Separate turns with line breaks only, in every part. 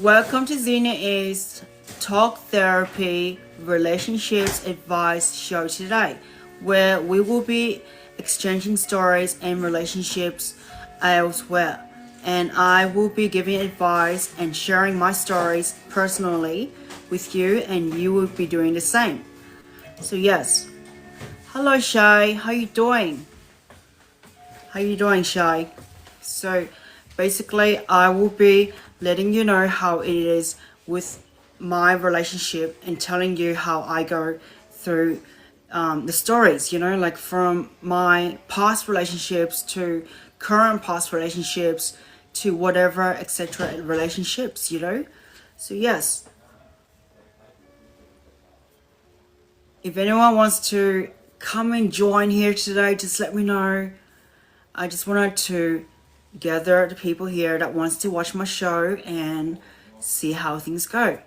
Welcome to Xena's Talk Therapy Relationships Advice show today, where we will be exchanging stories and relationships elsewhere. And I will be giving advice and sharing my stories personally with you, and you will be doing the same. So yes, hello Shay, how you doing? How you doing, Shay? So basically, I will be letting you know how it is with my relationship and telling you how I go through the stories, like from my past relationships to current past relationships to whatever, etc. relationships, So yes, if anyone wants to come and join here today, just let me know. I just wanted to gather the people here that wants to watch my show and see how things go.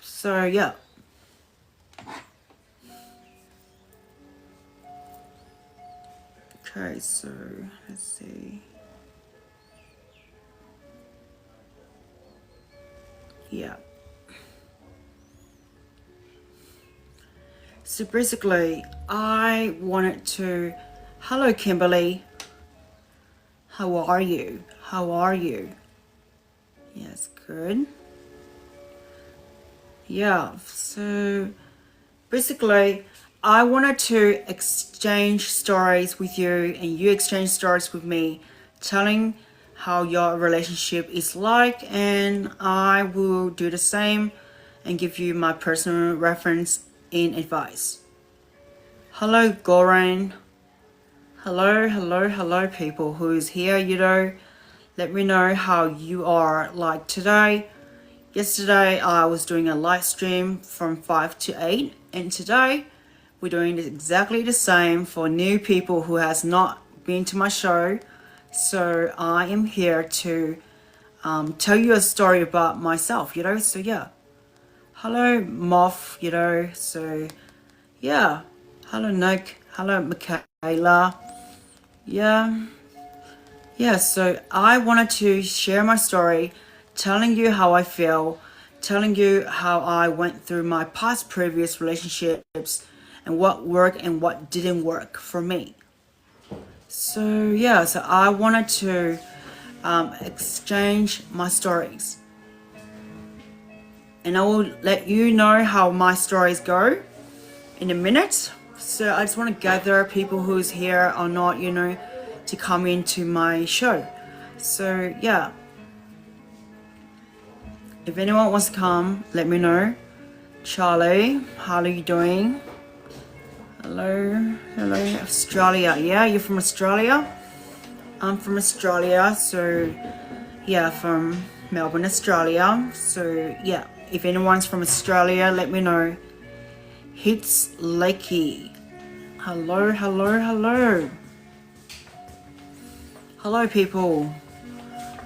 So yeah. Okay, so let's see. Yeah. So basically, I wanted to... Hello, Kimberly. How are you? How are you? Yes, good. Yeah, so basically, I wanted to exchange stories with you and you exchange stories with me, telling how your relationship is like, and I will do the same and give you my personal reference in advice. Hello, Goran. Hello, people who is here, Let me know how you are like today. Yesterday, I was doing a live stream from 5 to 8, and today, we're doing exactly the same for new people who has not been to my show. So I am here to tell you a story about myself, So yeah, hello, Moth, So yeah, hello, Nick. Hello, Michaela. Yeah, so I wanted to share my story, telling you how I feel, telling you how I went through my past previous relationships and what worked and what didn't work for me. So yeah, so I wanted to exchange my stories. And I will let you know how my stories go in a minute. So I just want to gather people who's here or not, to come into my show. So yeah, if anyone wants to come, let me know. Charlie, how are you doing? Hello, Australia. Yeah, you're from Australia? I'm from Australia, so yeah, from Melbourne, Australia. So yeah, if anyone's from Australia, let me know. Hits Lakey. Hello. Hello, people.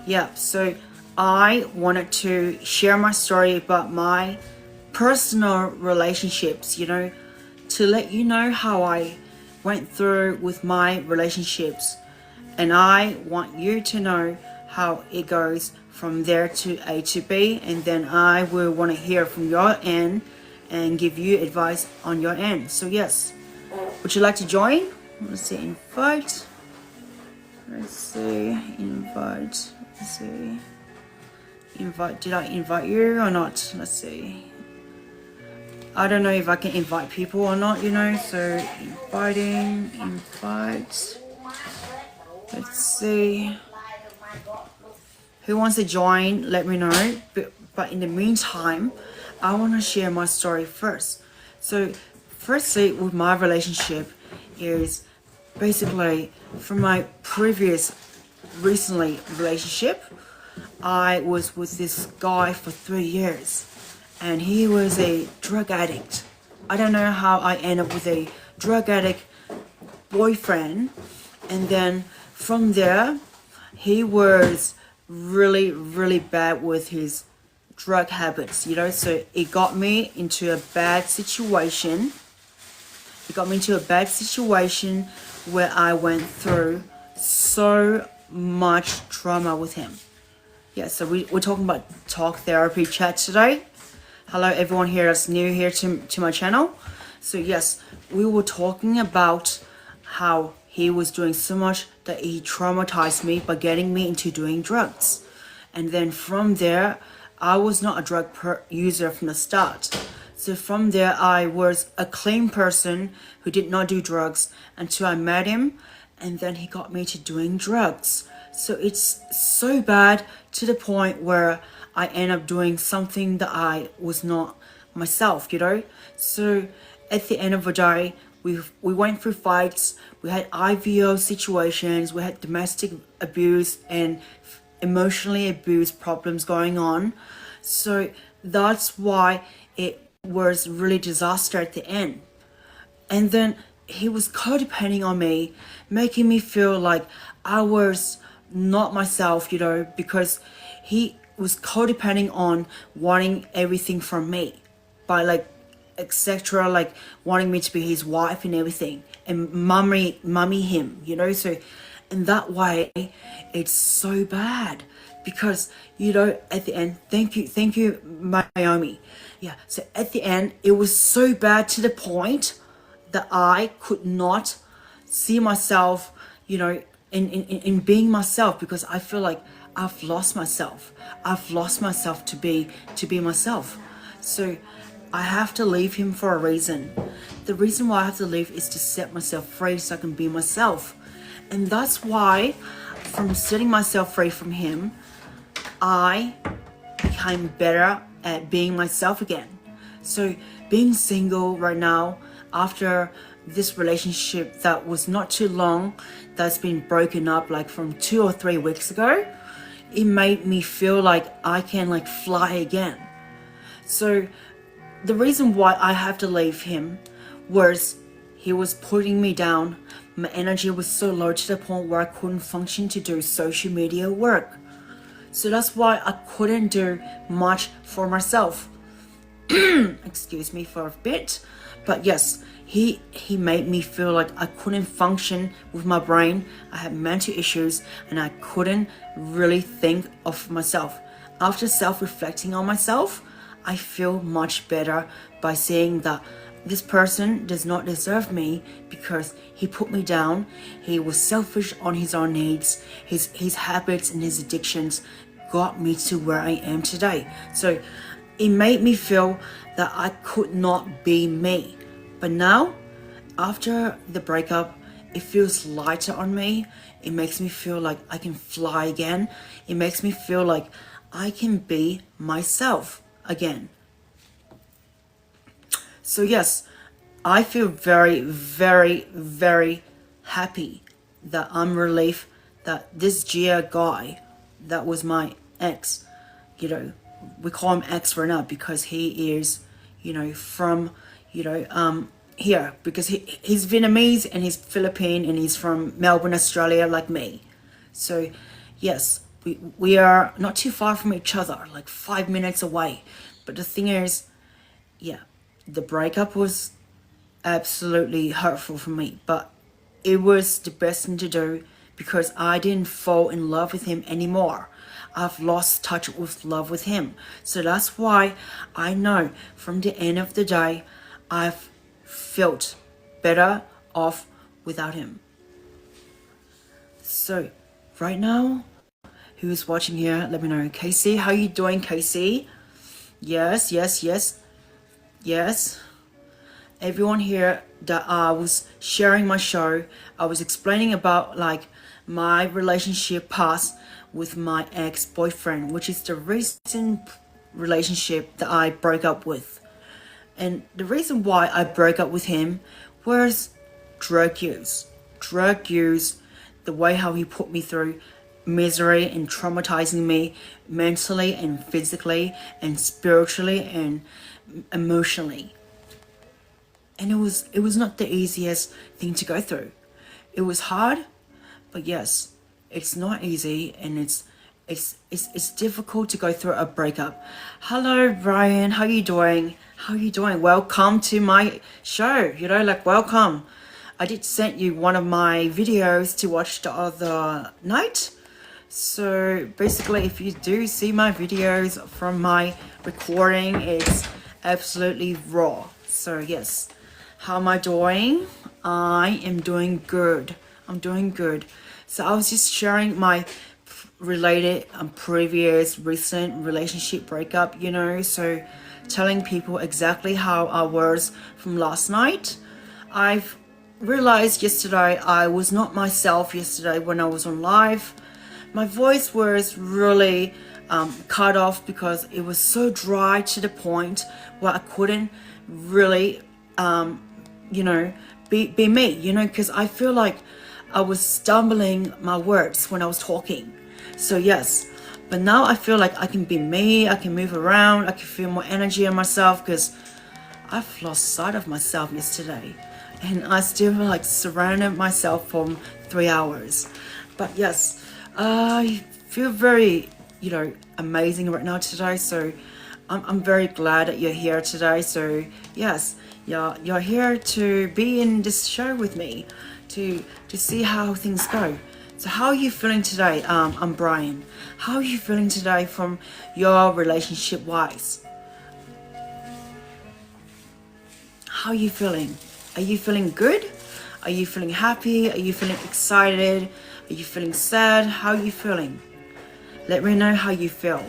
Yeah, so I wanted to share my story about my personal relationships, to let you know how I went through with my relationships. And I want you to know how it goes from there to A to B. And then I will want to hear from your end and give you advice on your end. So yes, would you like to join? Let's see, invite. Let's see, invite. Let's see. Invite, did I invite you or not? Let's see. I don't know if I can invite people or not, so invite. Let's see. Who wants to join? Let me know. But in the meantime, I want to share my story first. So firstly, with my relationship is basically from my previous recently relationship. I was with this guy for 3 years and he was a drug addict. I don't know how I ended up with a drug addict boyfriend, and then from there he was really bad with his drug habits, so it got me into a bad situation. Where I went through so much trauma with him. Yeah, so we're talking about talk therapy chat today. Hello everyone here that's new here to my channel. So yes, we were talking about how he was doing so much that he traumatized me by getting me into doing drugs. And then from there, I was not a drug user from the start. So from there, I was a clean person who did not do drugs until I met him, and then he got me to doing drugs. So it's so bad to the point where I end up doing something that I was not myself, you know? So at the end of the day, we went through fights, we had IVO situations, we had domestic abuse and emotionally abused problems going on. So that's why it was really disaster at the end. And then he was codepending on me, making me feel like I was not myself, you know, because he was codepending on wanting everything from me by like etc, like wanting me to be his wife and everything and mummy him, you know. So in that way it's so bad because, you know, at the end, thank you Naomi. Yeah, so at the end it was so bad to the point that I could not see myself, you know, in being myself, because I feel like I've lost myself to be myself. So I have to leave him for a reason. The reason why I have to leave is to set myself free so I can be myself. And that's why from setting myself free from him, I became better at being myself again. So being single right now, after this relationship that was not too long, that's been broken up like from 2 or 3 weeks ago, it made me feel like I can like fly again. So the reason why I have to leave him was he was putting me down. My energy was so low to the point where I couldn't function to do social media work. So that's why I couldn't do much for myself. Excuse me for a bit. But yes, he made me feel like I couldn't function with my brain. I had mental issues and I couldn't really think of myself. After self-reflecting on myself, I feel much better by seeing that this person does not deserve me because he put me down. He was selfish on his own needs. His habits and his addictions got me to where I am today. So it made me feel that I could not be me. But now, after the breakup, it feels lighter on me. It makes me feel like I can fly again. It makes me feel like I can be myself again. So yes, I feel very, very, very happy that I'm relieved that this Gia guy that was my ex, you know, we call him ex for now because he is, you know, from, you know, here, because he's Vietnamese and he's Philippine and he's from Melbourne, Australia, like me. So yes, we are not too far from each other, like 5 minutes away. But the thing is, yeah, the breakup was absolutely hurtful for me, but it was the best thing to do because I didn't fall in love with him anymore. I've lost touch with love with him. So that's why I know from the end of the day, I've felt better off without him. So right now, who's watching here, let me know. Casey, how you doing, Casey? Yes. Everyone here that I was sharing my show, I was explaining about like my relationship past with my ex-boyfriend, which is the recent relationship that I broke up with. And the reason why I broke up with him was drug use. The way how he put me through misery and traumatizing me mentally and physically and spiritually and emotionally. And it was not the easiest thing to go through. It was hard, but yes, it's not easy and it's difficult to go through a breakup. Hello Brian, how you doing? Welcome to my show, you know, like welcome. I did send you one of my videos to watch the other night. So basically, if you do see my videos from my recording, it's absolutely raw. So yes, how am I doing? I am doing good. I'm doing good. So I was just sharing my related previous recent relationship breakup, so telling people exactly how I was from last night. I've realized yesterday I was not myself yesterday when I was on live. My voice was really cut off because it was so dry to the point where I couldn't really be me, because I feel like I was stumbling my words when I was talking. So yes, but now I feel like I can be me, I can move around, I can feel more energy in myself, because I've lost sight of myself yesterday and I still surrounded myself for 3 hours. But yes, I feel very, amazing right now today. So I'm very glad that you're here today. So yes, you're here to be in this show with me, to see how things go. So how are you feeling today? I'm Brian. How are you feeling today from your relationship wise? How are you feeling? Are you feeling good? Are you feeling happy? Are you feeling excited? Are you feeling sad? How are you feeling? Let me know how you feel.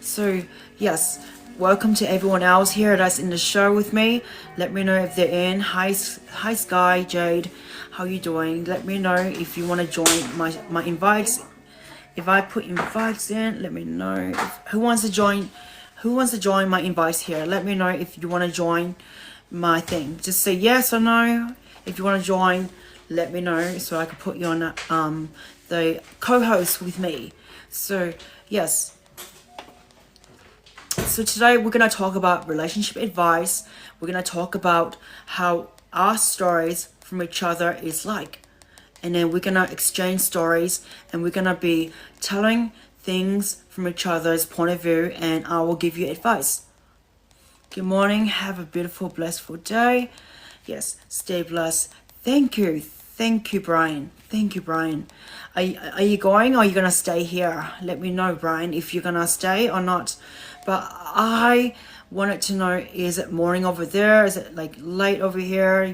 So yes, welcome to everyone else here that's in the show with me. Let me know if they're in. Hi Sky, Jade. How you doing? Let me know if you want to join my invites. If I put invites in, let me know. Who wants to join my invites here? Let me know if you want to join my thing. Just say yes or no. If you want to join, let me know so I can put you on the co-host with me. So yes. So today we're going to talk about relationship advice. We're going to talk about how our stories from each other is like. And then we're going to exchange stories and we're going to be telling things from each other's point of view, and I will give you advice. Good morning. Have a beautiful, blissful day. Yes, stay blessed. Thank you. Thank you, Brian. Thank you, Brian. Are you going or are you going to stay here? Let me know, Brian, if you're going to stay or not. But I wanted to know, is it morning over there? Is it like late over here?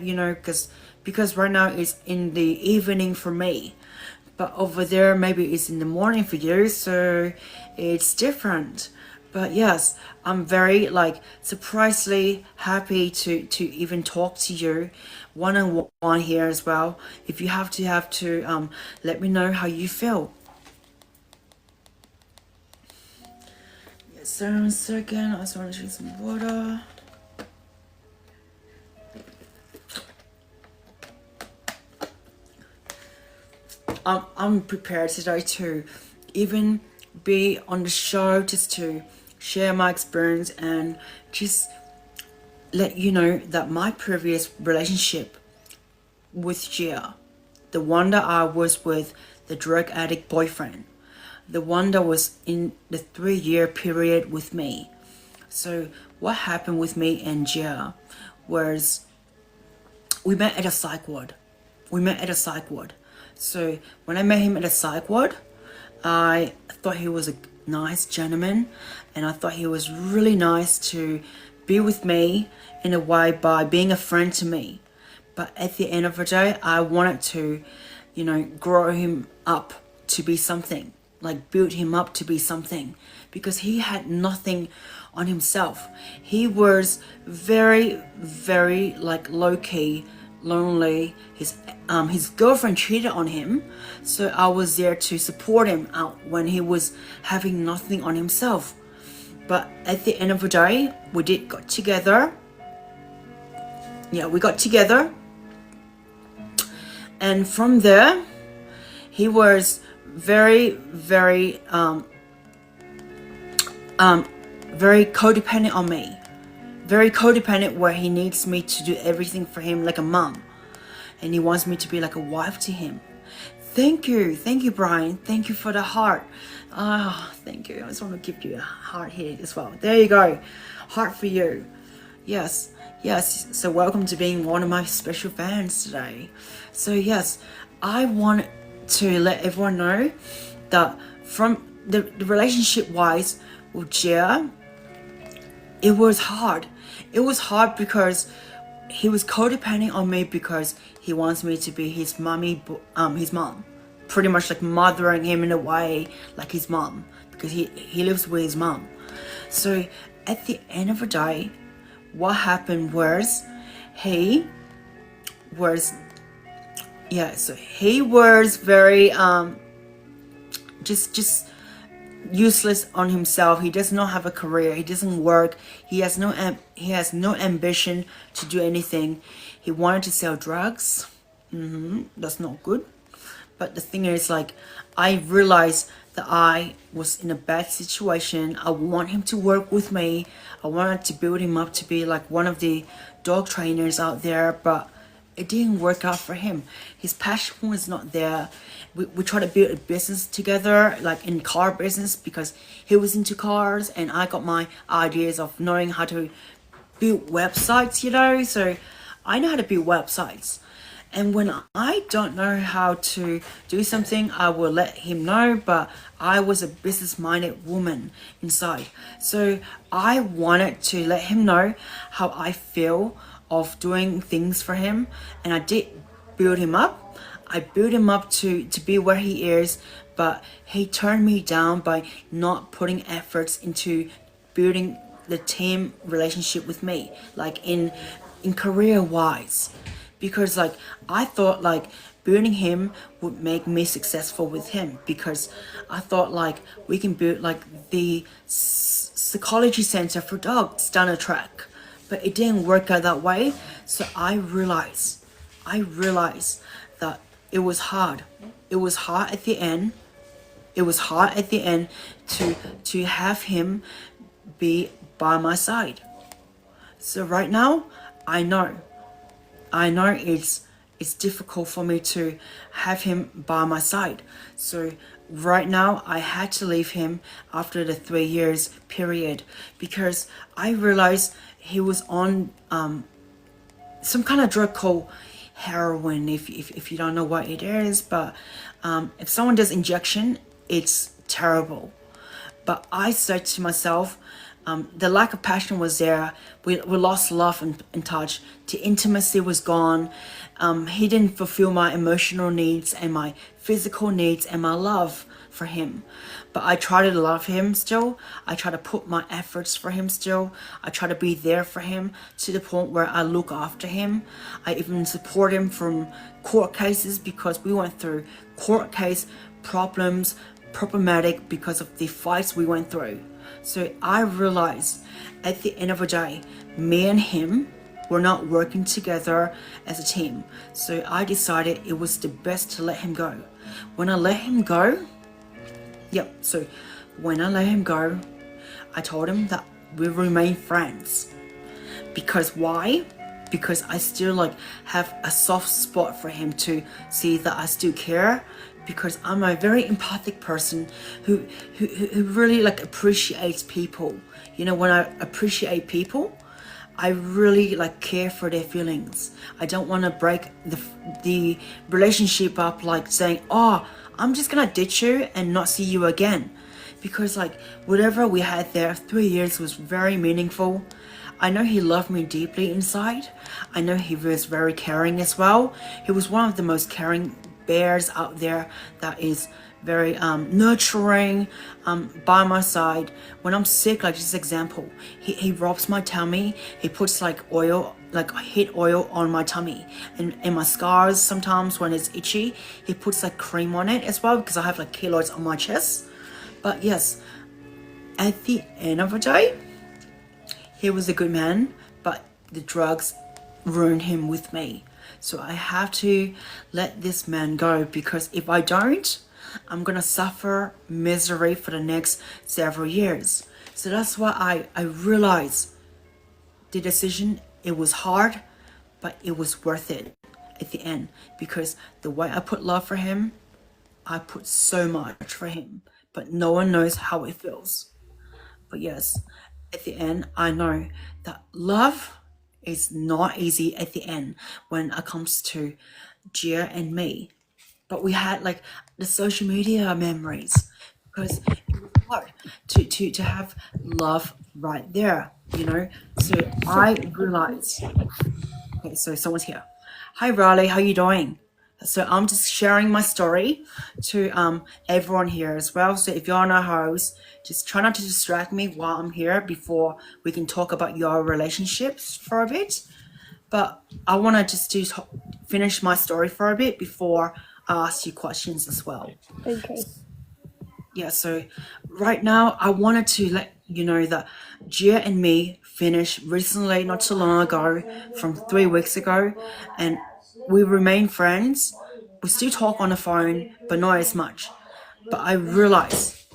Because right now it's in the evening for me. But over there, maybe it's in the morning for you. So it's different. But yes, I'm very surprisingly happy to even talk to you one-on-one here as well. If you have to let me know how you feel. Yes, so 1 second, I just want to drink some water. I'm prepared today to even be on the show, just to share my experience and just let you know that my previous relationship with Gia, the one that I was with, the drug addict boyfriend, the one that was in the 3-year period with me. So what happened with me and Gia was we met at a psych ward. So when I met him at a psych ward, I thought he was a nice gentleman, and I thought he was really nice to be with me in a way by being a friend to me. But at the end of the day, I wanted to, grow him up to be something, build him up to be something, because he had nothing on himself. He was very, very low-key, lonely. His girlfriend cheated on him, so I was there to support him out when he was having nothing on himself. But at the end of the day, we got together. We got together, and from there he was very, very very codependent on me. Very codependent, where he needs me to do everything for him like a mom. And he wants me to be like a wife to him. Thank you, Brian. Thank you for the heart. Thank you. I just want to give you a heart here as well. There you go. Heart for you. Yes. So welcome to being one of my special fans today. So yes, I want to let everyone know that from the relationship wise with Jia, it was hard. It was hard because he was codependent on me because he wants me to be his his mom, pretty much like mothering him in a way like his mom, because he lives with his mom. So at the end of the day, what happened was he was so he was very just useless on himself. He does not have a career. He doesn't work. He has no ambition to do anything. He wanted to sell drugs. That's not good. But the thing is, like, I realized that I was in a bad situation. I want him to work with me. I wanted to build him up to be like one of the dog trainers out there, but it didn't work out for him. His passion was not there. We tried to build a business together, like in car business, because he was into cars and I got my ideas of knowing how to build websites, so I know how to build websites. And when I don't know how to do something, I will let him know, but I was a business-minded woman inside. So I wanted to let him know how I feel of doing things for him, and I did build him up. I built him up to be where he is, but he turned me down by not putting efforts into building the team relationship with me, like in career wise, because like I thought like building him would make me successful with him, because I thought like we can build like the psychology center for dogs down the track, but it didn't work out that way. So I realized that it was hard. It was hard at the end. It was hard at the end to have him be by my side. So right now, I know it's difficult for me to have him by my side. So right now, I had to leave him after the 3 years period, because I realized he was on some kind of drug called heroin, if you don't know what it is, but if someone does injection, it's terrible. But I said to myself, the lack of passion was there. We lost love and touch. The intimacy was gone. He didn't fulfill my emotional needs and my physical needs and my love for him. But I try to love him still. I try to put my efforts for him still. I try to be there for him to the point where I look after him. I even support him from court cases, because we went through court case problematic because of the fights we went through. So I realized at the end of the day, me and him were not working together as a team. So I decided it was the best to let him go. When I let him go, I told him that we remain friends. Because why? Because I still like have a soft spot for him to see that I still care, because I'm a very empathic person who really like appreciates people. When I appreciate people, I really like care for their feelings. I don't want to break the relationship up like saying, oh, I'm just gonna ditch you and not see you again. Because like whatever we had there, 3 years was very meaningful. I know he loved me deeply inside. I know he was very caring as well. He was one of the most caring bears out there that is very nurturing, by my side. When I'm sick, like just example, he rubs my tummy. He puts like oil, like heat oil on my tummy and my scars. Sometimes when it's itchy, he puts like cream on it as well, because I have like keloids on my chest. But yes, at the end of the day, he was a good man, but the drugs ruined him with me. So I have to let this man go, because if I don't, I'm gonna suffer misery for the next several years. So that's why I realized the decision, it was hard, but it was worth it at the end, because the way I put love for him, I put so much for him, but no one knows how it feels. But yes, at the end, I know that love is not easy at the end when it comes to Gia and me. but we had like the social media memories because it was hard to have love right there, you know. So I realized, okay, so someone's here. Hi Riley, how you doing? So I'm just sharing my story to everyone here as well. So if you're not a host, just try not to distract me while I'm here before we can talk about your relationships for a bit. But I want to just finish my story for a bit before I ask you questions as well.
Okay.
Yeah, so right now I wanted to let you know that Gia and me finished recently, not too long ago, from 3 weeks ago, and we remain friends. We still talk on the phone, but not as much. But I realize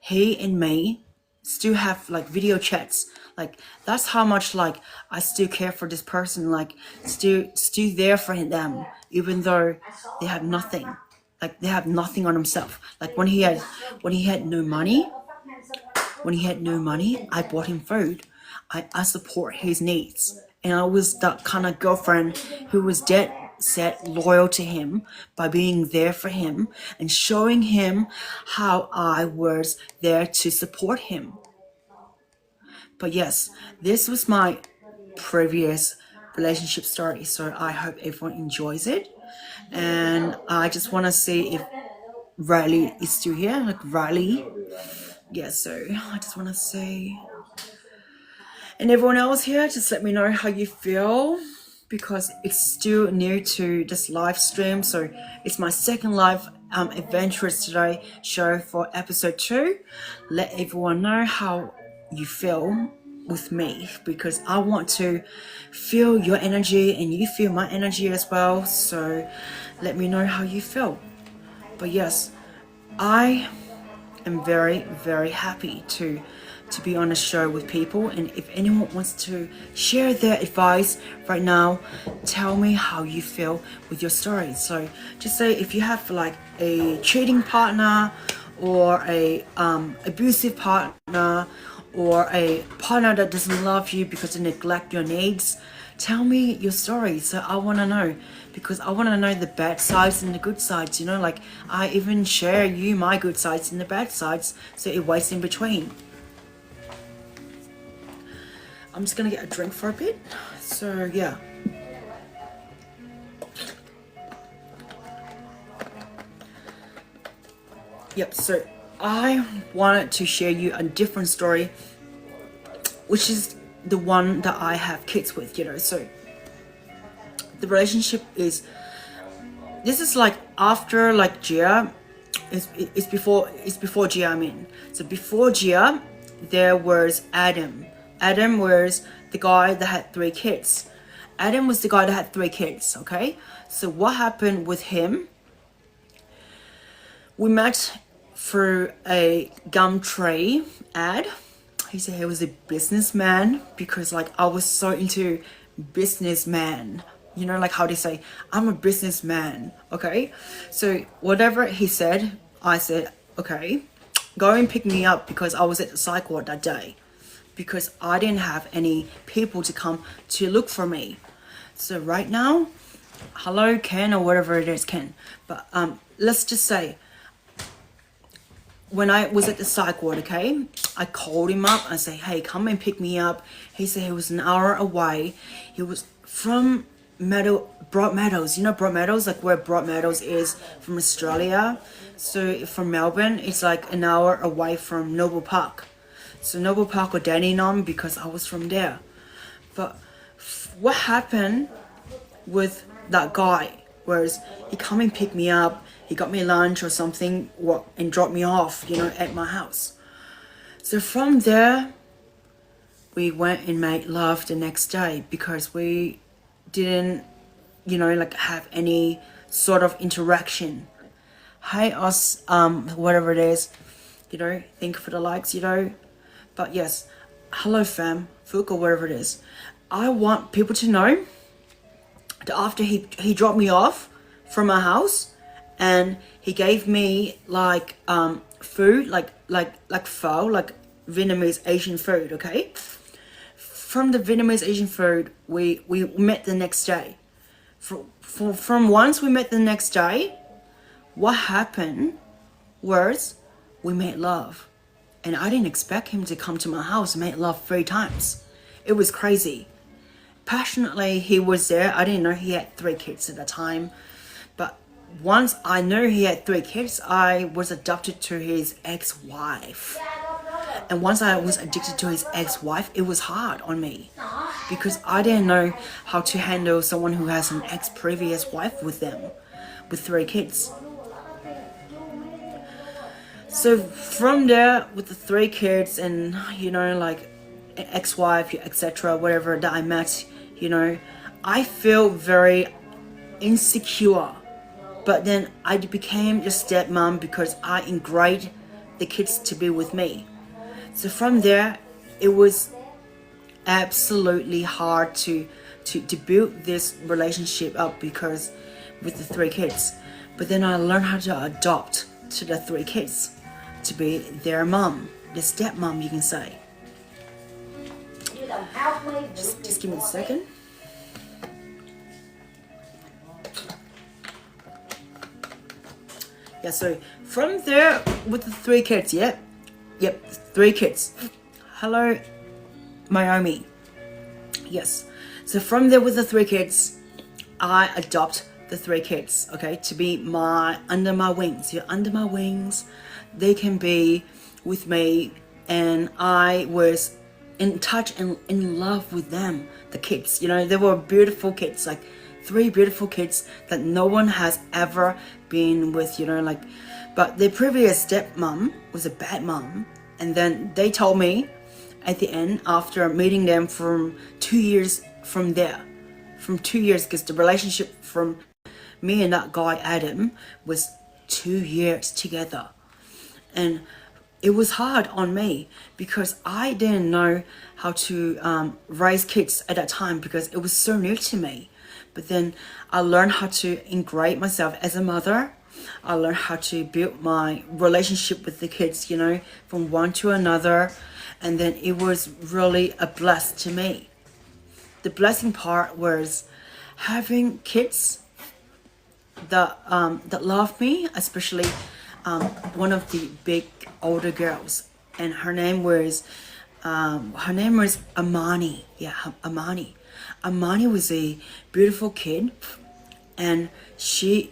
he and me still have like video chats. Like that's how much like I still care for this person. Like still there for them, even though they have nothing. Like they have nothing on himself. Like when he had no money, I bought him food. I support his needs. And I was that kind of girlfriend who was dead set loyal to him by being there for him and showing him how I was there to support him. But yes, this was my previous relationship story, so I hope everyone enjoys it. And I just want to see if Riley is still here. Like Riley. Yeah, so I just want to say, and everyone else here, just let me know how you feel because it's still new to this live stream. So it's my second live adventures today show for episode 2. Let everyone know how you feel with me because I want to feel your energy and you feel my energy as well. So let me know how you feel. But yes, I am very, very happy to be on a show with people, and if anyone wants to share their advice right now, tell me how you feel with your story. So just say if you have like a cheating partner or a abusive partner or a partner that doesn't love you because they neglect your needs, tell me your story. So I want to know, because I want to know the bad sides and the good sides, you know, like I even share you my good sides and the bad sides, so it waits in between. I'm just gonna get a drink for a bit. So yeah. Yep, so I wanted to share you a different story, which is the one that I have kids with, you know. So the relationship is, this is like after like Gia, it's before Gia, I mean. So before Gia, there was Adam. Adam was the guy that had 3 kids. Okay? So what happened with him? We met through a Gumtree ad. He said he was a businessman because like I was so into businessman. You know, like how they say, I'm a businessman, okay? So whatever he said, I said, okay, go and pick me up because I was at the psych ward that day. Because I didn't have any people to come to look for me. So right now, hello Ken or whatever it is, Ken. But let's just say, when I was at the psych ward, okay, I called him up and say, hey, come and pick me up. He said he was an hour away. He was from Broadmeadows. You know Broadmeadows, like where Broadmeadows is from Australia. So from Melbourne, it's like an hour away from Noble Park. So Noble Park or Dandenong because I was from there. But what happened with that guy was he come and pick me up, he got me lunch or something and dropped me off, you know, at my house. So from there, we went and made love the next day because we didn't, you know, like have any sort of interaction. Hi us, whatever it is, you know, thank you for the likes, you know. But yes, hello fam, Fook or whatever it is. I want people to know that after he dropped me off from my house and he gave me like food, like pho, like Vietnamese Asian food, okay? From the Vietnamese Asian food, we met the next day. From once we met the next day, what happened was we made love. And I didn't expect him to come to my house and make love 3 times. It was crazy. Passionately, he was there. I didn't know he had 3 kids at the time. But once I knew he had 3 kids, I was adopted to his ex-wife. And once I was addicted to his ex-wife, it was hard on me. Because I didn't know how to handle someone who has an ex-previous wife with them. With 3 kids. So from there, with the 3 kids and, like ex-wife, etc., whatever that I met, I feel very insecure. But then I became a stepmom because I encouraged the kids to be with me. So from there, it was absolutely hard to build this relationship up because with the 3 kids. But then I learned how to adopt to the 3 kids to be their mom, the stepmom, you can say. Just give me a second. Yeah, so from there with the 3 kids, yep, 3 kids. Hello, Miami. Yes. So from there with the 3 kids, I adopt the 3 kids, okay, to be under my wings. You're under my wings. They can be with me, and I was in touch and in love with them, the kids. They were beautiful kids, like 3 beautiful kids that no one has ever been with, but their previous stepmom was a bad mom. And then they told me at the end, after meeting them from 2 years from 2 years, because the relationship from me and that guy Adam was 2 years together. And it was hard on me because I didn't know how to raise kids at that time because it was so new to me. But then I learned how to integrate myself as a mother. I learned how to build my relationship with the kids, from one to another. And then it was really a bless to me. The blessing part was having kids that love me, especially one of the big older girls, and her name was Amani. Yeah, Amani. Amani was a beautiful kid, and she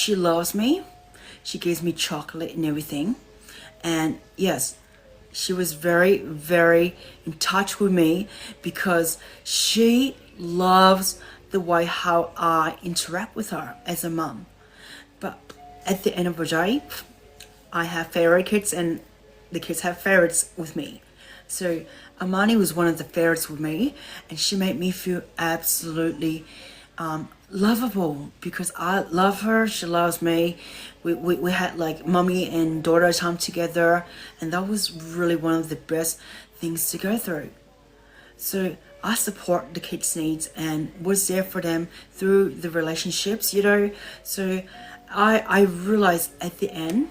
loves me. She gives me chocolate and everything, and yes, she was very, very in touch with me because she loves the way how I interact with her as a mom. But at the end of the day, I have favorite kids and the kids have favorites with me. So Amani was one of the favorites with me, and she made me feel absolutely lovable because I love her, she loves me. We had like mommy and daughter time together, and that was really one of the best things to go through. So I support the kids' needs and was there for them through the relationships, So I realized at the end,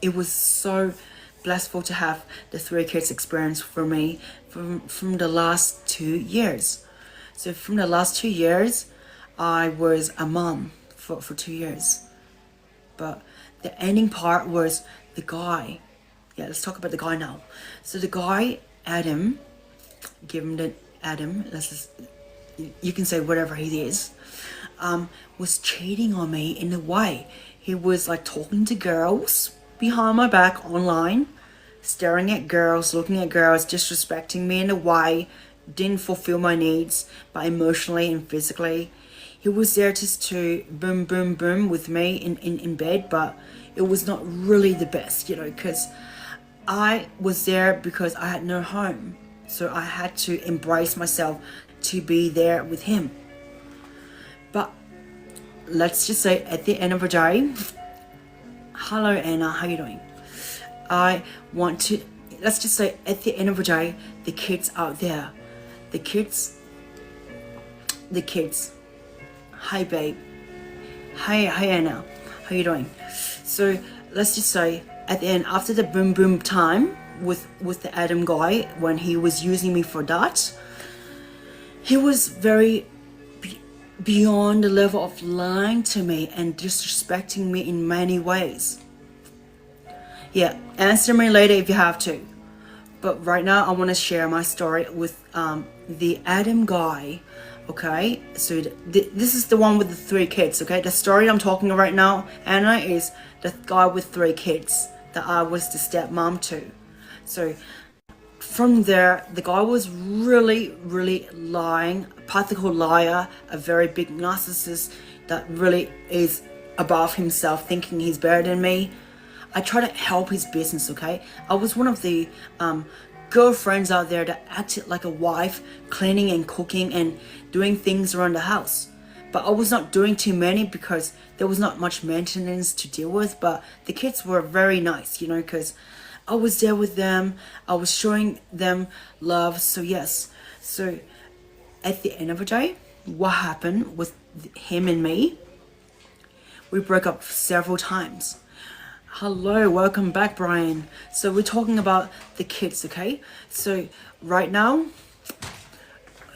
it was so blissful to have the 3 kids experience for me from the last 2 years. So from the last 2 years, I was a mom for 2 years. But the ending part was the guy. Yeah, let's talk about the guy now. So the guy, Adam, give him the Adam, you can say whatever he is, was cheating on me in a way. He was like talking to girls behind my back online, staring at girls, looking at girls, disrespecting me in a way, didn't fulfill my needs, but emotionally and physically. He was there just to boom, boom, boom with me in bed, but it was not really the best, because I was there because I had no home. So I had to embrace myself to be there with him. But let's just say at the end of the day, hello Anna, how you doing? Let's just say at the end of the day, the kids out there, the kids, hi babe, hi Anna, how you doing? So let's just say at the end, after the boom boom time with the Adam guy, when he was using me for that, he was very beyond the level of lying to me and disrespecting me in many ways. Yeah, answer me later if you have to. But right now, I want to share my story with the Adam guy. Okay, so this is the one with the 3 kids. Okay, the story I'm talking right now, Anna, is the guy with 3 kids that I was the stepmom to. So from there, the guy was really, really lying, a pathological liar, a very big narcissist that really is above himself, thinking he's better than me. I try to help his business, okay? I was one of the girlfriends out there that acted like a wife, cleaning and cooking and doing things around the house. But I was not doing too many because there was not much maintenance to deal with. But the kids were very nice, you know, because I was there with them. I was showing them love. So yes. So at the end of the day, what happened with him and me? We broke up several times. Hello, welcome back, Brian. So we're talking about the kids, okay? So right now,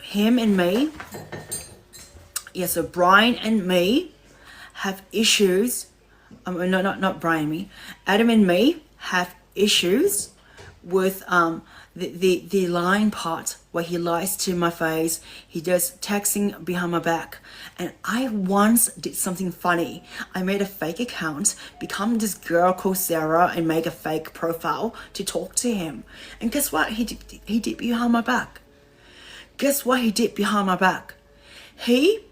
him and me, yeah, so Brian and me have issues. No, not Brian, me. Adam and me have issues with the lying part, where he lies to my face. He does texting behind my back. And I once did something funny. I made a fake account, become this girl called Sarah, and make a fake profile to talk to him. And guess what he did behind my back? Guess what he did behind my back? He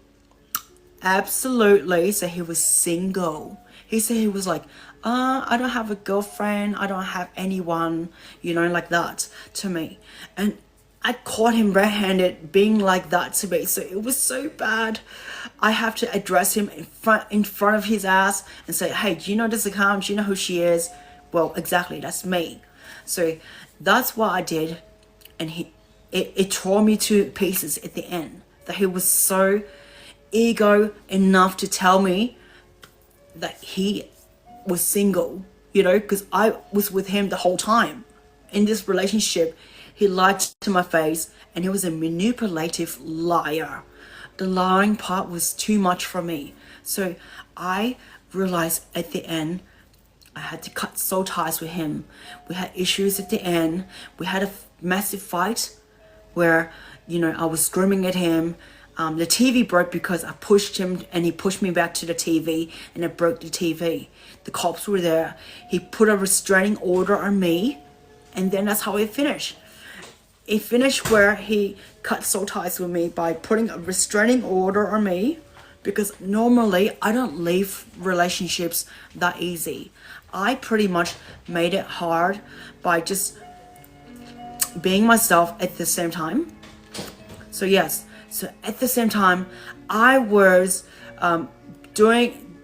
absolutely said he was single. He said he was like, I don't have a girlfriend, I don't have anyone, you know, like that to me. And I caught him red-handed being like that to me. So it was so bad. I have to address him in front of his ass and say, hey, do you know this account? Do you know who she is? Well, exactly, that's me. So that's what I did. And it tore me to pieces at the end. That he was so ego enough to tell me that he was single, you know, because I was with him the whole time. In this relationship, he lied to my face, and he was a manipulative liar. The lying part was too much for me. So I realized at the end, I had to cut soul ties with him. We had issues at the end. We had a massive fight where, you know, I was screaming at him. The TV broke because I pushed him and he pushed me back to the TV, and it broke the TV. The cops were there. He put a restraining order on me, and then that's how it finished. It finished where he cut soul ties with me by putting a restraining order on me, because normally I don't leave relationships that easy. I pretty much made it hard by just being myself at the same time. So yes. So at the same time, I was doing,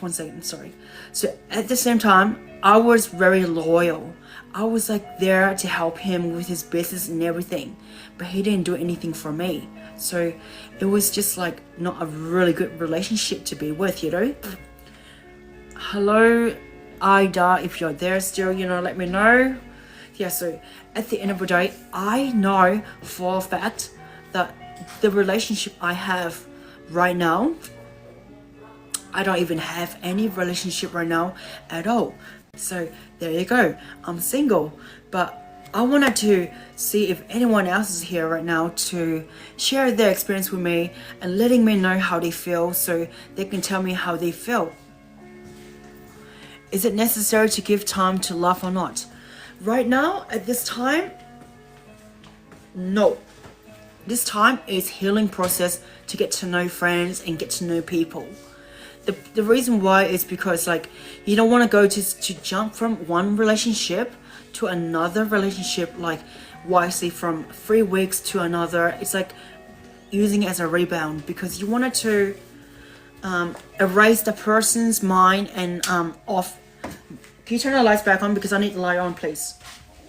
one second, sorry. So at the same time, I was very loyal. I was like there to help him with his business and everything, but he didn't do anything for me. So it was just like not a really good relationship to be with, you know. Hello, Ida, if you're there still, you know, let me know. Yeah, so at the end of the day, I know for a fact that the relationship I have right now, I don't even have any relationship right now at all. So there you go, I'm single. But I wanted to see if anyone else is here right now to share their experience with me and letting me know how they feel, so they can tell me how they feel. Is it necessary to give time to love or not? Right now, at this time, no. This time is healing process to get to know friends and get to know people. The reason why is because, like, you don't want to go to jump from one relationship to another relationship, like wisely, from 3 weeks to another. It's like using it as a rebound, because you wanted to erase the person's mind and off. Can you turn the lights back on, because I need the light on, please.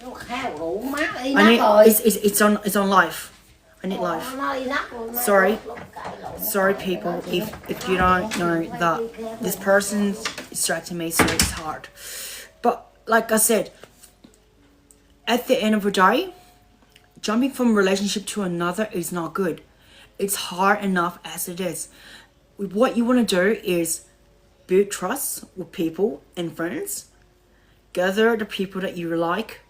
It's on live. I need live. Sorry people, if you don't know that this person's distracting me, so it's hard. But like I said, at the end of the day, jumping from relationship to another is not good. It's hard enough as it is. What you want to do is build trust with people and friends. Gather the people that you like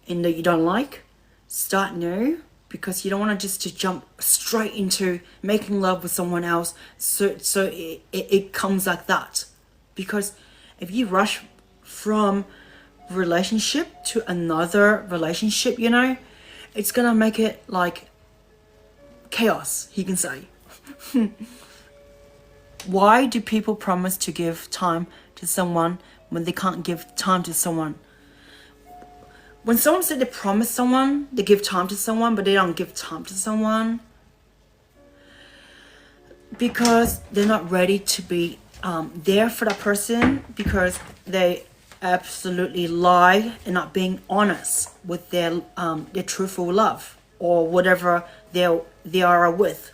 and that you don't like. Start new, because you don't want to just to jump straight into making love with someone else. So it comes like that. Because if you rush from relationship to another relationship, you know, it's gonna make it like chaos, you can say. Why do people promise to give time to someone when they can't give time to someone? When someone said they promise someone, they give time to someone, but they don't give time to someone, because they're not ready to be there for that person, because they absolutely lie and not being honest with their truthful love or whatever they are with.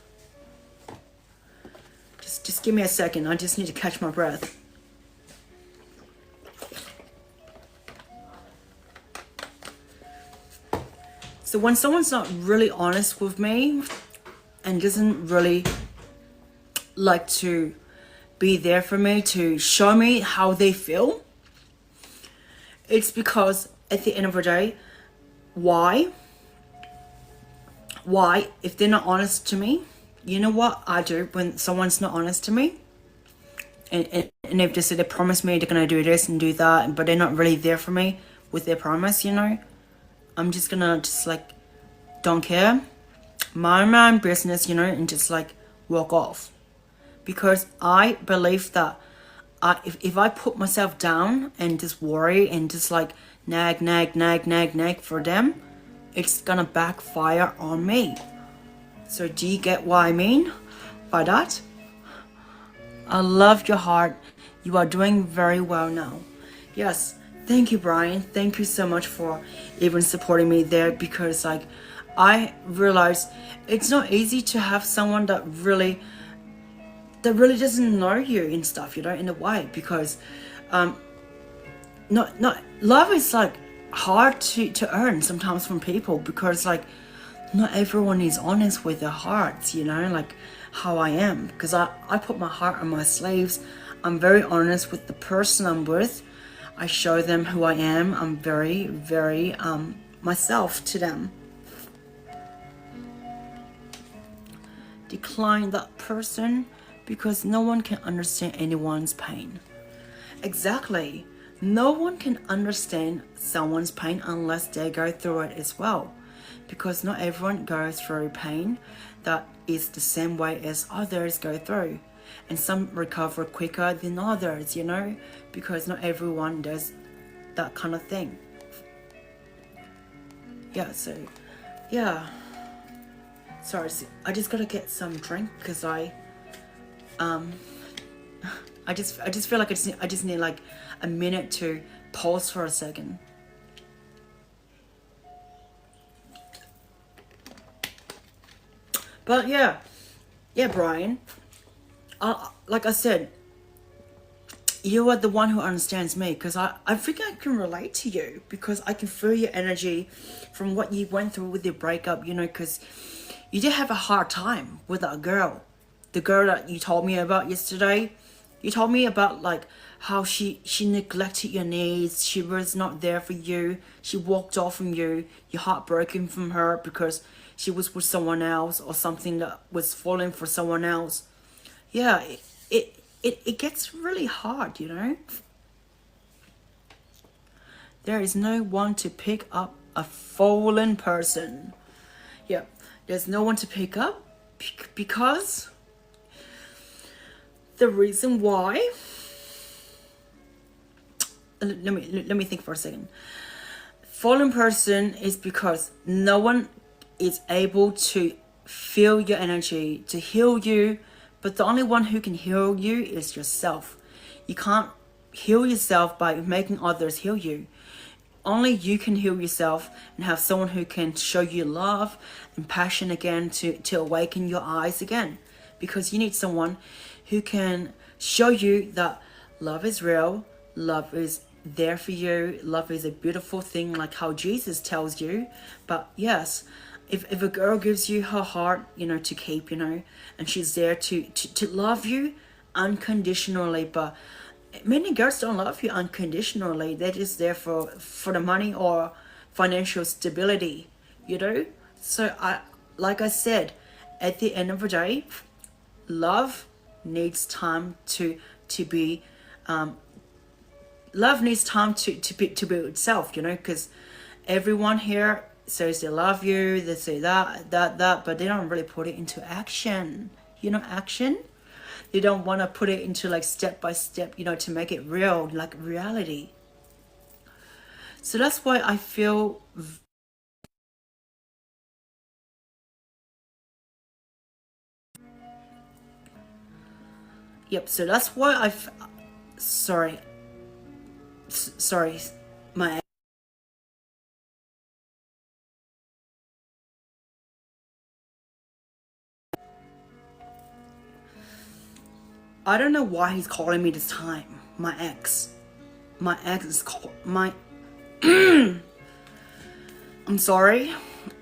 Just give me a second. I just need to catch my breath. So when someone's not really honest with me and doesn't really like to be there for me, to show me how they feel, it's because at the end of the day, why, if they're not honest to me, you know what I do when someone's not honest to me? And they've just said they promise me they're gonna do this and do that, but they're not really there for me with their promise, you know? I'm just gonna just like, don't care, mind my own business, you know, and just like walk off. Because I believe that if I put myself down and just worry and just like nag for them, it's gonna backfire on me. So do you get what I mean by that? I love your heart. You are doing very well now. Yes, thank you, Brian. Thank you so much for even supporting me there, because like I realized it's not easy to have someone that really doesn't know you and stuff, you know, in a way, because not love is like hard to earn sometimes from people, because like not everyone is honest with their hearts, you know, like how I am, because I put my heart on my sleeves. I'm very honest with the person I'm with. I show them who I am. I'm very myself to them. Decline that person, because no one can understand anyone's pain. Exactly. No one can understand someone's pain unless they go through it as well, because not everyone goes through pain that is the same way as others go through, and some recover quicker than others, you know, because not everyone does that kind of thing. Yeah, so yeah, sorry, I just gotta get some drink, because I just feel like I just need like a minute to pause for a second. But yeah, Brian, like I said, you are the one who understands me, because I think I can relate to you, because I can feel your energy from what you went through with your breakup, you know, because you did have a hard time with that girl. The girl that you told me about yesterday. You told me about like how she neglected your needs. She was not there for you. She walked off from you. You're heartbroken from her because she was with someone else, or something that was falling for someone else. Yeah, it gets really hard, you know. There is no one to pick up a fallen person. Yeah, there's no one to pick up, because the reason why, let me think for a second. Fallen person is because no one is able to feel your energy, to heal you, but the only one who can heal you is yourself. You can't heal yourself by making others heal you. Only you can heal yourself and have someone who can show you love and passion again, to awaken your eyes again, because you need someone who can show you that love is real, love is there for you, love is a beautiful thing, like how Jesus tells you. But yes, If a girl gives you her heart, to keep, and she's there to love you unconditionally, but many girls don't love you unconditionally. They're just there for the money or financial stability, So like I said, at the end of the day, love needs time to be love needs time to build itself, because everyone here says they love you, they say that, but they don't really put it into action. Action. They don't want to put it into like step by step, to make it real, like reality. So that's why I feel yep. So that's why sorry, sorry, my I don't know why he's calling me this time. My ex. My ex is called my. I'm sorry.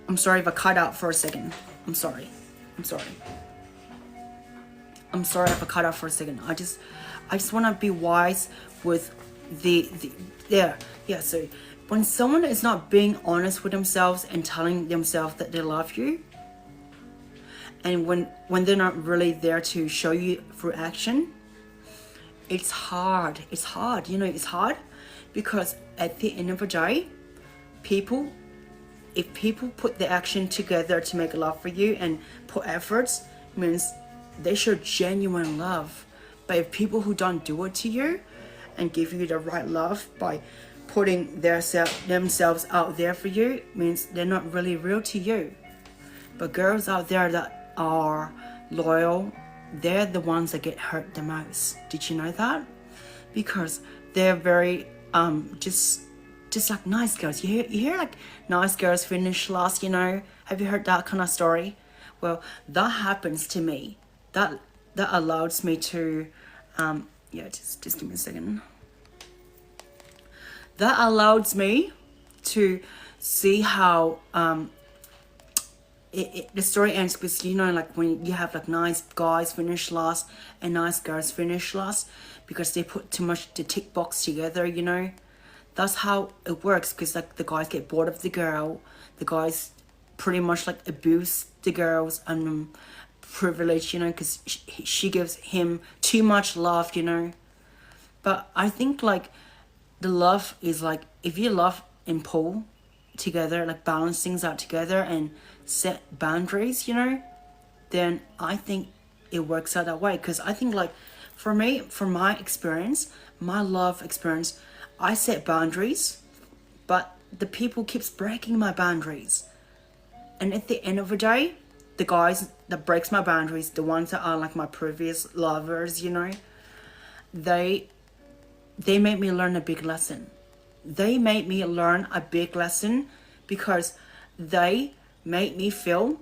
I'm sorry if I cut out for a second. I'm sorry. I'm sorry. I'm sorry if I cut out for a second. I just want to be wise with the yeah. So when someone is not being honest with themselves and telling themselves that they love you, and when they're not really there to show you through action, it's hard. It's hard. It's hard because at the end of the day, if people put the action together to make love for you and put efforts, means they show genuine love. But if people who don't do it to you and give you the right love by putting themselves out there for you, means they're not really real to you. But girls out there that are loyal, they're the ones that get hurt the most. Did you know that? Because they're very just like nice girls. You hear like nice girls finish last, Have you heard that kind of story? Well, that happens to me. That allows me to just give me a second. That allows me to see how the story ends with, like when you have like nice guys finish last and nice girls finish last because they put too much the tick box together, That's how it works, because like the guys get bored of the girl, the guys pretty much like abuse the girls and privilege, because she gives him too much love, But I think like the love is like, if you love and pull together, like balance things out together and set boundaries, then I think it works out that way. Because I think like for me, from my experience, my love experience, I set boundaries, but the people keeps breaking my boundaries. And at the end of the day, the guys that breaks my boundaries, the ones that are like my previous lovers, they made me learn a big lesson. They made me learn a big lesson because they made me feel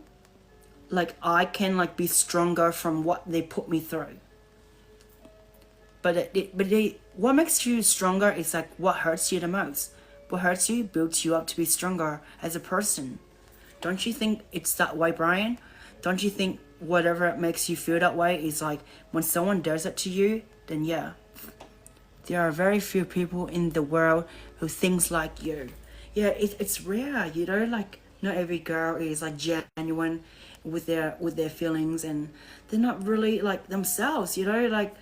like I can like be stronger from what they put me through. But what makes you stronger is like what hurts you the most. What hurts you builds you up to be stronger as a person. Don't you think it's that way, Brian? Don't you think whatever makes you feel that way is like when someone does it to you, then yeah. There are very few people in the world who thinks like you. Yeah, it's rare, like not every girl is like genuine with their feelings, and they're not really like themselves, like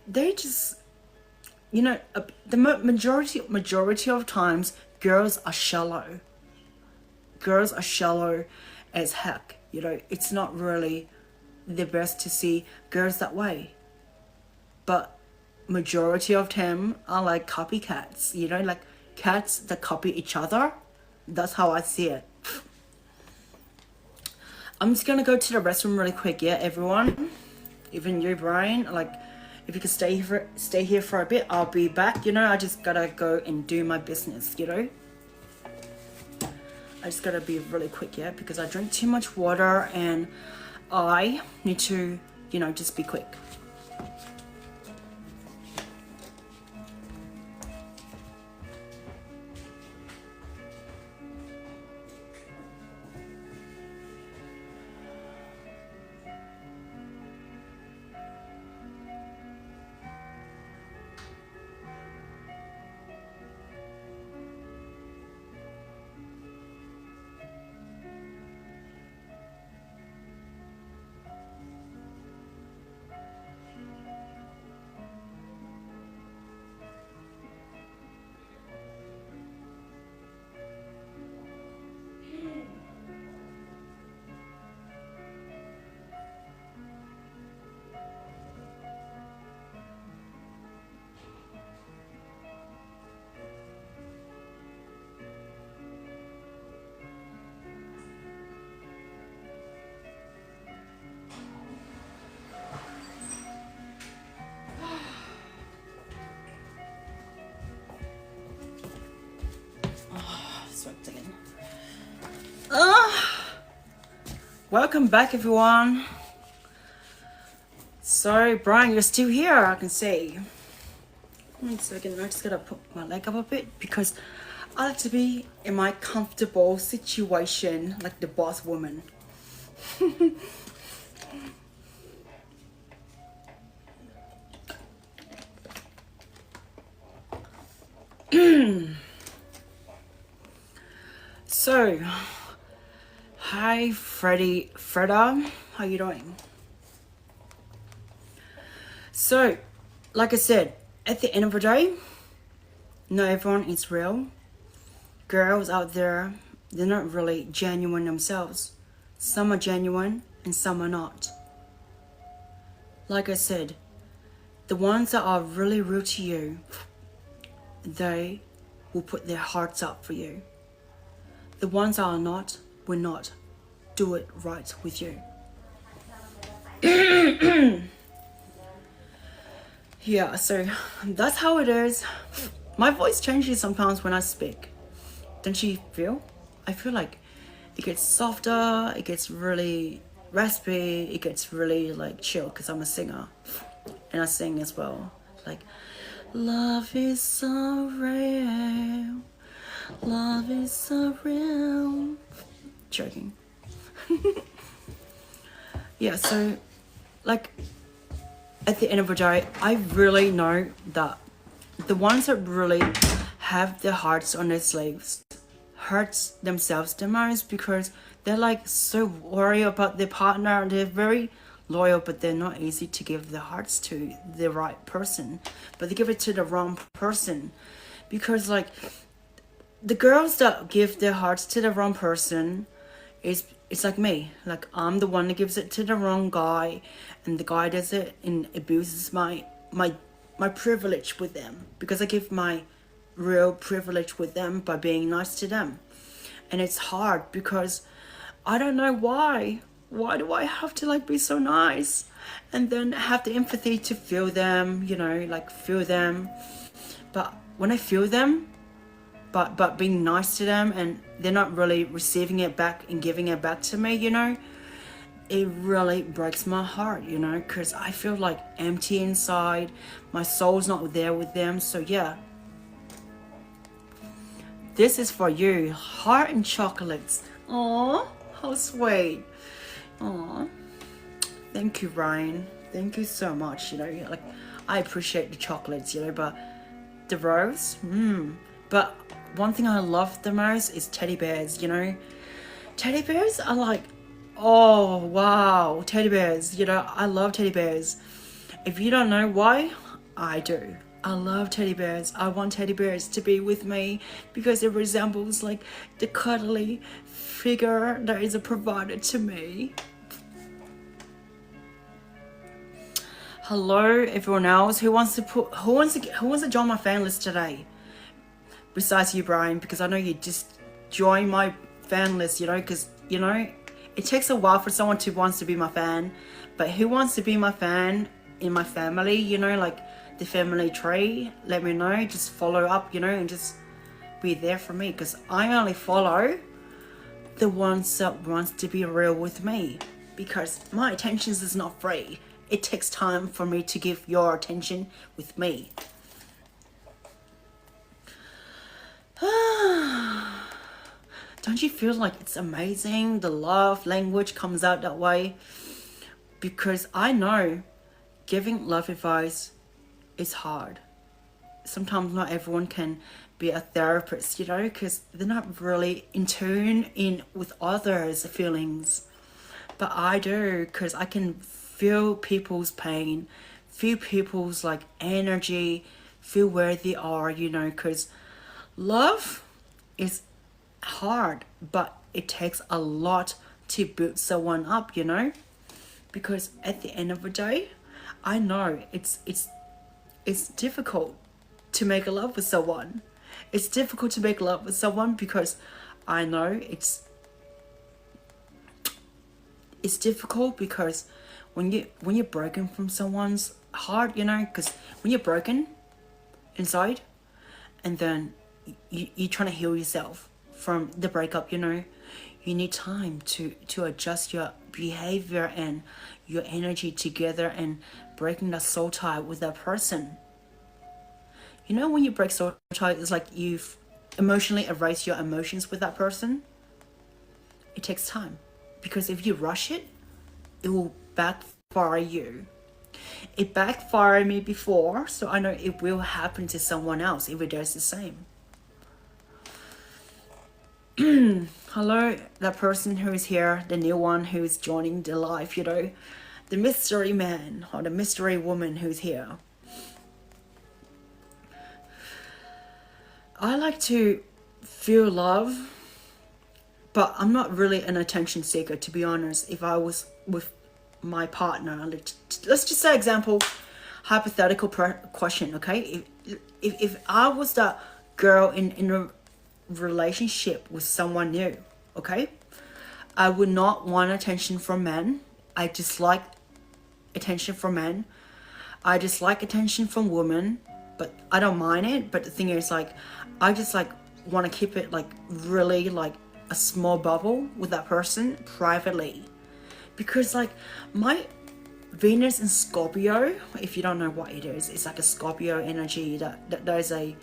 they just, the majority of times girls are shallow. Girls are shallow as heck, it's not really the best to see girls that way. But majority of them are like copycats, like cats that copy each other. That's how I see it. I'm just gonna go to the restroom really quick, yeah, everyone. Even you, Brian, like if you could stay here for a bit, I'll be back. I just gotta go and do my business, I just gotta be really quick, yeah, because I drink too much water and I need to, just be quick. Welcome back, everyone. So, Brian, you're still here, I can see. 1 second, I just gotta put my leg up a bit because I like to be in my comfortable situation like the boss woman. So, hi Freda, how you doing? So, like I said, at the end of the day, not everyone is real. Girls out there, they're not really genuine themselves. Some are genuine and some are not. Like I said, the ones that are really real to you, they will put their hearts up for you. The ones that are not will not do it right with you. Yeah, so that's how it is. My voice changes sometimes when I speak. Don't you feel? I feel like it gets softer, it gets really raspy, it gets really like chill because I'm a singer and I sing as well. Like, love is so real, love is so real. Joking. Yeah, so like at the end of the day, I really know that the ones that really have their hearts on their sleeves hurts themselves the most because they're like so worried about their partner. They're very loyal, but they're not easy to give their hearts to the right person, but they give it to the wrong person. Because like the girls that give their hearts to the wrong person, it's like me. Like I'm the one that gives it to the wrong guy, and the guy does it and abuses my privilege with them because I give my real privilege with them by being nice to them. And it's hard because I don't know why. Why do I have to like be so nice and then have the empathy to feel them, you know, like feel them. But when I feel them, but being nice to them and they're not really receiving it back and giving it back to me, you know, it really breaks my heart, you know, because I feel like empty inside. My soul's not there with them. So yeah, this is for you. Heart and chocolates. Aw, how sweet. Aw, thank you, Ryan. Thank you so much. You know, like I appreciate the chocolates, you know, but the rose, But one thing I love the most is teddy bears, you know. Teddy bears are like, oh wow, teddy bears, you know, I love teddy bears. If you don't know why, I do. I love teddy bears. I want teddy bears to be with me because it resembles like the cuddly figure that is provided to me. Hello everyone else who wants to join my fan list today. Besides you, Brian, because I know you just join my fan list, you know, because, you know, it takes a while for someone to wants to be my fan, but who wants to be my fan in my family, you know, like the family tree, let me know, just follow up, you know, and just be there for me, because I only follow the ones that wants to be real with me, because my attention is not free. It takes time for me to give your attention with me. Don't you feel like it's amazing? The love language comes out that way. Because I know giving love advice is hard. Sometimes not everyone can be a therapist, you know, because they're not really in tune in with others' feelings. But I do, because I can feel people's pain, feel people's like energy, feel where they are, you know, because love is hard, but it takes a lot to build someone up, you know, because at the end of the day, I know it's difficult to make love with someone. It's difficult to make love with someone because I know it's difficult because when you're broken from someone's heart, you know, because when you're broken inside and then you're trying to heal yourself from the breakup, you know, You need time to adjust your behavior and your energy together and breaking that soul tie with that person. You know, when you break soul tie, it's like you've emotionally erased your emotions with that person. It takes time. Because if you rush it, it will backfire you. It backfired me before, so I know it will happen to someone else if it does the same. Hello, that person who is here, the new one who is joining the live, you know, the mystery man or the mystery woman who's here. I like to feel love, but I'm not really an attention seeker, to be honest. If I was with my partner, let's just say example, hypothetical question, okay? If I was that girl in a relationship with someone new, okay, I would not want attention from men. I dislike attention from men. I dislike attention from women, but I don't mind it. But the thing is, like, I just like want to keep it like really like a small bubble with that person privately, because like my Venus in Scorpio, if you don't know what it is, it's like a Scorpio energy that there's a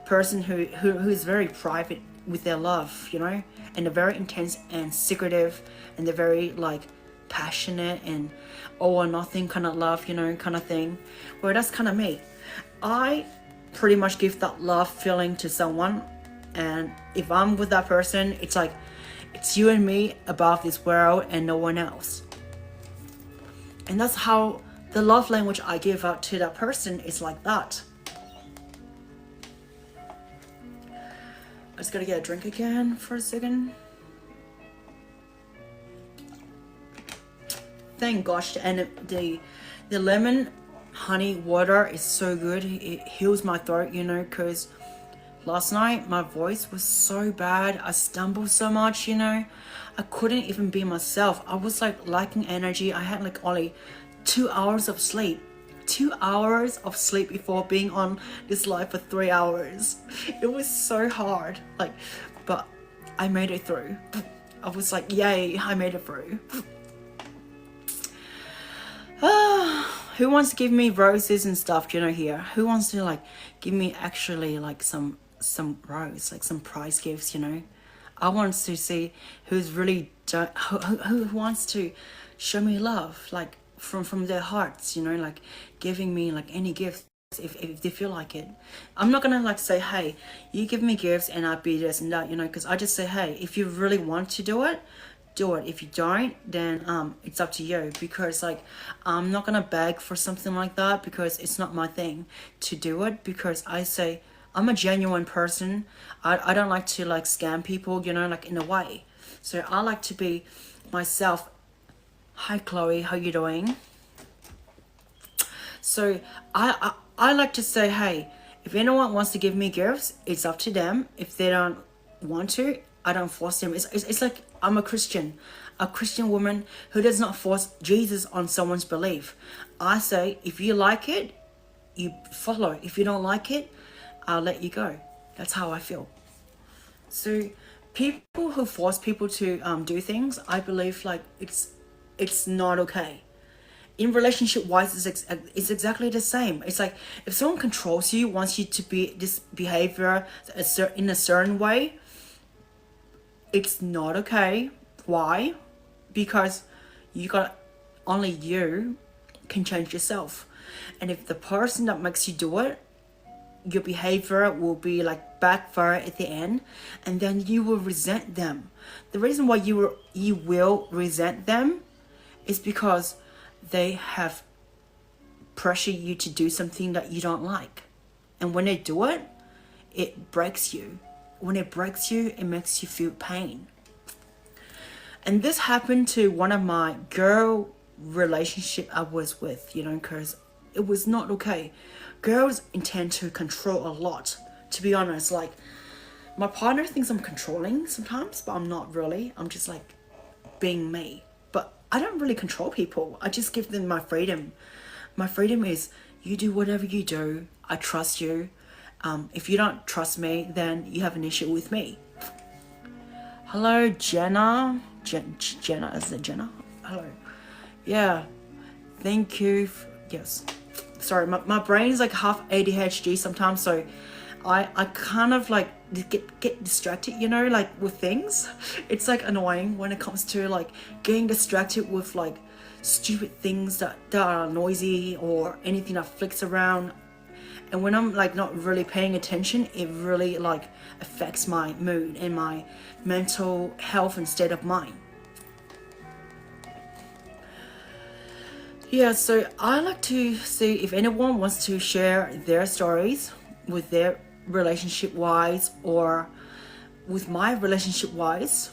person who's very private with their love, you know, and they're very intense and secretive, and they're very like passionate and all or nothing kind of love, you know, kind of thing. Well, that's kind of me. I pretty much give that love feeling to someone, and if I'm with that person, it's like it's you and me above this world and no one else. And that's how the love language I give out to that person is like that. I just gotta get a drink again for a second. Thank gosh, and the lemon honey water is so good. It heals my throat, you know, because last night my voice was so bad. I stumbled so much, you know. I couldn't even be myself. I was like lacking energy. I had like only 2 hours of sleep. 2 hours of sleep before being on this live for 3 hours. It was so hard, like, but I made it through. I was like, yay, I made it through. Who wants to give me roses and stuff, you know, here? Who wants to like give me actually like some rose, like some prize gifts, you know? I want to see who's really who wants to show me love, like from their hearts, you know, like giving me like any gifts if they feel like it. I'm not gonna like say, hey, you give me gifts and I'll be this and that, you know, because I just say, hey, if you really want to do it, do it. If you don't, then it's up to you, because like I'm not gonna beg for something like that, because it's not my thing to do it, because I say I'm a genuine person. I don't like to like scam people, you know, like in a way. So I like to be myself. Hi Chloe, how you doing? So I like to say, hey, if anyone wants to give me gifts, it's up to them. If they don't want to, I don't force them. It's like I'm a Christian woman who does not force Jesus on someone's belief. I say, if you like it, you follow. If you don't like it, I'll let you go. That's how I feel. So people who force people to do things, I believe like it's not okay. In relationship wise, it's exactly the same. It's like if someone controls you, wants you to be this behavior in a certain way, it's not okay. Why? Because only you can change yourself. And if the person that makes you do it, your behavior will be like backfire at the end, and then you will resent them. The reason why you will resent them is because they have pressured you to do something that you don't like. And when they do it, it breaks you. When it breaks you, it makes you feel pain. And this happened to one of my girl relationship I was with, you know, because it was not okay. Girls intend to control a lot, to be honest. Like, my partner thinks I'm controlling sometimes, but I'm not really. I'm just like being me. But I don't really control people. I just give them my freedom. My freedom is, you do whatever you do. I trust you. If you don't trust me, then you have an issue with me. Hello, Jenna. Jenna, is it Jenna? Hello. Yeah. Thank you. Yes. Sorry, my brain's like half ADHD sometimes, so I kind of like get distracted, you know, like with things. It's like annoying when it comes to like getting distracted with like stupid things that are noisy or anything that flicks around. And when I'm like not really paying attention, it really like affects my mood and my mental health and state of mind. Yeah, so I like to see if anyone wants to share their stories with their relationship wise or with my relationship wise.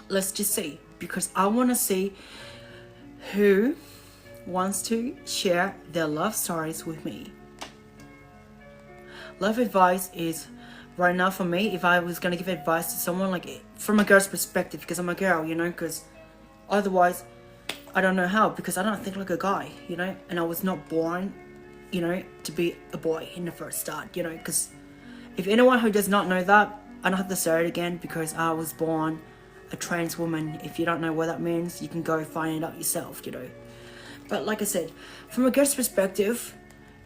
Let's just see, because I want to see who wants to share their love stories with me. Love advice is right now for me, if I was going to give advice to someone, like from a girl's perspective, because I'm a girl, you know, because otherwise I don't know how, because I don't think like a guy, you know, and I was not born, you know, to be a boy in the first start, you know, because if anyone who does not know that, I don't have to say it again, because I was born a trans woman. If you don't know what that means, you can go find it out yourself, you know. But like I said, from a girl's perspective,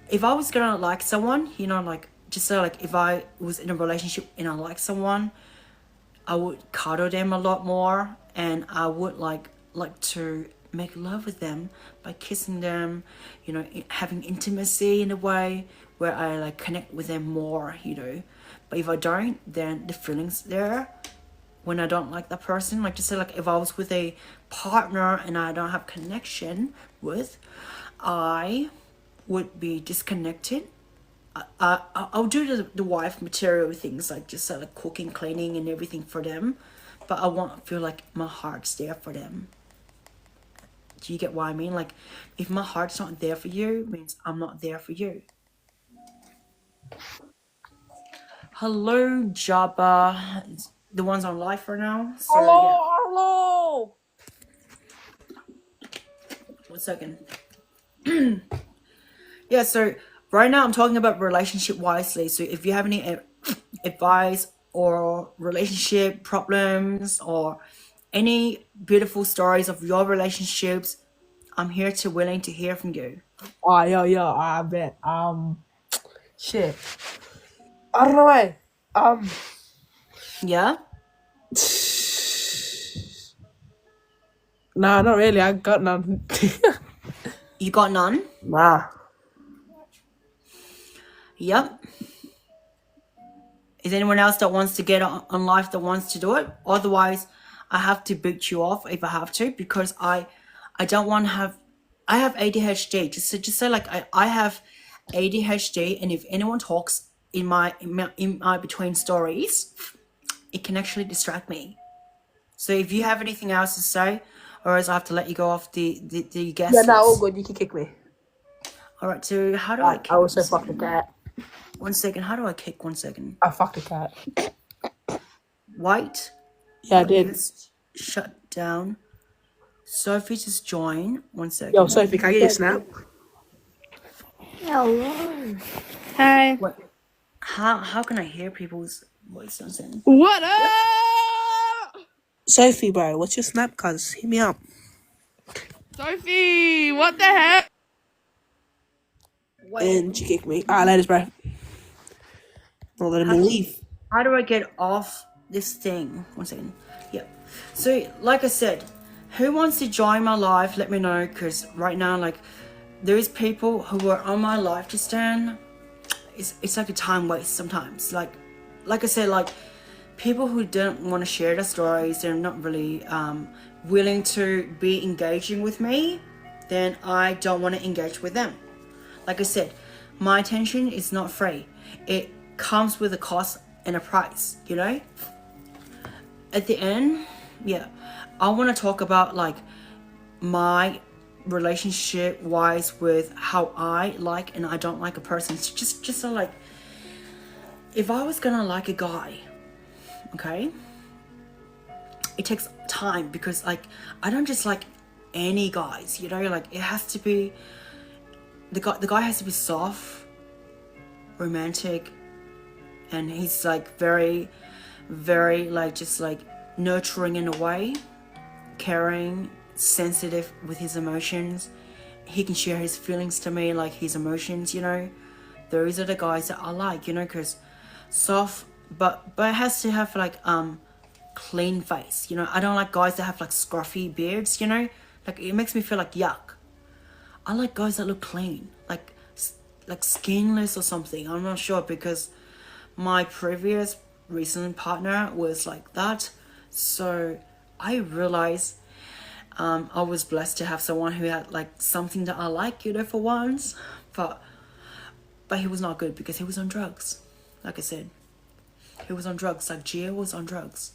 if I was gonna like someone, you know, like just say like if I was in a relationship and I like someone, I would cuddle them a lot more, and I would like to make love with them by kissing them, you know, having intimacy in a way where I like connect with them more, you know. But if I don't, then the feelings there when I don't like that person, like just say like if I was with a partner and I don't have connection with, I would be disconnected. I'll do the wife material things, like just like cooking, cleaning and everything for them, but I won't feel like my heart's there for them. Do you get what I mean? Like if my heart's not there for you, it means I'm not there for you. Hello, Jabba. It's the ones on live for now. So,
hello.
1 second. Yeah, so right now I'm talking about relationship wisely. So if you have any advice or relationship problems or any beautiful stories of your relationships, I'm here to willing to hear from you.
Oh, yo, I bet. Shit. I don't know why.
Yeah?
Nah, not really. I got none.
You got none?
Nah.
Yep. Is anyone else that wants to get on live that wants to do it? Otherwise, I have to boot you off if I have to, because I don't want to have. I have ADHD. Just say like I have ADHD, and if anyone talks in my between stories, it can actually distract me. So if you have anything else to say, or else I have to let you go off the guest
Yeah, nah, all
list.
good. You can kick me.
All right. So how do I kick?
I will say fuck the cat.
1 second. How do I kick? 1 second.
I fuck the cat.
White.
Yeah, I did.
Just shut down. Sophie just joined. 1 second.
Yo, Sophie, can I get a snap?
Hello. Hi.
What? How can I hear people's voice?
What up?
Sophie, bro, what's your snap? Cuz hit me up.
Sophie, what the heck?
And she kicked me. Alright, ladies, bro. Not letting me leave.
How do I get off this thing? 1 second. Yep. So, like I said, who wants to join my live? Let me know, because right now, like, there is people who are on my live to stand. It's like a time waste sometimes. Like I said, like people who don't want to share their stories, they're not really willing to be engaging with me, then I don't want to engage with them. Like I said, my attention is not free. It comes with a cost and a price, you know? At the end, yeah, I want to talk about like my relationship wise with how I like and I don't like a person. So just so like, if I was gonna like a guy, okay, it takes time, because like I don't just like any guys, you know, like it has to be the guy has to be soft, romantic, and he's like very very like just like nurturing in a way, caring, sensitive with his emotions. He can share his feelings to me, like his emotions, you know. Those are the guys that I like, you know, because soft, but it has to have like clean face, you know. I don't like guys that have like scruffy beards, you know. Like it makes me feel like yuck. I like guys that look clean, like skinless or something. I'm not sure, because my previous recent partner was like that. So I realized I was blessed to have someone who had like something that I like, you know, for once. But he was not good because he was on drugs. Like I said, he was on drugs. Like Gia was on drugs.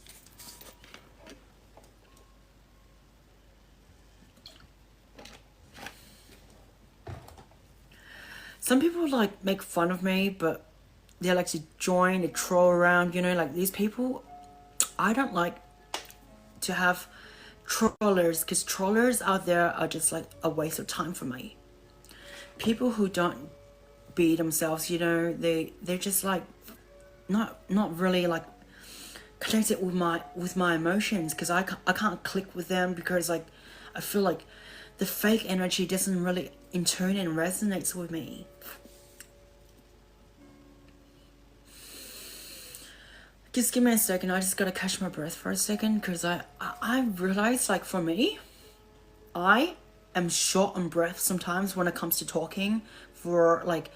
Some people like make fun of me, but they like to join, they troll around, you know, like these people. I don't like to have trollers, because trollers out there are just like a waste of time for me. People who don't be themselves, you know, they're just like not really like connected with my emotions, because I can't click with them, because like I feel like the fake energy doesn't really in turn and resonates with me. Just give me a second. I just gotta catch my breath for a second, because I realize, like, for me, I am short on breath sometimes when it comes to talking for like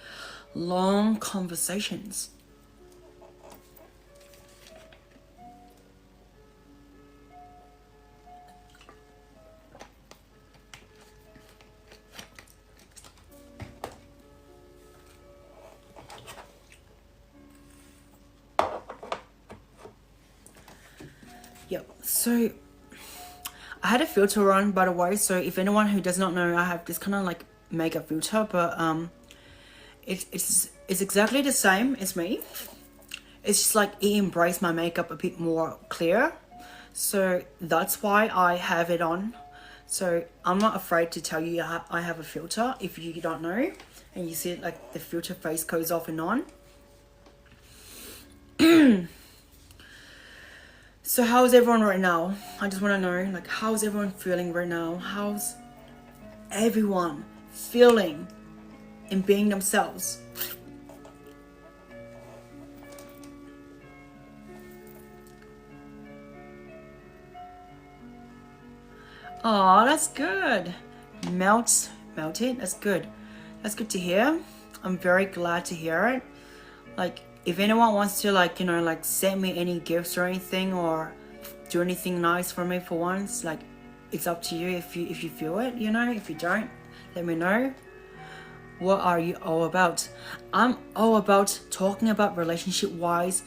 long conversations. Yep. So I had a filter on, by the way. So if anyone who does not know, I have this kind of like makeup filter, but it's exactly the same as me. It's just like it embraced my makeup a bit more clear. So that's why I have it on. So I'm not afraid to tell you I have a filter if you don't know, and you see it, like the filter face goes off and on. So how's everyone right now? I just want to know, like, how's everyone feeling right now? How's everyone feeling in being themselves? Oh, that's good. Melted. That's good. That's good to hear. I'm very glad to hear it. Like, if anyone wants to, like, you know, like, send me any gifts or anything, or do anything nice for me for once, like, it's up to you if you feel it, you know. If you don't, let me know. What are you all about? I'm all about talking about relationship wise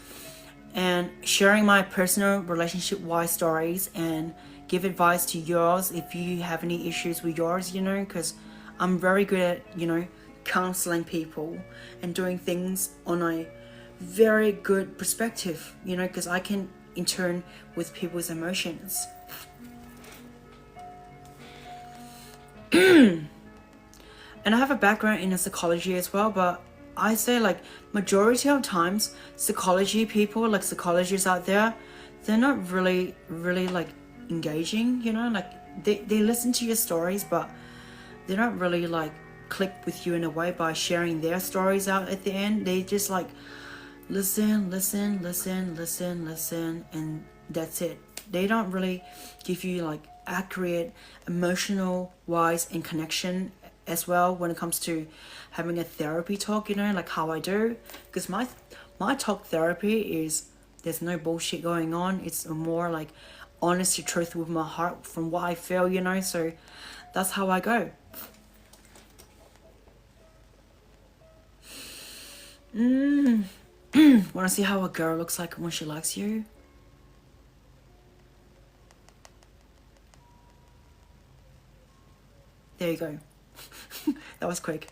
and sharing my personal relationship wise stories, and give advice to yours if you have any issues with yours, you know, because I'm very good at, you know, counseling people and doing things on a very good perspective, you know, because I can in turn with people's emotions. And I have a background in psychology as well, but I say, like, majority of times psychology people, like psychologists out there, they're not really like engaging, you know, like they listen to your stories, but they don't really like click with you in a way by sharing their stories out at the end. They just like listen, and that's it. They don't really give you like accurate emotional wise and connection as well when it comes to having a therapy talk, you know, like how I do. Because my talk therapy is, there's no bullshit going on. It's more like honest to truth with my heart from what I feel, you know. So that's how I go. Want to see how a girl looks like when she likes you? There you go. That was quick.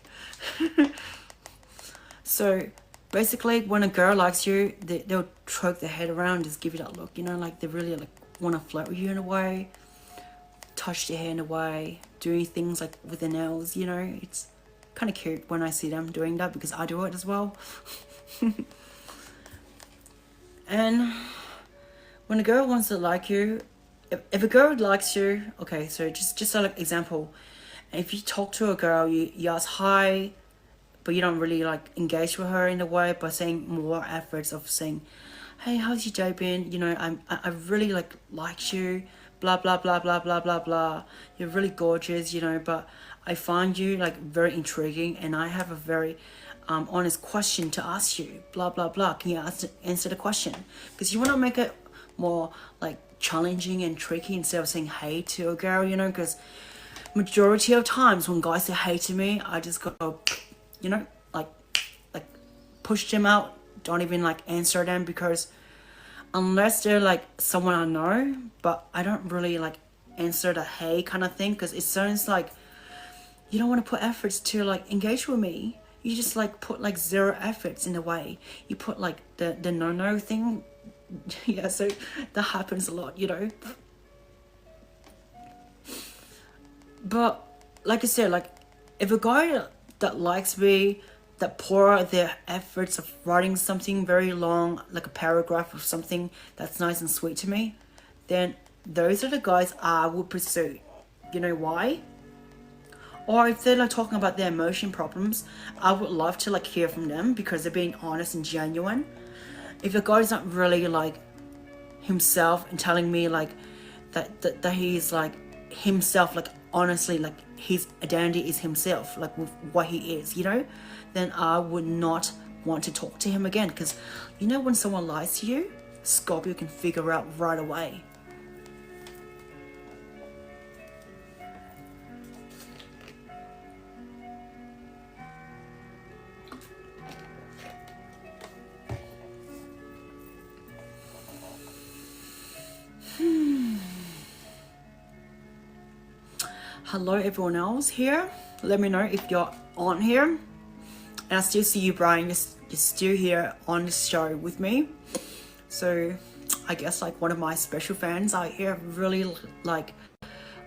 So basically, when a girl likes you, they'll choke their head around, just give you that look, you know, like they really like want to flirt with you in a way, touch their hair in a way, doing things like with their nails, you know. It's kind of cute when I see them doing that, because I do it as well. And when a girl wants to like you, if a girl likes you, okay, so just like example, if you talk to a girl, you ask hi, but you don't really like engage with her in a way by saying more efforts of saying, hey, how's your day been? You know, I really liked you, blah blah blah blah blah blah blah. You're really gorgeous, you know, but I find you like very intriguing, and I have a very honest question to ask you, blah blah blah. Can you answer the question? Because you want to make it more like challenging and tricky instead of saying hey to a girl, you know, because majority of times when guys say hey to me, I just go, you know, like push them out, don't even like answer them, because unless they're like someone I know, but I don't really like answer the hey kind of thing, because it sounds like you don't want to put efforts to like engage with me. You just like put like zero efforts in a way. You put like the no thing. Yeah, so that happens a lot, you know. But like I said, like if a guy that likes me, that pour their efforts of writing something very long, like a paragraph of something that's nice and sweet to me, then those are the guys I would pursue. You know why? Or if they're like talking about their emotion problems, I would love to like hear from them because they're being honest and genuine. If a guy's not really like himself and telling me like that he's like himself, like honestly, like his identity is himself, like with what he is, you know, then I would not want to talk to him again. Because you know, when someone lies to you, Scorpio can figure out right away. Hello everyone else here, let me know if you're on here. And I still see you, Brian, you're still here on this show with me. So I guess like one of my special fans out here really like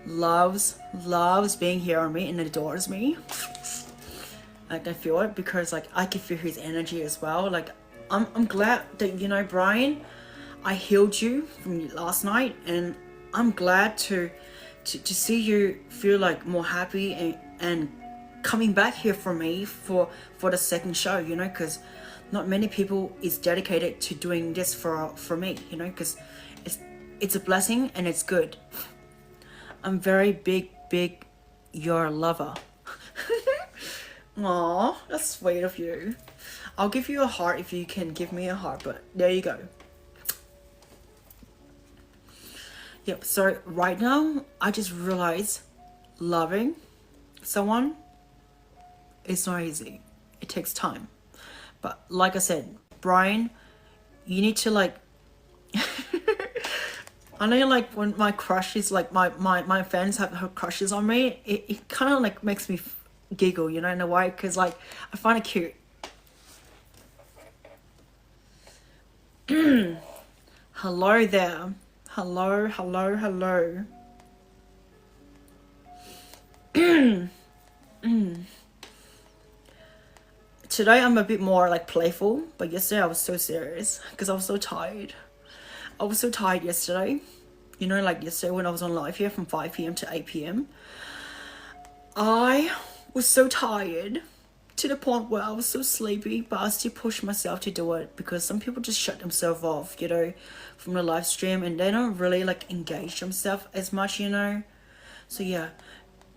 loves being here on me and adores me. I can feel it because like I can feel his energy as well. Like I'm glad that, you know, Brian, I healed you from last night, and I'm glad to see you feel like more happy and coming back here for me for the second show, you know, because not many people is dedicated to doing this for me, you know, because it's a blessing and it's good. I'm very big your lover. Aw, that's sweet of you. I'll give you a heart if you can give me a heart, but there you go. Yep, so right now, I just realized loving someone is not easy. It takes time. But like I said, Brian, you need to like... I know like when my crushes, like my fans have her crushes on me, it kind of like makes me giggle, you know, in a way, because like I find it cute. Hello there. Hello. Today I'm a bit more like playful, but yesterday I was so serious because I was so tired. I was so tired yesterday. You know, like yesterday when I was on live here from 5 p.m. to 8 p.m. I was so tired to the point where I was so sleepy, but I still pushed myself to do it because some people just shut themselves off, you know, from the live stream, and they don't really like engage themselves as much, you know. So yeah,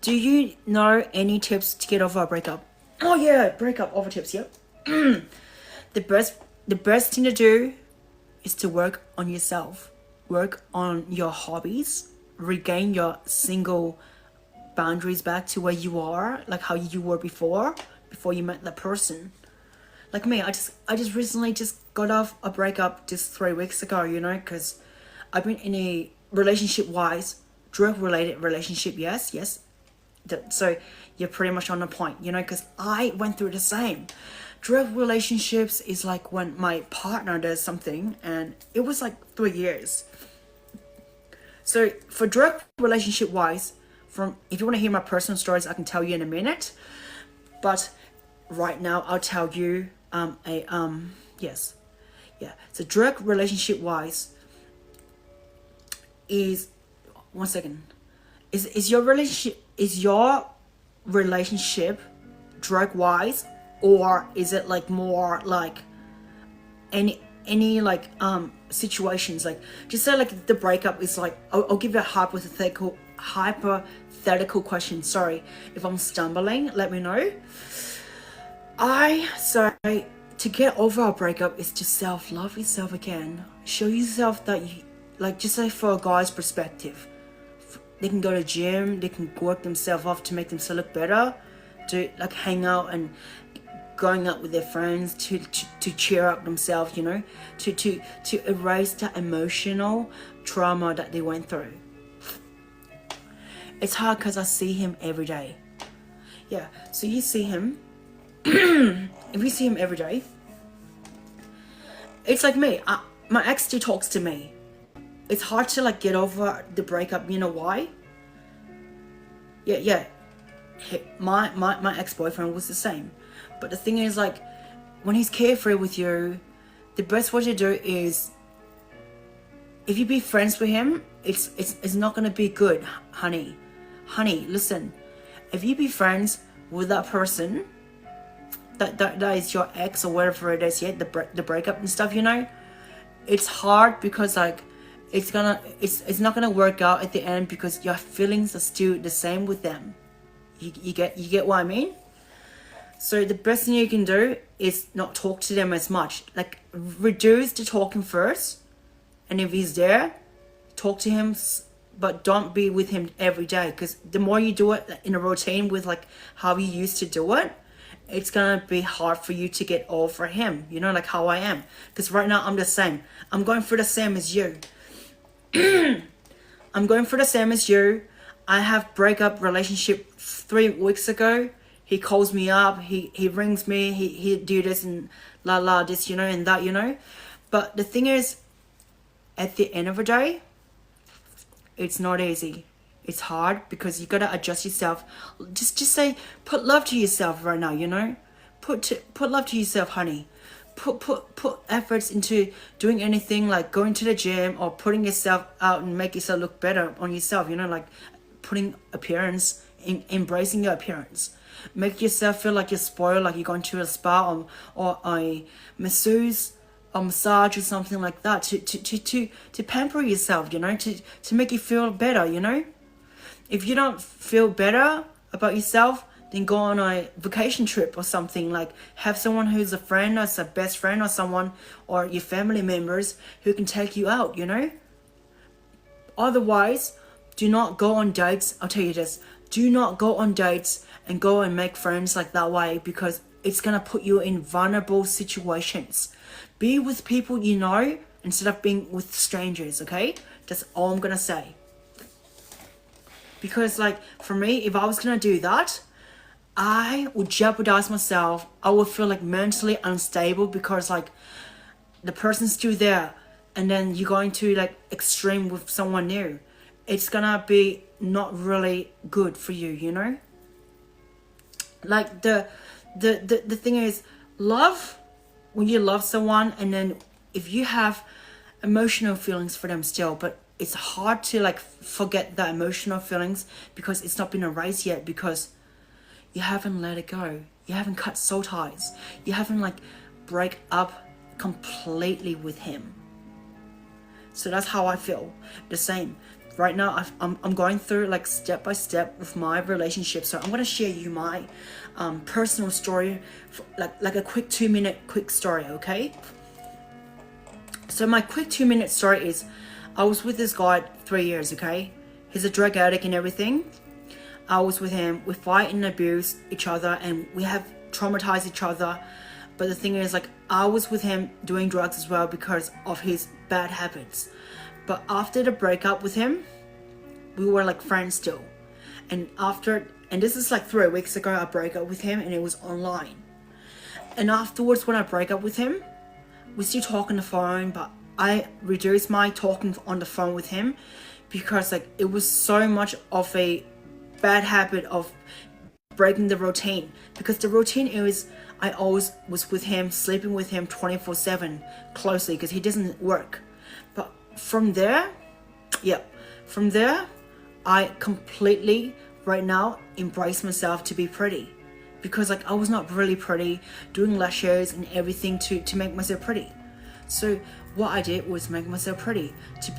do you know any tips to get over a breakup? Oh yeah, breakup over tips. Yep. The best thing to do is to work on yourself, work on your hobbies, regain your single boundaries back to where you are, like how you were before you met that person. Like me, I just recently just got off a breakup just 3 weeks ago, you know, because I've been in a relationship-wise, drug-related relationship, yes. So you're pretty much on the point, you know, because I went through the same. Drug relationships is like when my partner does something, and it was like 3 years. So for drug relationship-wise, from if you want to hear my personal stories, I can tell you in a minute. But right now, I'll tell you yes. Yeah. So drug relationship-wise, is, one second, is your relationship drug wise, or is it like more like any like situations, like just say like the breakup is like, I'll give you a hypothetical question. Sorry if I'm stumbling, let me know. To get over a breakup is to self-love yourself again. Show yourself that you, like, just say for a guy's perspective, they can go to gym, they can work themselves off to make themselves look better, to like hang out and going out with their friends to cheer up themselves, you know, to erase that emotional trauma that they went through. It's hard because I see him every day. Yeah, so you see him. If you see him every day, it's like me. My ex still talks to me. It's hard to like get over the breakup. You know why? Yeah. My ex-boyfriend was the same. But the thing is, like, when he's carefree with you, the best way to do is, if you be friends with him, it's not gonna be good, honey. Honey, listen. If you be friends with that person, that is your ex or whatever it is, yeah, the breakup and stuff, you know, it's hard because like it's not gonna work out at the end because your feelings are still the same with them. You get what I mean? So the best thing you can do is not talk to them as much. Like, reduce the talking first, and if he's there, talk to him, but don't be with him every day, because the more you do it in a routine with like how you used to do it, it's gonna be hard for you to get over him, you know, like how I am. Because right now I'm the same. I'm going through the same as you. I'm going through the same as you. I have breakup relationship 3 weeks ago. He calls me up, he rings me, he do this and la this, you know, and that, you know. But the thing is, at the end of the day, it's not easy. It's hard because you gotta adjust yourself. Just say, put love to yourself right now, you know. Put love to yourself, honey. Put efforts into doing anything, like going to the gym or putting yourself out and make yourself look better on yourself, you know, like putting appearance, embracing your appearance. Make yourself feel like you're spoiled, like you're going to a spa or a masseuse or massage or something like that to pamper yourself, you know, to make you feel better, you know. If you don't feel better about yourself, then go on a vacation trip or something. Like, have someone who's a friend or a best friend or someone, or your family members who can take you out, you know. Otherwise, do not go on dates. I'll tell you this, do not go on dates and go and make friends like that way, because it's gonna put you in vulnerable situations. Be with people you know instead of being with strangers, okay? That's all I'm gonna say. Because like, for me, if I was gonna do that, I would jeopardize myself. I would feel like mentally unstable because like the person's still there, and then you're going to like extreme with someone new. It's gonna be not really good for you, you know. Like the thing is, love, when you love someone, and then if you have emotional feelings for them still, but it's hard to like forget the emotional feelings because it's not been erased yet, because you haven't let it go. You haven't cut soul ties. You haven't like break up completely with him. So that's how I feel. The same. Right now, I'm going through like step by step with my relationship. So I'm gonna share you my personal story, like a quick 2-minute quick story, okay? So my quick 2-minute story is, I was with this guy 3 years, okay? He's a drug addict and everything. I was with him. We fight and abuse each other, and we have traumatized each other. But the thing is, like, I was with him doing drugs as well because of his bad habits. But after the breakup with him, we were like friends still. And this is like 3 weeks ago, I broke up with him, and it was online. And afterwards, when I break up with him, we still talk on the phone, but I reduced my talking on the phone with him because like it was so much of a bad habit of breaking the routine. Because the routine is, I always was with him, sleeping with him 24/7 closely because he doesn't work. But from there, yeah, from there, I completely right now embrace myself to be pretty, because like I was not really pretty, doing lashes and everything to make myself pretty. So what I did was make myself pretty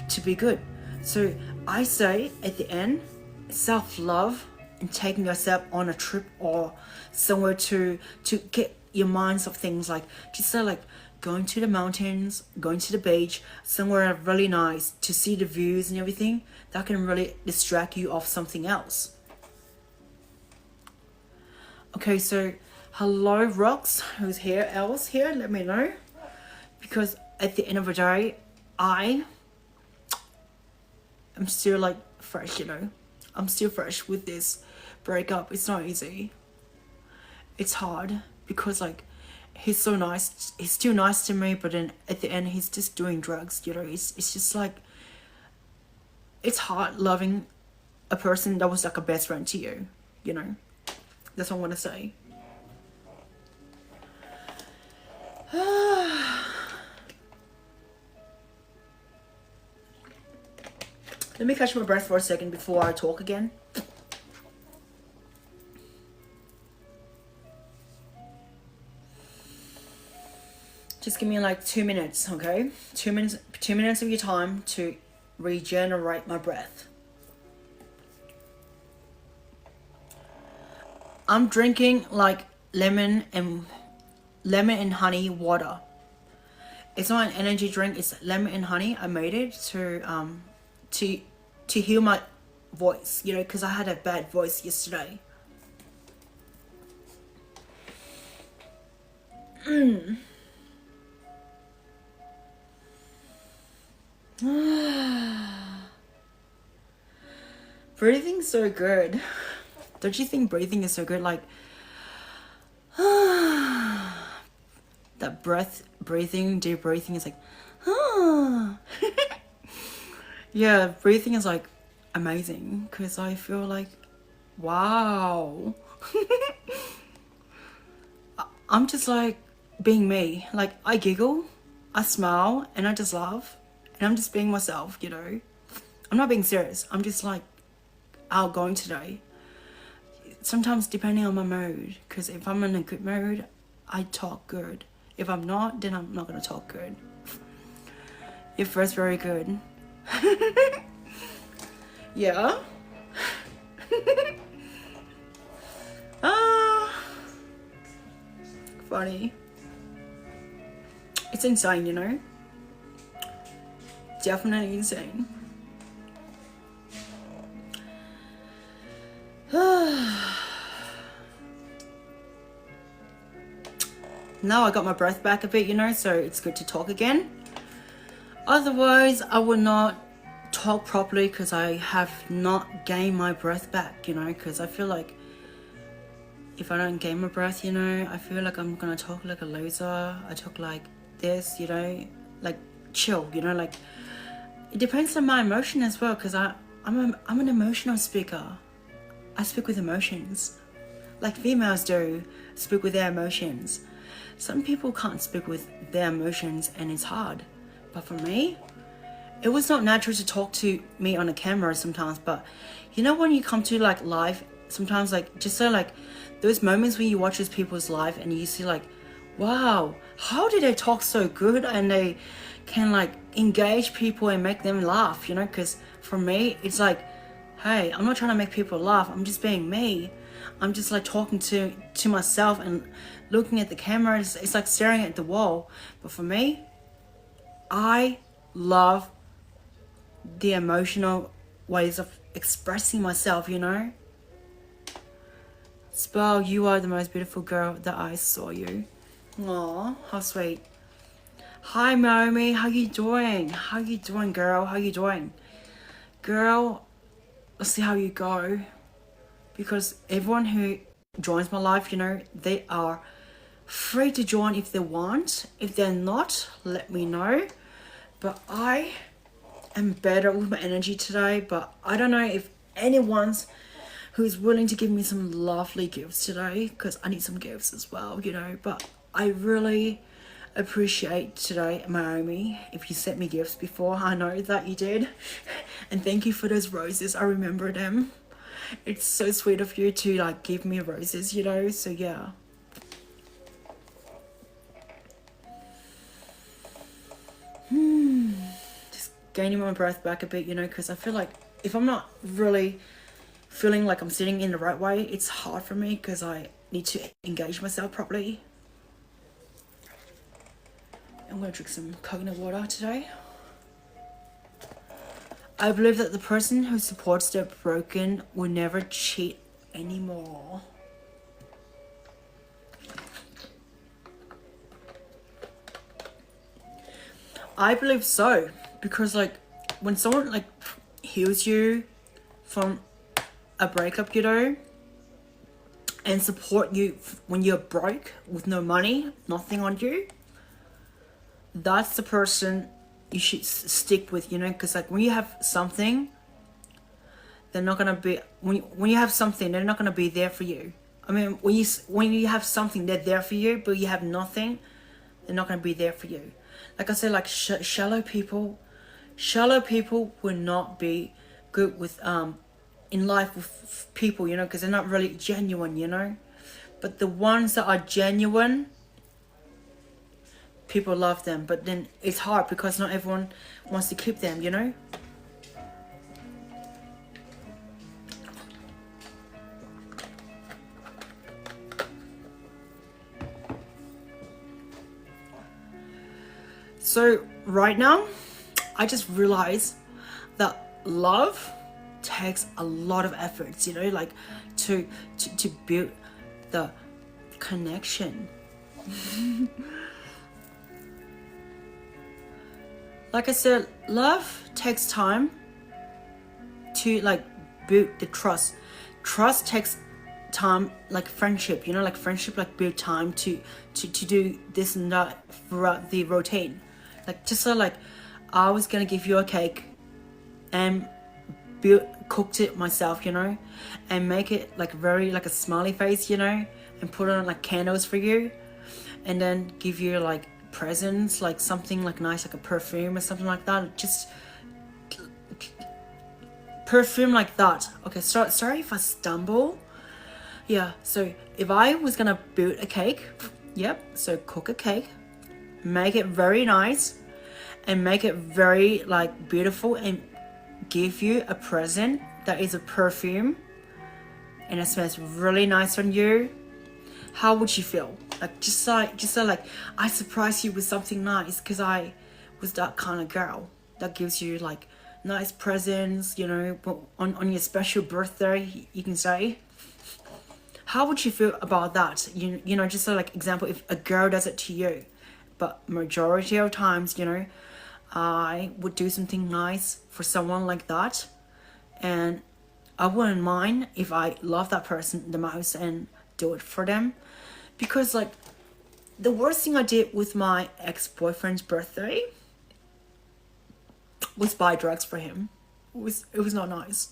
to be good. So I say at the end, self-love and taking yourself on a trip or somewhere to get your minds off things, like just say like going to the mountains, going to the beach, somewhere really nice to see the views and everything, that can really distract you off something else. Okay, so hello Rox, who's here, else here, let me know. Because at the end of the day, I am still like fresh, you know. I'm still fresh with this breakup. It's not easy. It's hard because like he's so nice. He's still nice to me, but then at the end he's just doing drugs, you know. It's just like, it's hard loving a person that was like a best friend to you, you know. That's what I want to say. Let me catch my breath for a second before I talk again. Just give me like 2 minutes, okay? 2 minutes of your time to regenerate my breath. I'm drinking like lemon and honey water. It's not an energy drink, it's lemon and honey. I made it to heal my voice, you know, because I had a bad voice yesterday. Breathing's so good. Don't you think breathing is so good? Like that breathing, deep breathing is like yeah, breathing is like amazing because I feel like, wow. I'm just like being me. Like I giggle, I smile, and I just laugh, and I'm just being myself, you know. I'm not being serious. I'm just like outgoing today. Sometimes depending on my mood, because if I'm in a good mood, I talk good. If I'm not, then I'm not gonna talk good. Your first very good. Yeah. Funny. It's insane, you know. Definitely insane. Now I got my breath back a bit, you know, so it's good to talk again. Otherwise, I would not talk properly because I have not gained my breath back, you know, because I feel like if I don't gain my breath, you know, I feel like I'm gonna talk like a loser. I talk like this, you know, like chill, you know, like it depends on my emotion as well, because I'm an emotional speaker. I speak with emotions, like females do speak with their emotions. Some people can't speak with their emotions and it's hard. But for me, it was not natural to talk to me on a camera sometimes. But you know, when you come to like live, sometimes like just so like those moments when you watch those people's live and you see like, wow, how did they talk so good and they can like engage people and make them laugh, you know? Because for me, it's like, hey, I'm not trying to make people laugh. I'm just being me. I'm just like talking to myself and looking at the camera. It's like staring at the wall. But for me, I love the emotional ways of expressing myself, you know. Spell, you are the most beautiful girl that I saw you. Aw, how sweet. Hi Naomi, how you doing? How you doing, girl? How you doing? Girl, let's see how you go. Because everyone who joins my life, you know, they are free to join if they want. If they're not, let me know. But I am better with my energy today. But I don't know if anyone's who's willing to give me some lovely gifts today, because I need some gifts as well, you know. But I really appreciate today, Naomi, if you sent me gifts before. I know that you did. And thank you for those roses. I remember them. It's so sweet of you to like give me roses, you know, so yeah. Just gaining my breath back a bit, you know, because I feel like if I'm not really feeling like I'm sitting in the right way, it's hard for me because I need to engage myself properly. I'm going to drink some coconut water today. I believe that the person who supports the broken will never cheat anymore. I believe so, because like when someone like heals you from a breakup, you know, and support you when you're broke with no money, nothing on you, that's the person you should stick with, you know, because like when you have something, they're not gonna be when you have something, they're not gonna be there for you. I mean, when you have something, they're there for you, but you have nothing, they're not gonna be there for you. Like I said, like shallow people will not be good with in life with people, you know, because they're not really genuine, you know. But the ones that are genuine, people love them, but then it's hard because not everyone wants to keep them, you know. So right now, I just realized that love takes a lot of efforts, you know, like to build the connection. Like I said, love takes time to like build the trust. Trust takes time, like friendship, you know, like friendship like build time to do this and that throughout the routine. Like just so like I was gonna give you a cake and cooked it myself, you know, and make it like very like a smiley face, you know, and put on like candles for you, and then give you like presents, like something like nice, like a perfume or something like that. Just perfume like that. Okay, sorry if I stumble. Yeah, so if I was gonna build a cake, yep, so cook a cake, make it very nice, and make it very like beautiful, and give you a present that is a perfume, and it smells really nice on you, how would you feel? Like just so like I surprise you with something nice, because I was that kind of girl that gives you like nice presents, you know, on your special birthday, you can say. How would you feel about that? You know, just so like example, if a girl does it to you, but majority of times, you know, I would do something nice for someone like that, and I wouldn't mind if I love that person the most and do it for them. Because like the worst thing I did with my ex-boyfriend's birthday was buy drugs for him. It was not nice.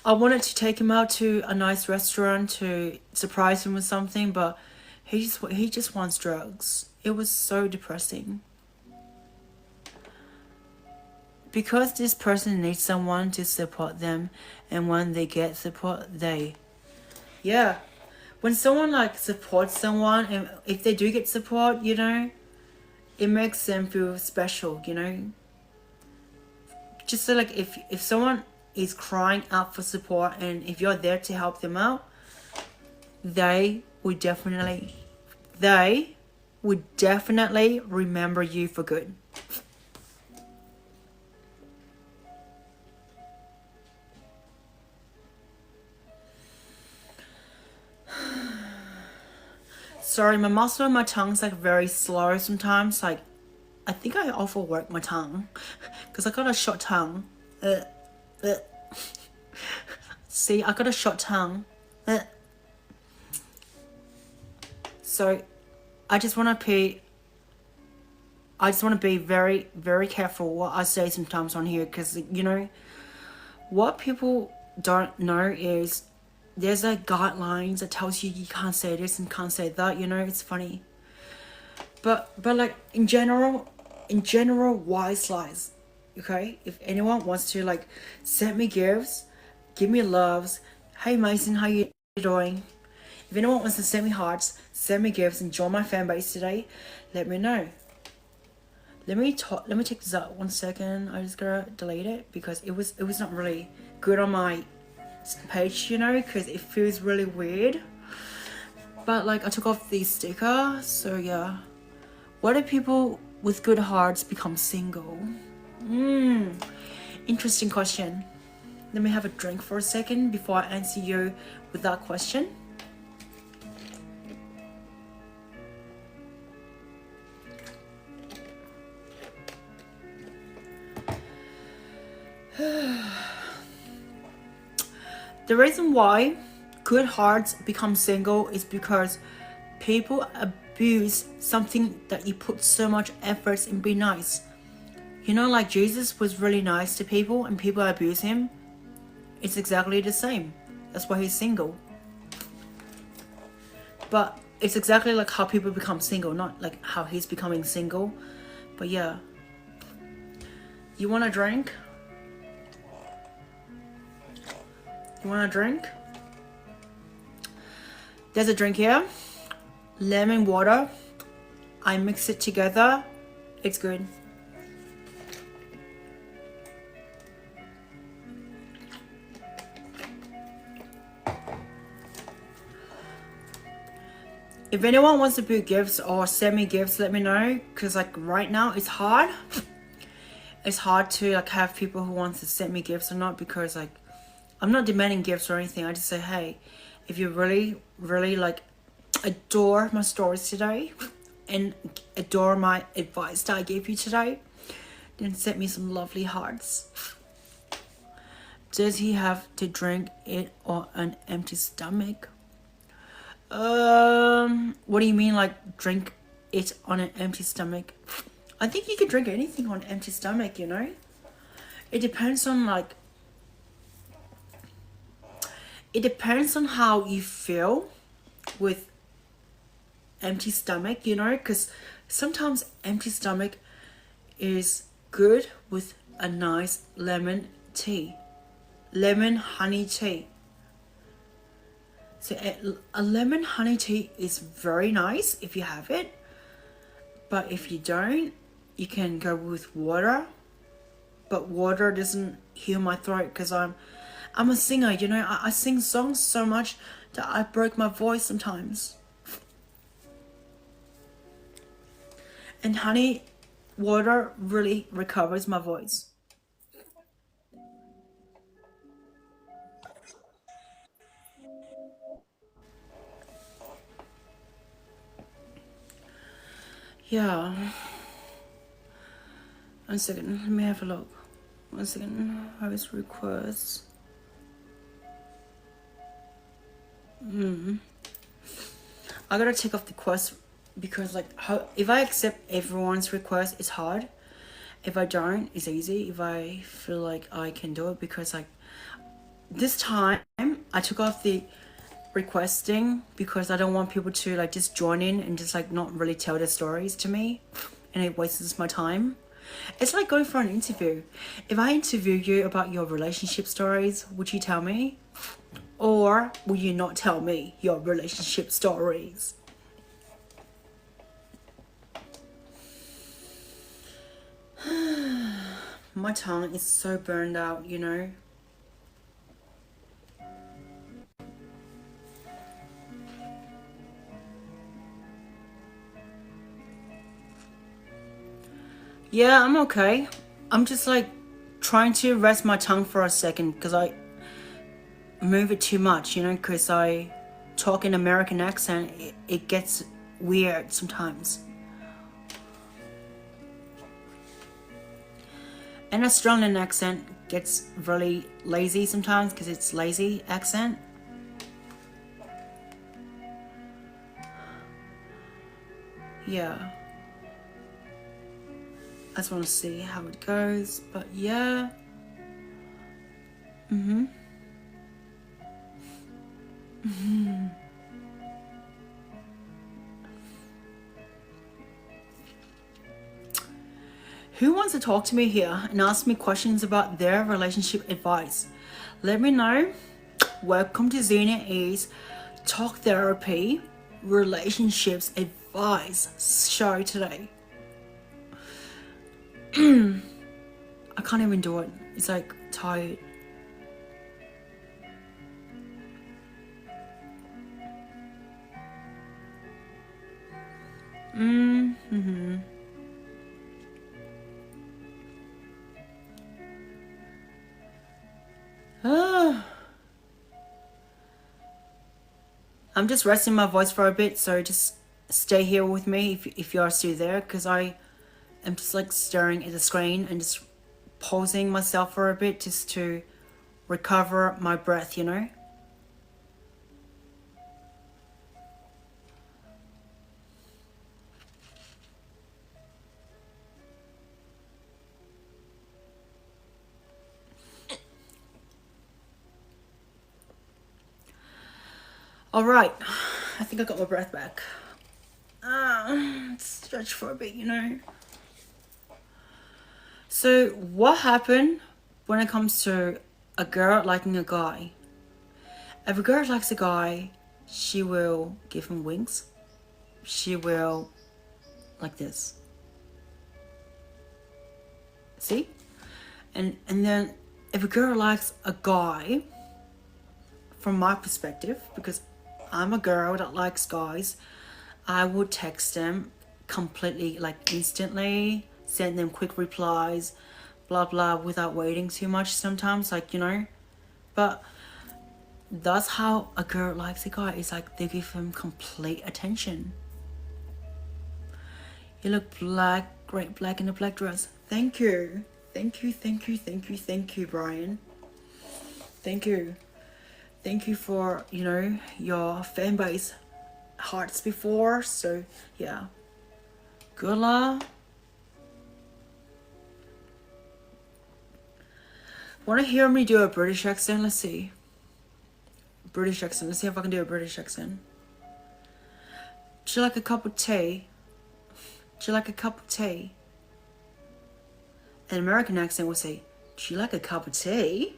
I wanted to take him out to a nice restaurant to surprise him with something, but he just wants drugs. It was so depressing. Because this person needs someone to support them, and when they get support, when someone like supports someone, and if they do get support, you know, it makes them feel special, you know. Just so like if someone is crying out for support, and if you're there to help them out, they would definitely remember you for good. Sorry, my muscle in my tongue's like very slow sometimes. Like, I think I overwork my tongue because I got a short tongue. See, I got a short tongue. So, I just want to be very, very careful what I say sometimes on here, because you know what people don't know is there's a guidelines that tells you you can't say this and can't say that, you know. It's funny, but like in general, why slice? Okay, if anyone wants to like send me gifts, give me loves. Hey Mason, how you doing? If anyone wants to send me hearts, send me gifts, and join my fan base today, let me know. Let me take this out 1 second. I just gotta delete it because it was not really good on my page, you know, because it feels really weird. But like I took off the sticker, so yeah. Why do people with good hearts become single? Interesting question. Let me have a drink for a second before I answer you with that question. The reason why good hearts become single is because people abuse something that you put so much effort in being nice. You know, like Jesus was really nice to people and people abuse him. It's exactly the same. That's why he's single. But it's exactly like how people become single, not like how he's becoming single. But yeah. You want a drink? You want a drink? There's a drink here. Lemon water. I mix it together. It's good. If anyone wants to put gifts or send me gifts, let me know. Because like right now it's hard. It's hard to like have people who want to send me gifts or not, because like I'm not demanding gifts or anything. I just say, hey, if you really like adore my stories today and adore my advice that I gave you today, then send me some lovely hearts. Does he have to drink it on an empty stomach? What do you mean, like drink it on an empty stomach? I think you can drink anything on an empty stomach, you know? It depends on like, it depends on how you feel with empty stomach, you know? Because sometimes empty stomach is good with a nice lemon tea. Lemon honey tea. So a lemon honey tea is very nice if you have it. But if you don't, you can go with water. But water doesn't heal my throat because I'm a singer, you know. I sing songs so much that I broke my voice sometimes. And honey water really recovers my voice. Yeah. 1 second, let me have a look. 1 second, host requests. I gotta take off the quest because like if I accept everyone's request, it's hard. If I don't, it's easy. If I feel like I can do it, because like this time I took off the requesting because I don't want people to like just join in and just like not really tell their stories to me, and it wastes my time. It's like going for an interview. If I interview you about your relationship stories, would you tell me? Or will you not tell me your relationship stories? My tongue is so burned out, you know. Yeah, I'm okay. I'm just like trying to rest my tongue for a second because I move it too much, you know, because I talk in American accent. It gets weird sometimes. An Australian accent gets really lazy sometimes because it's lazy accent. Yeah. I just want to see how it goes, but yeah. Who wants to talk to me here and ask me questions about their relationship advice? Let me know. Welcome to Xena's Talk Therapy Relationships Advice show today. I can't even do it. It's like tired. I'm just resting my voice for a bit, so just stay here with me if you are still there, because I am just like staring at the screen and just pausing myself for a bit just to recover my breath, you know? All right, I think I got my breath back. Stretch for a bit, you know. So what happened when it comes to a girl liking a guy? If a girl likes a guy, she will give him wings. She will like this. See? And then if a girl likes a guy, from my perspective, because I'm a girl that likes guys, I would text them completely, like instantly, send them quick replies, blah blah, without waiting too much sometimes, like, you know. But that's how a girl likes a guy. It's like they give him complete attention. You look black, great black in a black dress. Thank you. Thank you, Brian. Thank you. Thank you for, you know, your fan base hearts before. So, yeah. Good luck. Want to hear me do a British accent? Let's see. British accent. Let's see if I can do a British accent. Do you like a cup of tea? Do you like a cup of tea? An American accent would say, do you like a cup of tea?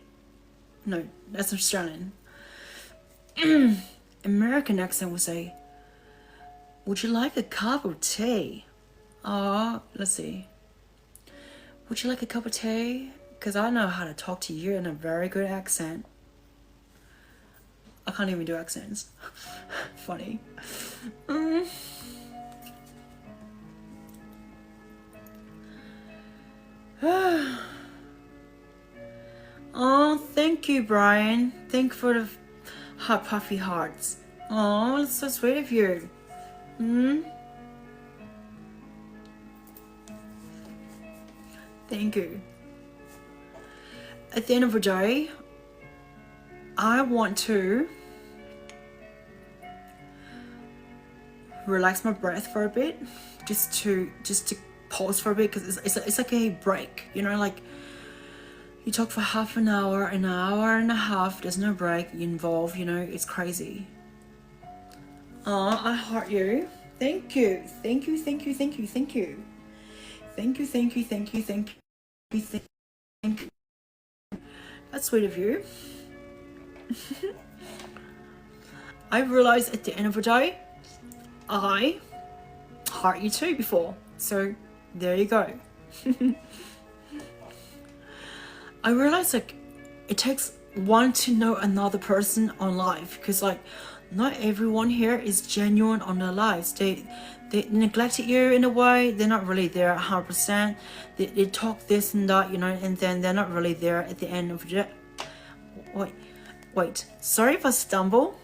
No, that's Australian. American accent would say, would you like a cup of tea? Let's see. Would you like a cup of tea? Because I know how to talk to you in a very good accent. I can't even do accents. Funny. Oh, thank you, Brian. Thank you for the hot puffy hearts. Oh, that's so sweet of you. Thank you. At the end of the day, I want to relax my breath for a bit, just to pause for a bit, because it's like a break, you know, like you talk for half an hour and a half, there's no break involved, you know, it's crazy. I heart you. Thank you. That's sweet of you. I realized at the end of the day, I heart you too before. So there you go. I realized like it takes one to know another person on life, because like not everyone here is genuine on their lives. They neglected you in a way. They're not really there 100%. They talk this and that, you know, and then they're not really there at the end of the day. Wait. Sorry if I stumble.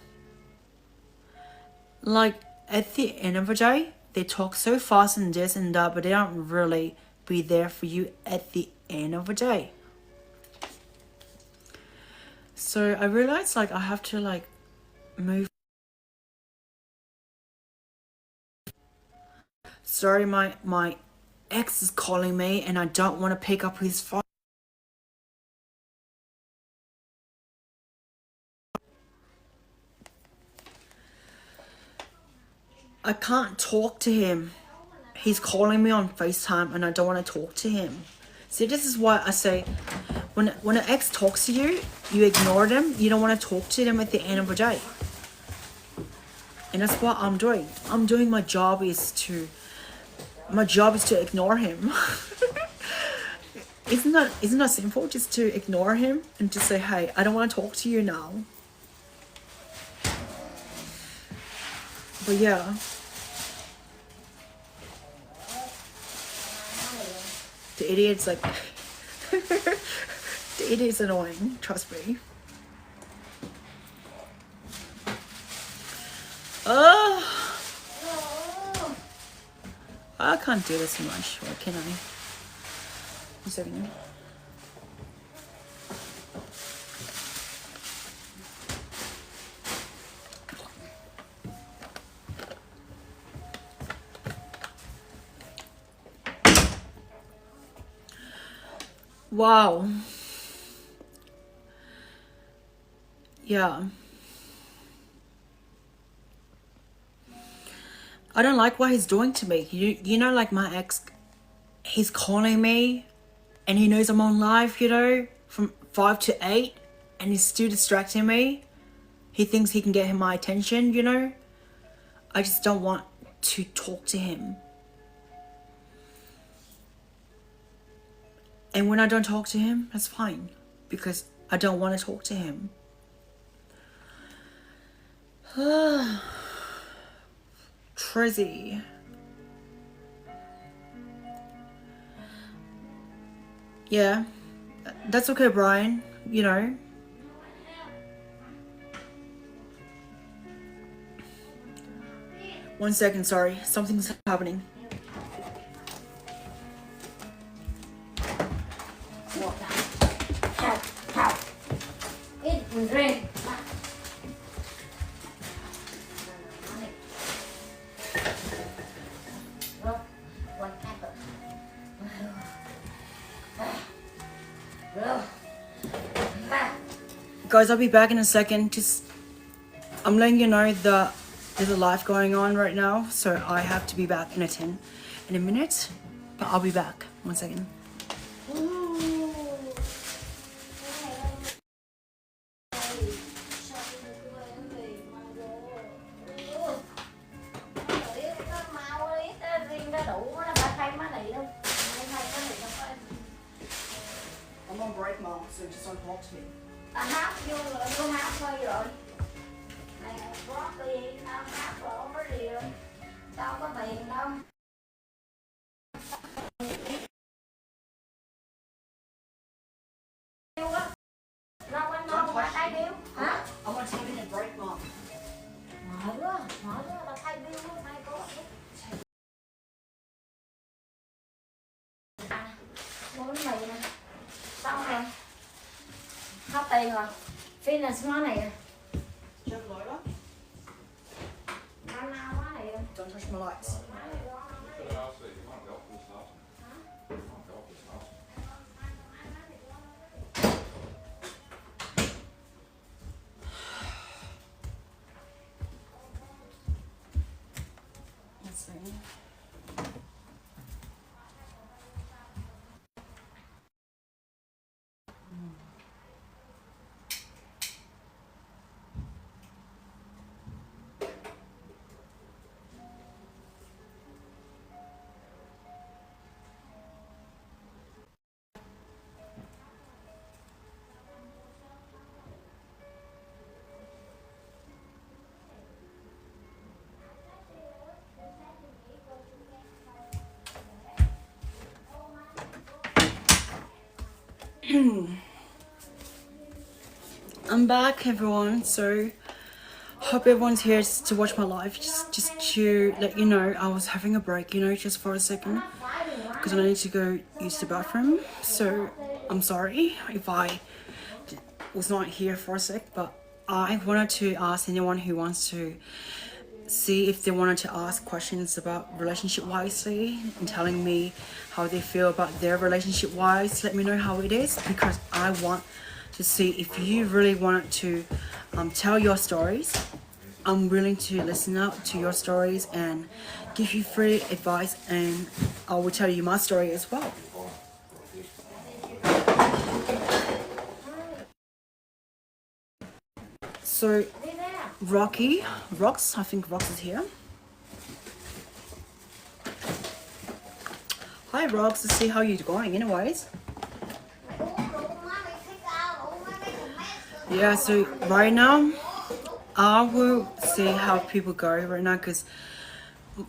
Like at the end of the day, they talk so fast and this and that, but they don't really be there for you at the end of the day. So I realized like I have to like move. Sorry, my ex is calling me and I don't want to pick up his phone. I can't talk to him. he's calling me on FaceTime and I don't want to talk to him. See, this is why I say when an ex talks to you, you ignore them. You don't want to talk to them at the end of the day. And that's what I'm doing. My job is to ignore him. Isn't that simple? Just to ignore him and just say, hey, I don't want to talk to you now. But yeah. The idiot's like the idiot's annoying, trust me. I can't do this much, or can I? 1 second. Wow. Yeah. I don't like what he's doing to me. You know, like my ex, he's calling me and he knows I'm on live, you know, from 5 to 8 and he's still distracting me. He thinks he can get my attention, you know. I just don't want to talk to him. And when I don't talk to him, that's fine. Because I don't want to talk to him. Trizzy. Yeah. That's okay, Brian. You know. One second, sorry. Something's happening. Guys, I'll be back in a second. Just, I'm letting you know that there's a live going on right now, so I have to be back in a minute. But I'll be back. 1 second. I'm on break, Mom, so just don't talk to me.
Ta hát vô rồi, cô hát thôi rồi. Này, có cái gì tao hát rồi, không có gì rồi. Tao có tiền đâu. Rau anh ngon quá tay biếu. Hả?
I want to take a minute break, Mom.
Mở ra là tay biếu luôn, này có. Muốn mì nè. Xong rồi. Hết tiền rồi. Finish món này.
Check the light.
Nào quá này.
Don't touch my lights. Let's see. I'm back, everyone. So hope everyone's here to watch my live. Just to let you know, I was having a break, you know, just for a second, because I need to go use the bathroom. So I'm sorry if I was not here for a sec, but I wanted to ask anyone who wants to see if they wanted to ask questions about relationship wisely and telling me how they feel about their relationship wise. Let me know how it is, because I want to see if you really wanted to tell your stories. I'm willing to listen out to your stories and give you free advice, and I will tell you my story as well. So Rox, I think Rox is here. Hi Rox, let's see how you're going anyways. Yeah, so right now I will see how people go right now, because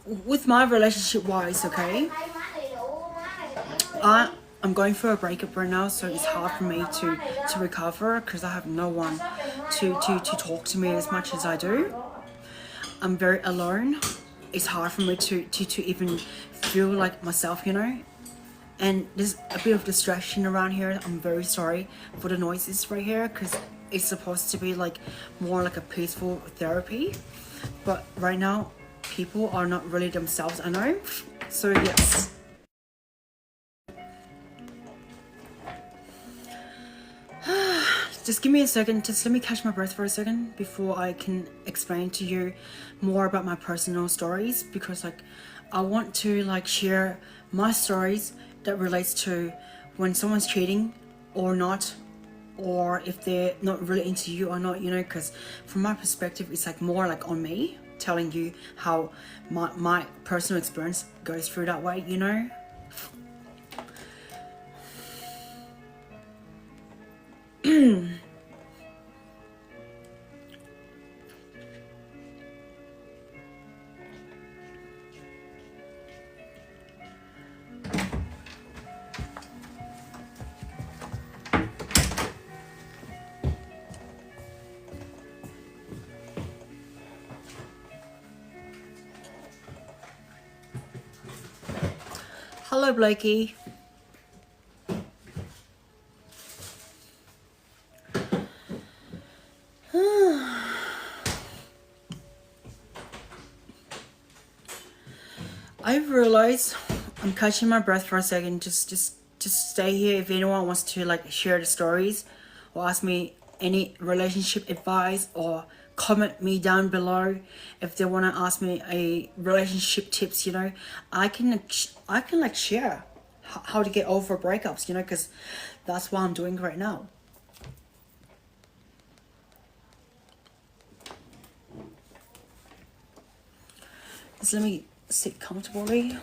with my relationship wise, okay, I'm going through a breakup right now, so it's hard for me to recover, because I have no one to talk to me as much as I do. I'm very alone. It's hard for me to even feel like myself, you know. And there's a bit of distraction around here. I'm very sorry for the noises right here, because it's supposed to be like more like a peaceful therapy, but right now people are not really themselves, I know. So yes, just give me a second, just let me catch my breath for a second before I can explain to you more about my personal stories, because like I want to like share my stories that relates to when someone's cheating or not, or if they're not really into you or not, you know, because from my perspective it's like more like on me, telling you how my personal experience goes through that way, you know. Hello Blakey. I realize I'm catching my breath for a second. Just stay here if anyone wants to like share the stories or ask me any relationship advice, or comment me down below if they want to ask me a relationship tips, you know. I can like share how to get over breakups, you know, because that's what I'm doing right now. Just let me sit comfortably.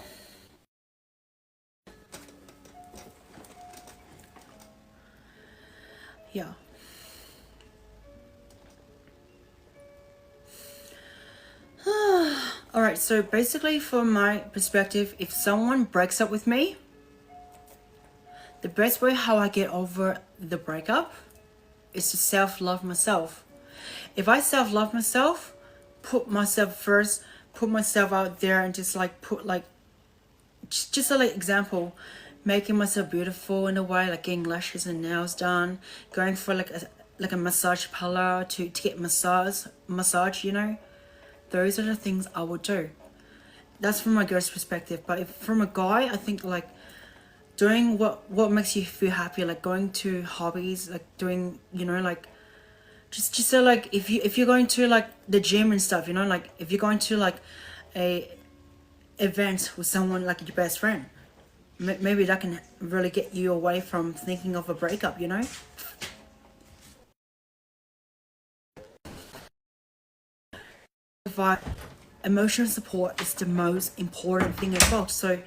Yeah. Alright, so basically from my perspective, if someone breaks up with me, the best way how I get over the breakup is to self-love myself. If I self-love myself, put myself first, put myself out there, and just like put like, just a like example, making myself beautiful in a way, like getting lashes and nails done, going for like a massage parlor to get massage, you know. Those are the things I would do. That's from my girl's perspective. But if from a guy, I think like doing what makes you feel happy, like going to hobbies, like doing, you know, like just so like if you're going to like the gym and stuff, you know, like if you're going to like a event with someone like your best friend, maybe that can really get you away from thinking of a breakup, you know. Provide emotional support is the most important thing as well. So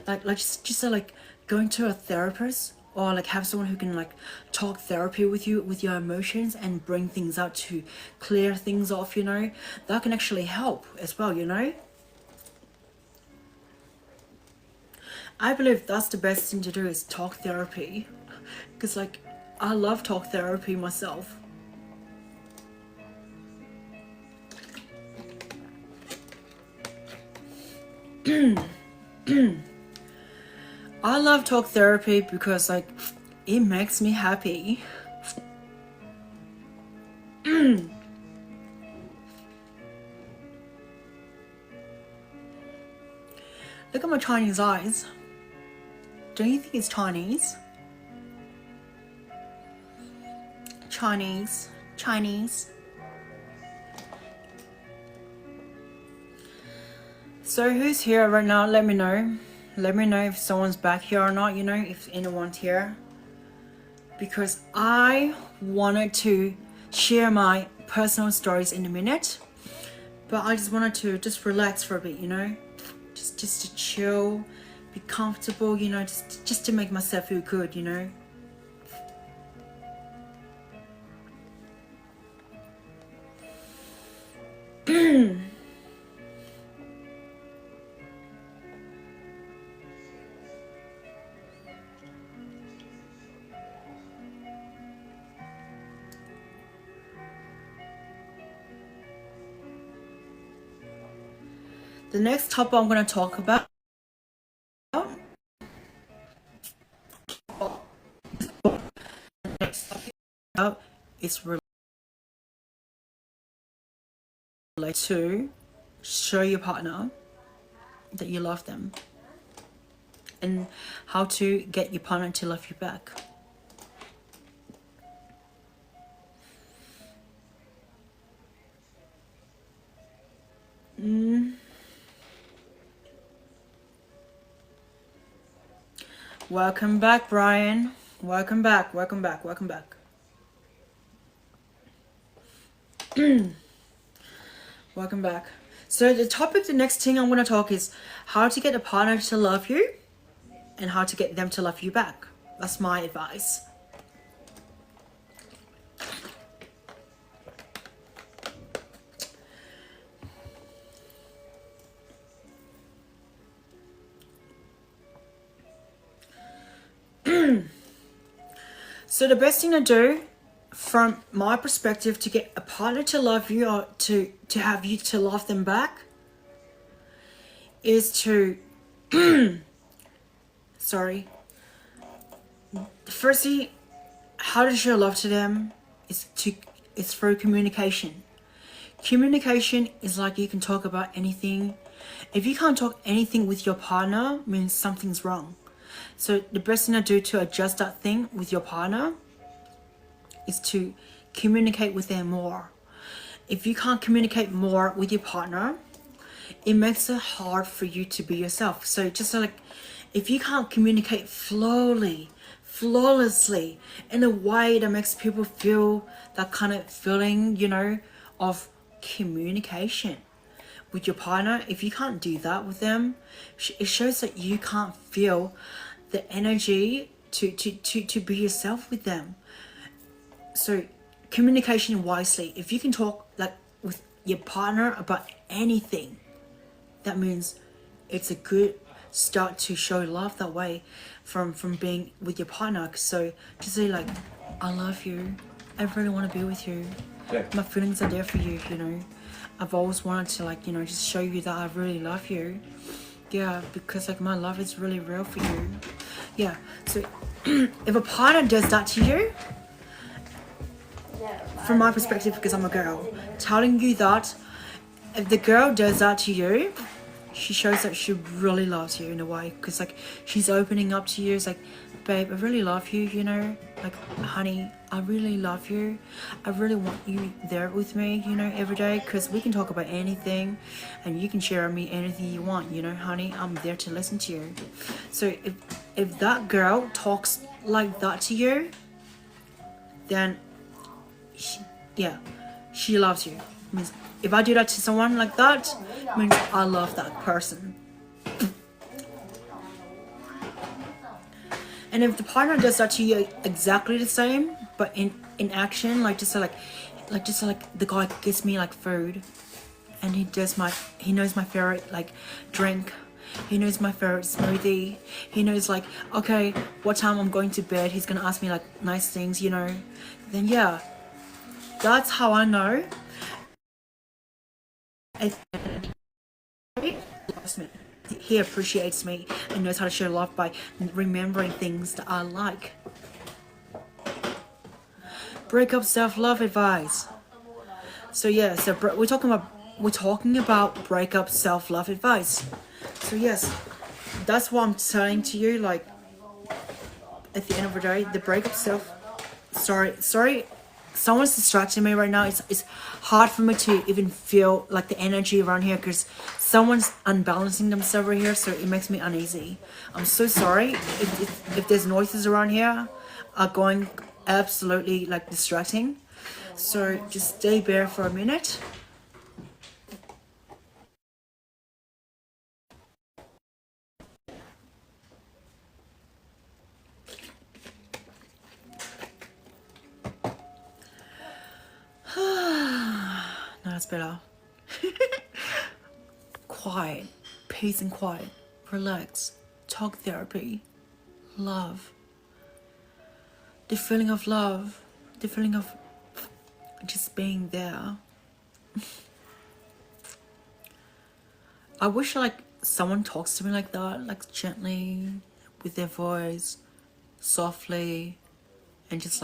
like just so like going to a therapist, or like have someone who can like talk therapy with you with your emotions and bring things out to clear things off, you know, that can actually help as well, you know. I believe that's the best thing to do, is talk therapy, because like I love talk therapy myself. I love talk therapy because like it makes me happy. Look at my Chinese eyes. Don't you think it's Chinese? Chinese. So who's here right now? Let me know. Let me know if someone's back here or not, you know, if anyone's here. Because I wanted to share my personal stories in a minute. But I just wanted to just relax for a bit, you know. Just to chill, be comfortable, you know, just to make myself feel good, you know. The next topic I'm going to talk about is related to show your partner that you love them and how to get your partner to love you back. Welcome back, Brian. Welcome back. Welcome back. Welcome back. Welcome back. So the next thing I'm going to talk is how to get a partner to love you and how to get them to love you back. That's my advice. So the best thing to do from my perspective to get a partner to love you or to have you to love them back is to firstly, how to show love to them is through communication. Communication is like you can talk about anything. If you can't talk anything with your partner, means something's wrong. So the best thing to do to adjust that thing with your partner is to communicate with them more. If you can't communicate more with your partner, it makes it hard for you to be yourself. So just like, if you can't communicate flawlessly, in a way that makes people feel that kind of feeling, you know, of communication with your partner, if you can't do that with them, it shows that you can't feel the energy to be yourself with them. So communication wisely. If you can talk like with your partner about anything, that means it's a good start to show love that way from being with your partner. So just say like, I love you, I really want to be with you, my feelings are there for you, you know, I've always wanted to like, you know, just show you that I really love you. Yeah, because like my love is really real for you. Yeah, so if a partner does that to you, from my perspective, because I'm a girl, telling you that if the girl does that to you, she shows that she really loves you in a way, because like she's opening up to you. It's like, babe, I really love you, you know, like, honey, I really love you, I really want you there with me, you know, every day, because we can talk about anything and you can share with me anything you want, you know, honey, I'm there to listen to you. So if that girl talks like that to you, then she loves you. Means if I do that to someone like that, means I love that person. And if the partner does that to you exactly the same, but in action, like just like the guy gives me like food, and he knows my favorite like drink, he knows my favorite smoothie, he knows like, okay, what time I'm going to bed, he's gonna ask me like nice things, you know, then yeah, that's how I know he appreciates me and knows how to show love by remembering things that I like. Breakup self-love advice. So yeah, so we're talking about breakup self-love advice. So yes, that's what I'm saying to you. Like at the end of the day, the breakup sorry, someone's distracting me right now. It's hard for me to even feel like the energy around here because someone's unbalancing themselves right here, so it makes me uneasy. I'm so sorry if there's noises around here are going absolutely like distracting. So just stay there for a minute. No, that's better. Quiet, peace and quiet, relax, talk therapy, love. The feeling of love, the feeling of just being there. I wish like someone talks to me like that, like gently, with their voice, softly, and just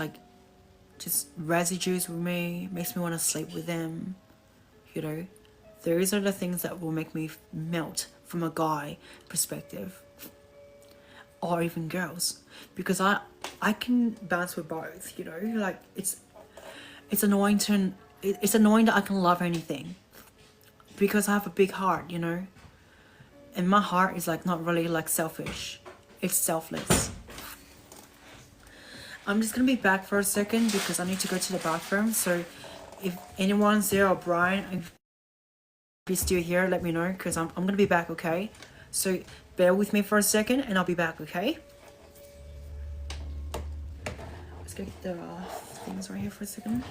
residues with me, makes me want to sleep with them, you know. Those are the things that will make me melt from a guy perspective, or even girls, because I can bounce with both, you know. Like it's annoying it's annoying that I can love anything because I have a big heart, you know, and my heart is like not really like selfish, it's selfless. I'm just gonna be back for a second because I need to go to the bathroom. So if anyone's there, or Brian, if you're still here, let me know because I'm gonna be back, okay? So bear with me for a second and I'll be back, okay? Let's get the things right here for a second.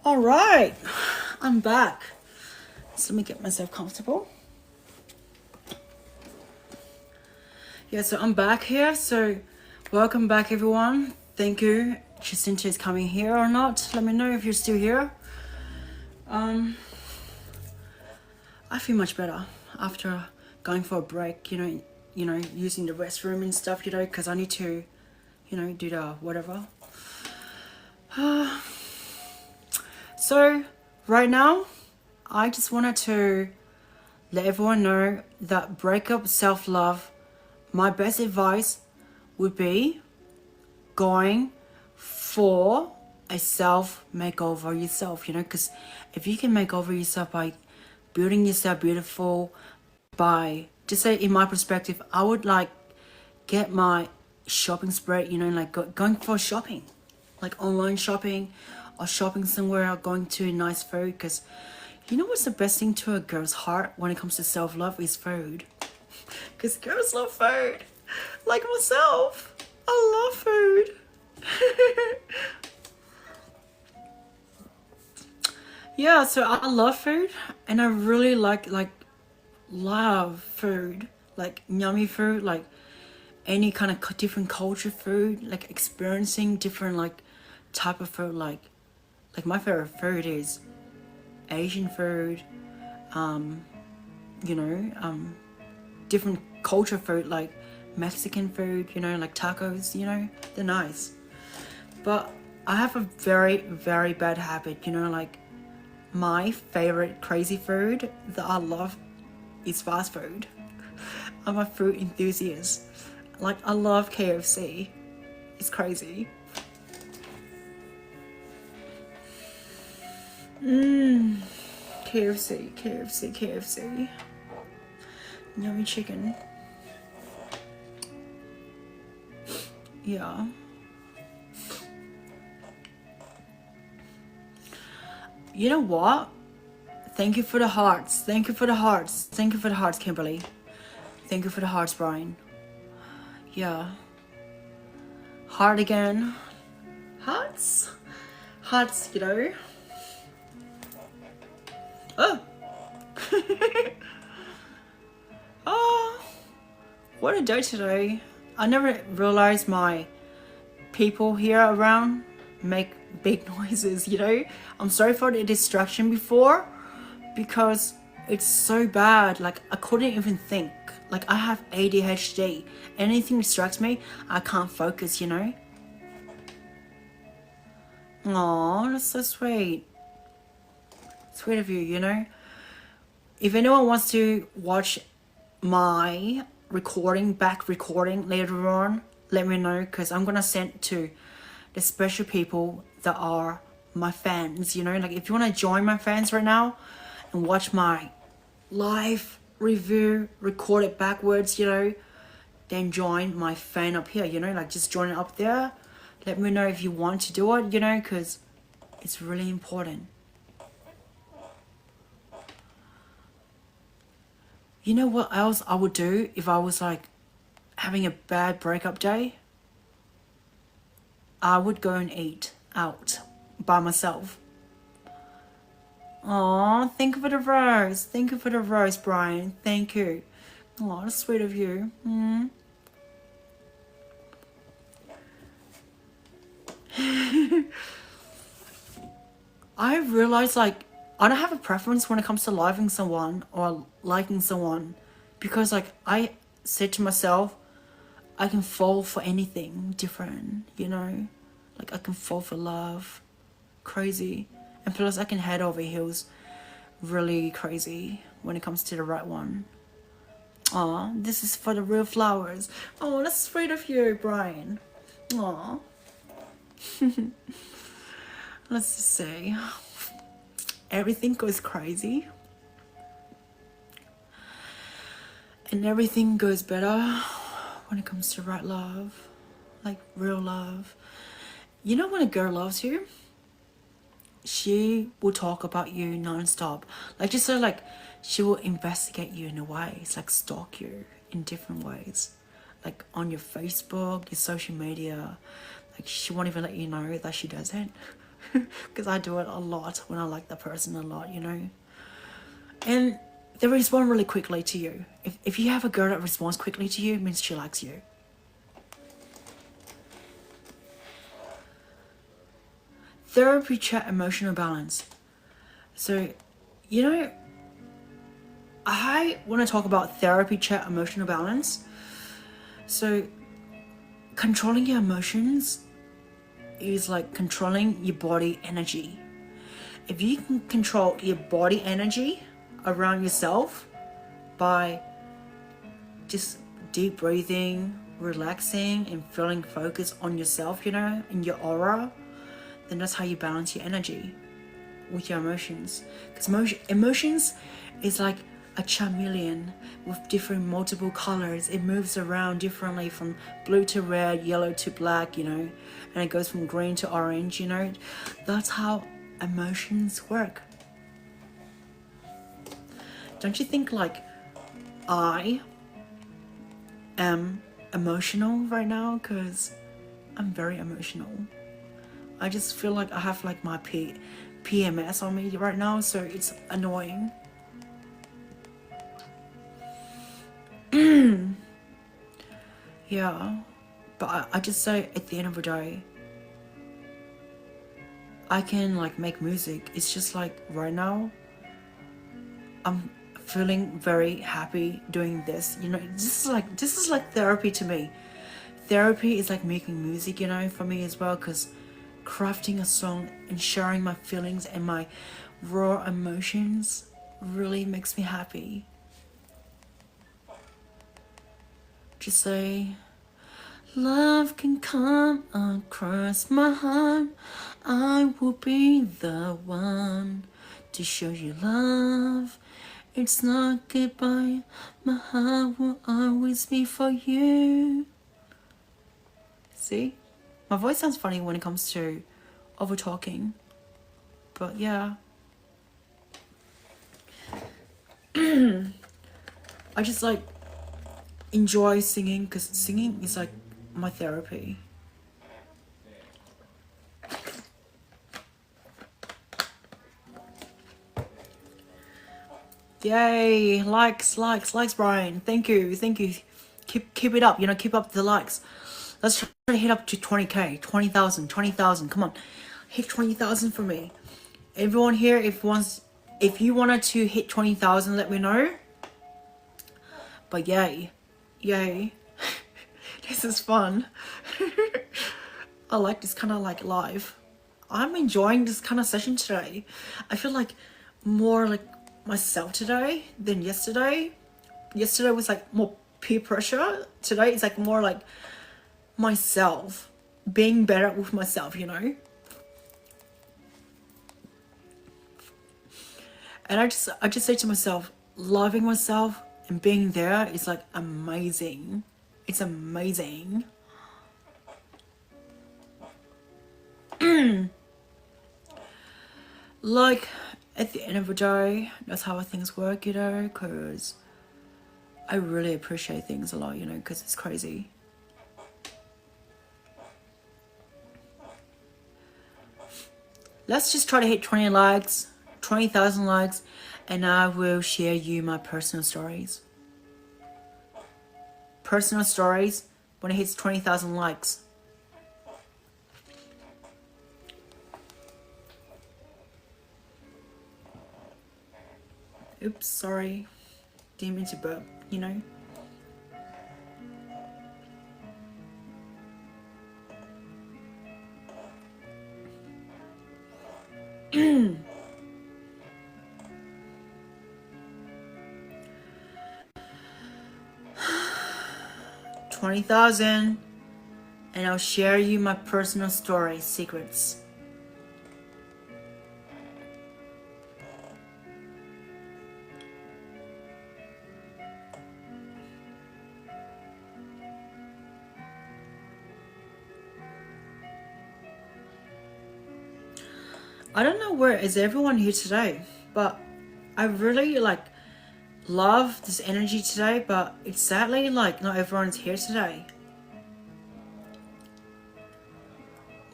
All right, I'm back. So let me get myself comfortable. Yeah, so I'm back here. So welcome back, everyone. Thank you. Jacinta is coming here or not. Let me know if you're still here. I feel much better after going for a break, you know, using the restroom and stuff, you know, because I need to, you know, do the whatever. So right now, I just wanted to let everyone know that breakup self-love, my best advice would be going for a self makeover yourself, you know, because if you can make over yourself by building yourself beautiful, by just say in my perspective, I would like get my shopping spread, you know, like going for shopping, like online shopping or shopping somewhere or going to nice food, because you know what's the best thing to a girl's heart when it comes to self-love is food. Because girls love food. Like myself, I love food. Yeah, so I love food, and I really love food, like yummy food, like any kind of different culture food, like experiencing different like type of food, like my favorite food is Asian food, you know, different culture food like Mexican food, you know, like tacos, you know, they're nice. But I have a very, very bad habit, you know, like my favorite crazy food that I love is fast food. I'm a food enthusiast. Like I love KFC. It's crazy. KFC. Yummy chicken. Yeah. You know what? Thank you for the hearts. Thank you for the hearts. Thank you for the hearts, Kimberly. Thank you for the hearts, Brian. Yeah. Heart again. Hearts? Hearts, you know. Oh. Oh. What a day today. I never realized my people here around make big noises, you know. I'm sorry for the distraction before, because it's so bad. Like I couldn't even think. Like I have ADHD. Anything distracts me, I can't focus, you know. Aw, that's so sweet. Sweet of you, you know. If anyone wants to watch my back recording later on, let me know, because I'm gonna send to the special people that are my fans, you know. Like if you want to join my fans right now and watch my live review recorded backwards, you know, then join my fan up here, you know, like just join it up there. Let me know if you want to do it, you know, because it's really important. You know what else I would do if I was like having a bad breakup day? I would go and eat out by myself. Aw, thank you for the rose. Thank you for the rose, Brian. Thank you. Aw, that's sweet of you. I realized like I don't have a preference when it comes to loving someone or liking someone, because like I said to myself, I can fall for anything different, you know. Like I can fall for love, crazy, and plus I can head over heels, really crazy when it comes to the right one. Aw, this is for the real flowers. Oh, that's sweet of you, Brian. Aw. Let's just say everything goes crazy and everything goes better when it comes to right love, like real love. You know, when a girl loves you, she will talk about you non-stop. Like just so like she will investigate you in a way. It's like stalk you in different ways, like on your Facebook, your social media. Like she won't even let you know that she does it. Because I do it a lot when I like the person a lot, you know. And they respond really quickly to you. If you have a girl that responds quickly to you, it means she likes you. Therapy chat emotional balance. So, you know, I want to talk about therapy chat emotional balance. So, controlling your emotions is like controlling your body energy. If you can control your body energy around yourself by just deep breathing, relaxing, and feeling focused on yourself, you know, in your aura, then that's how you balance your energy with your emotions. Because emotions is like a chameleon with different multiple colors. It moves around differently from blue to red, yellow to black, you know, and it goes from green to orange, you know. That's how emotions work. Don't you think like I am emotional right now? Because I'm very emotional. I just feel like I have like my PMS on me right now, so it's annoying. Yeah, but I just say at the end of the day, I can like make music. It's just like right now, I'm feeling very happy doing this. You know, this is like therapy to me. Therapy is like making music, you know, for me as well, because crafting a song and sharing my feelings and my raw emotions really makes me happy. Just say, love can come across my heart. I will be the one to show you love. It's not goodbye. My heart will always be for you. See? My voice sounds funny when it comes to over talking. But yeah. I just like enjoy singing because singing is like my therapy. Yay, likes, Brian. Thank you. Keep it up, you know, keep up the likes. Let's try to hit up to 20k, 20,000, come on. Hit 20,000 for me. Everyone here, if you wanted to hit 20,000, let me know. But yay. This is fun. I like this kind of like live. I'm enjoying this kind of session today. I feel like more like myself today than yesterday. Yesterday was like more peer pressure. Today it's like more like myself, being better with myself, you know. And I just say to myself, loving myself and being there is like amazing. It's amazing. Like at the end of the day, that's how things work, you know, because I really appreciate things a lot, you know, because it's crazy. Let's just try to hit 20 likes, 20,000 likes, and I will share you my personal stories. Personal stories when it hits 20,000 likes. Oops, sorry. Didn't mean to burp, you know. $20,000 and I'll share you my personal story secrets. I don't know where is everyone here today, but I really like love this energy today, but it's sadly like not everyone's here today.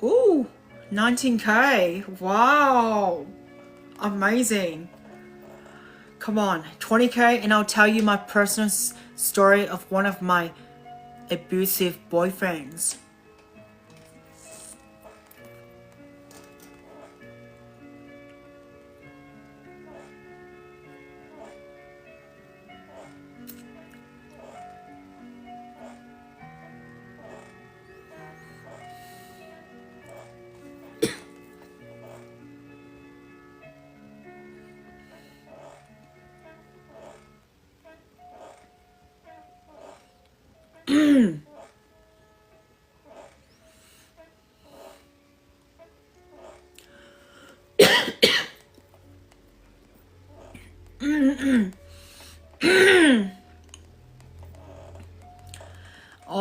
Ooh, 19k. Wow. Amazing. Come on, 20k and I'll tell you my personal story of one of my abusive boyfriends.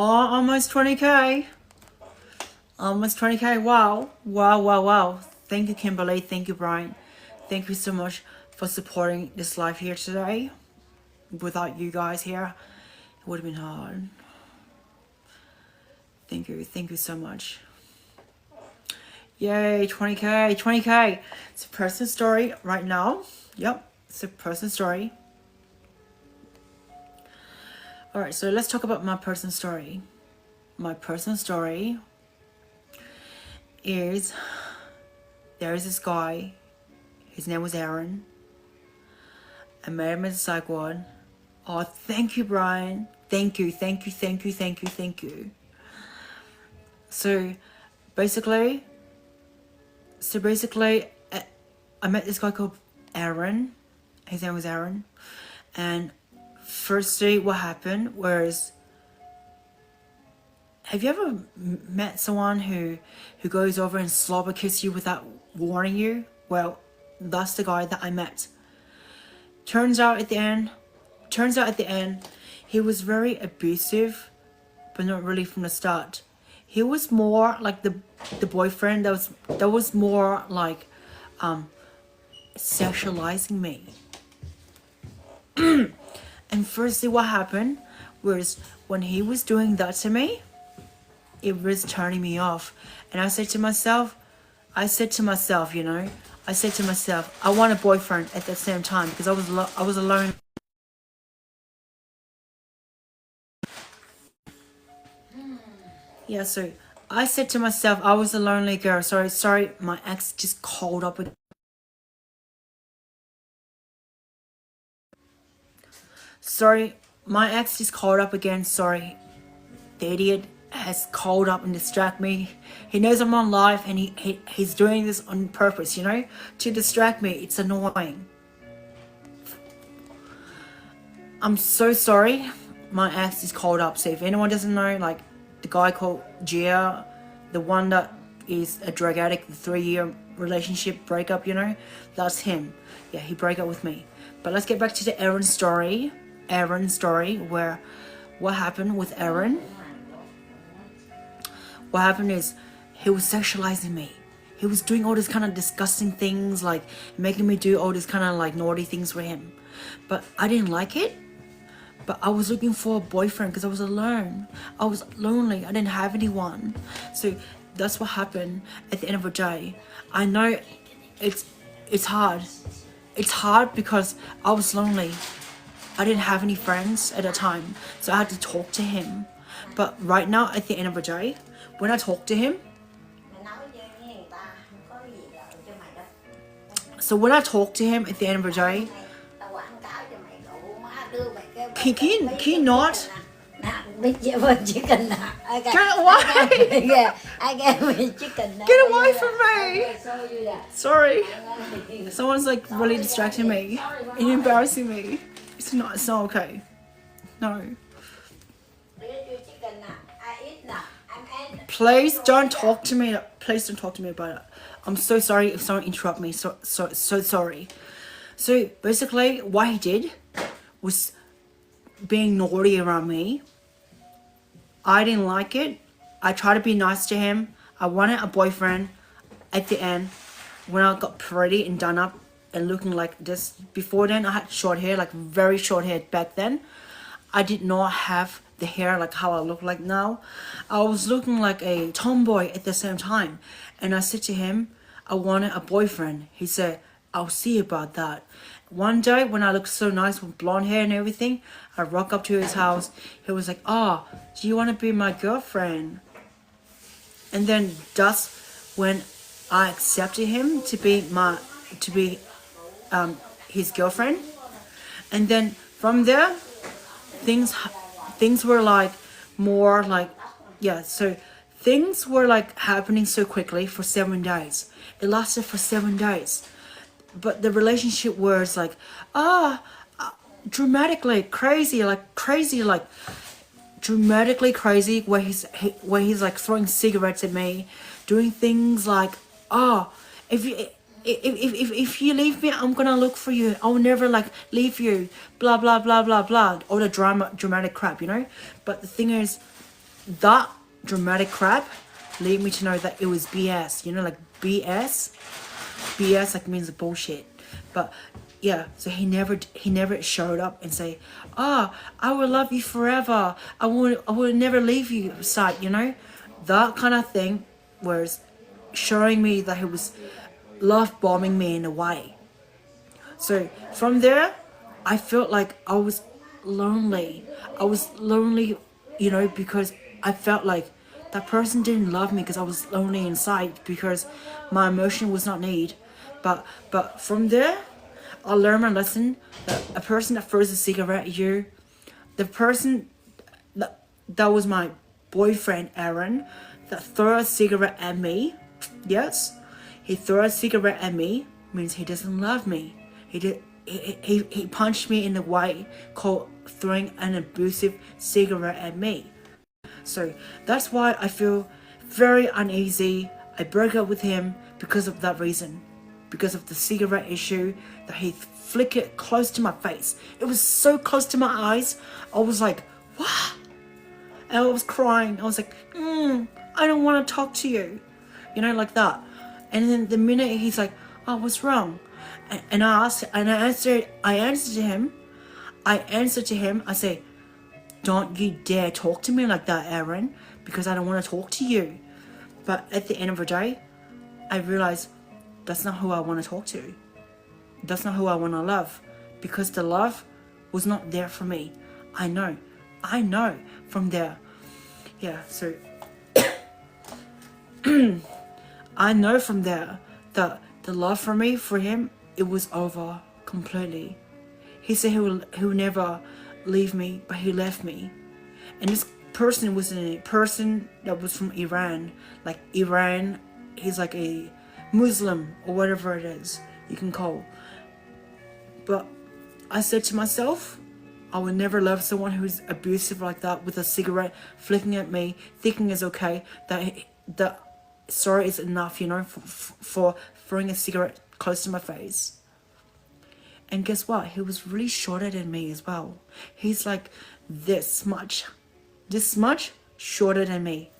almost 20k. Almost 20k. Wow. Thank you, Kimberly. Thank you, Brian. Thank you so much for supporting this live here today. Without you guys here, it would have been hard. Thank you so much. Yay, 20k. It's a personal story right now. Yep, it's a personal story. Alright, so let's talk about my personal story. My personal story is, there is this guy, his name was Aaron. I met him at the psych ward. Oh, thank you, Brian. Thank you. So basically, I met this guy called Aaron. His name was Aaron. And firstly, what happened was, have you ever met someone who goes over and slobber kiss you without warning you? Well, that's the guy that I met. Turns out at the end, he was very abusive, but not really from the start. He was more like the boyfriend that was more like sexualizing me. And firstly, what happened was, when he was doing that to me, it was turning me off. And I said to myself, you know, I want a boyfriend at the same time, because I was alone. Yeah, so I said to myself, I was a lonely girl. Sorry, my ex just called up with. Sorry, my ex just called up again. Sorry, the idiot has called up and distract me. He knows I'm on live, and he's doing this on purpose, you know, to distract me. It's annoying. I'm so sorry. My ex is called up. So if anyone doesn't know, like the guy called Gia, the one that is a drug addict, the 3-year relationship breakup, you know, that's him. Yeah, he broke up with me. But let's get back to the Aaron story. Where what happened with Aaron? What happened is, he was sexualizing me. He was doing all these kind of disgusting things, like making me do all these kind of like naughty things for him. But I didn't like it. But I was looking for a boyfriend because I was alone. I was lonely. I didn't have anyone. So that's what happened at the end of the day. I know it's hard. It's hard because I was lonely. I didn't have any friends at the time. So I had to talk to him. But right now, at the end of the day, when I talk to him, at the end of the day, can you not? Get away from me! Sorry. Someone's like really distracting me and embarrassing me. It's not okay. No. Please don't talk to me. Please don't talk to me about it. I'm so sorry if someone interrupt me. So sorry. So basically, what he did was being naughty around me. I didn't like it. I tried to be nice to him. I wanted a boyfriend. At the end, when I got pretty and done up and looking like this, before then I had short hair, like very short hair back then. I did not have the hair like how I look like now. I was looking like a tomboy at the same time. And I said to him, I wanted a boyfriend. He said, I'll see about that. One day when I looked so nice with blonde hair and everything, I rock up to his house. He was like, oh, do you want to be my girlfriend? And then that's when I accepted him to be his girlfriend. And then from there, things were like more like, yeah, so things were like happening so quickly for 7 days. It lasted for 7 days. But the relationship was like, dramatically crazy, where he's like throwing cigarettes at me, doing things like, if you leave me, I'm gonna look for you. I'll never like leave you. Blah blah blah blah blah. All the dramatic crap, you know. But the thing is, that dramatic crap lead me to know that it was BS, you know, like BS like means bullshit. But yeah, so he never showed up and say, I will love you forever, I will never leave you side, you know, that kind of thing was showing me that he was love bombing me in a way. So from there, I felt like I was lonely. I was lonely, you know, because I felt like that person didn't love me because I was lonely inside because my emotion was not need. But from there, I learned my lesson that a person that throws a cigarette at you, the person that was my boyfriend Aaron, that threw a cigarette at me, yes, he threw a cigarette at me means he doesn't love me. He punched me in the way called throwing an abusive cigarette at me. So that's why I feel very uneasy. I broke up with him because of that reason. Because of the cigarette issue that he flickered close to my face. It was so close to my eyes. I was like, what? And I was crying. I was like, I don't want to talk to you. You know, like that. And then the minute he's like, oh, what's wrong? And I answered to him, I say, don't you dare talk to me like that, Aaron, because I don't want to talk to you. But at the end of the day, I realized that's not who I want to talk to. That's not who I want to love, because the love was not there for me. I know from there. Yeah, so I know from there that the love for me, for him, it was over completely. He said he will never leave me, but he left me. And this person was a person that was from Iran. Like Iran, he's like a Muslim or whatever it is you can call. But I said to myself, I would never love someone who's abusive like that, with a cigarette flicking at me, thinking it's okay, that sorry is enough, you know, for throwing a cigarette close to my face. And guess what? He was really shorter than me as well. He's like this much shorter than me.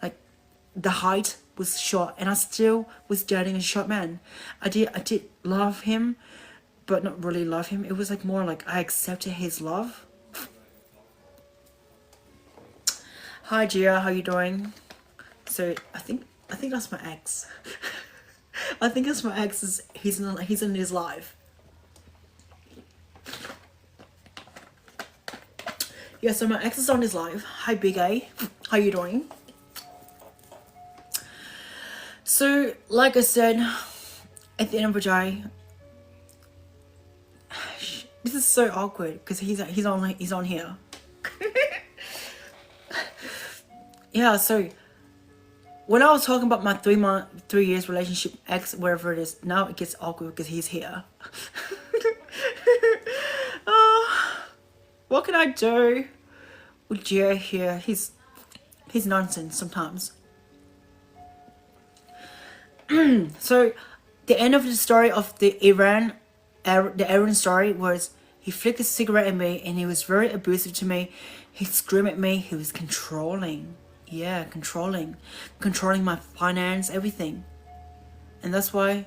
Like the height was short, and I still was dating a short man. I did love him, but not really love him. It was like more like I accepted his love. Hi Gia, how you doing? So I think that's my ex. I think that's my ex. He's in his life. Yeah, so my ex is on his live. Hi Big A, how you doing? So like I said, at the end of the day, this is so awkward because he's on here. Yeah, so when I was talking about my 3 years relationship, ex, wherever it is, now it gets awkward because he's here. What can I do with Gia here? He's nonsense sometimes. So the end of the story of the Aaron story was he flicked a cigarette at me and he was very abusive to me. He screamed at me. He was controlling. Yeah, controlling my finance, everything. And that's why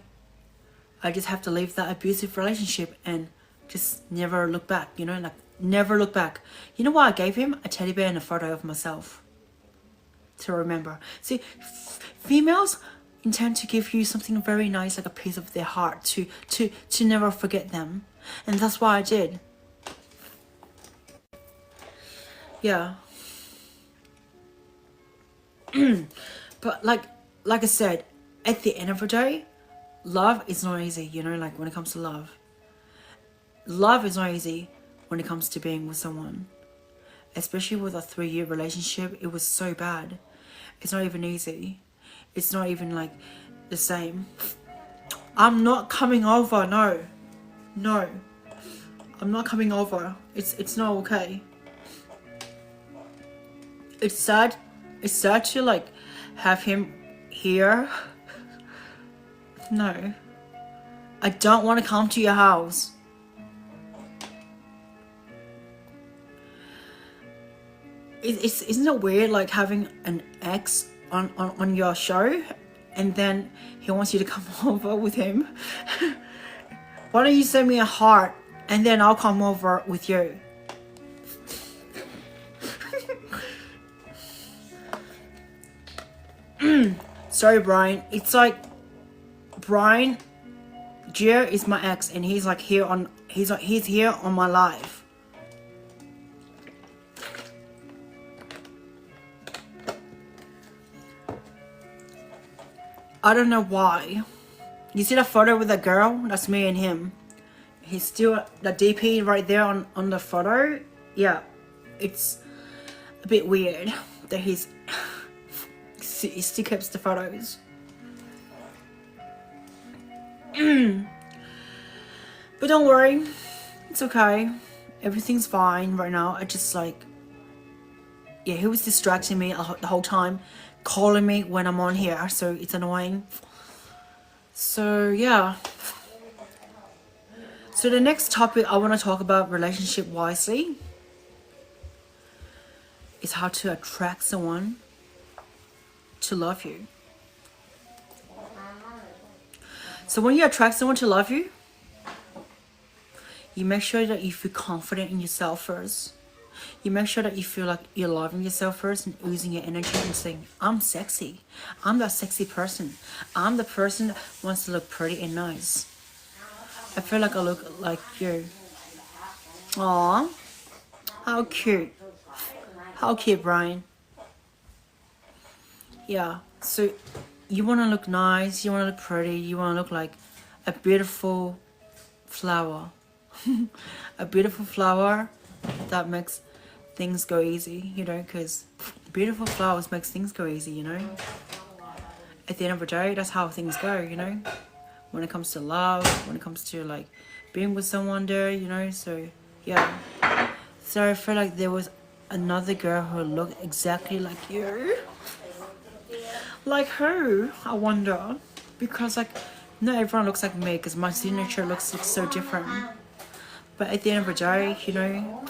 I just have to leave that abusive relationship and just never look back, you know, like never look back. You know what I gave him? A teddy bear and a photo of myself to remember. See, females intend to give you something very nice, like a piece of their heart, to never forget them. And that's why I did. Yeah. But like I said, at the end of the day, love is not easy, you know, like when it comes to love. Love is not easy when it comes to being with someone. Especially with a 3-year relationship, it was so bad. It's not even easy. It's not even like the same. I'm not coming over, no. I'm not coming over. It's not okay. It's sad to like have him here. No. I don't want to come to your house. isn't it weird like having an ex on your show and then he wants you to come over with him? Why don't you send me a heart and then I'll come over with you? Sorry, Brian. It's like Brian Gia is my ex and he's here on my live. I don't know why. You see that photo with the girl? That's me and him. He's still the DP right there on the photo. Yeah, it's a bit weird that he still keeps the photos. But don't worry, it's okay. Everything's fine right now. I just yeah, he was distracting me the whole time, calling me when I'm on here, so it's annoying. So yeah. So the next topic I want to talk about relationship wisely is how to attract someone to love you. So when you attract someone to love you, you make sure that you feel confident in yourself first. You make sure that you feel like you're loving yourself first and oozing your energy and saying, I'm sexy. I'm that sexy person. I'm the person that wants to look pretty and nice. I feel like I look like you. Aww. How cute. How cute, Brian. Yeah, so you want to look nice, you want to look pretty, you want to look like a beautiful flower. A beautiful flower that makes things go easy, you know, because beautiful flowers makes things go easy, you know. At the end of the day, that's how things go, you know. When it comes to love, when it comes to like being with someone there, you know. So yeah, so I feel like there was another girl who looked exactly like you. Like who? I wonder. Because like not everyone looks like me, because my signature looks so different. But at the end of the day, you know,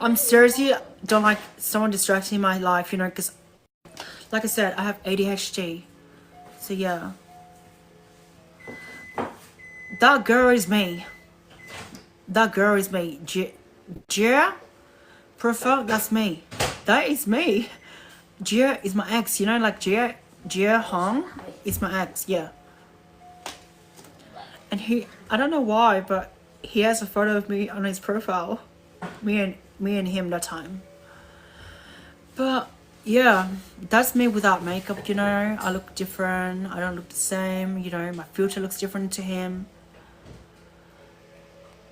I'm seriously don't like someone distracting my life, you know, because like I said, I have ADHD. So yeah, that girl is me. That girl is me. Gia profile, that's me. That is me. Gia is my ex, you know, like Gia Hong is my ex, yeah. And I don't know why, but he has a photo of me on his profile. Me and him that time. But yeah, that's me without makeup, you know. I look different. I don't look the same, you know. My filter looks different to him.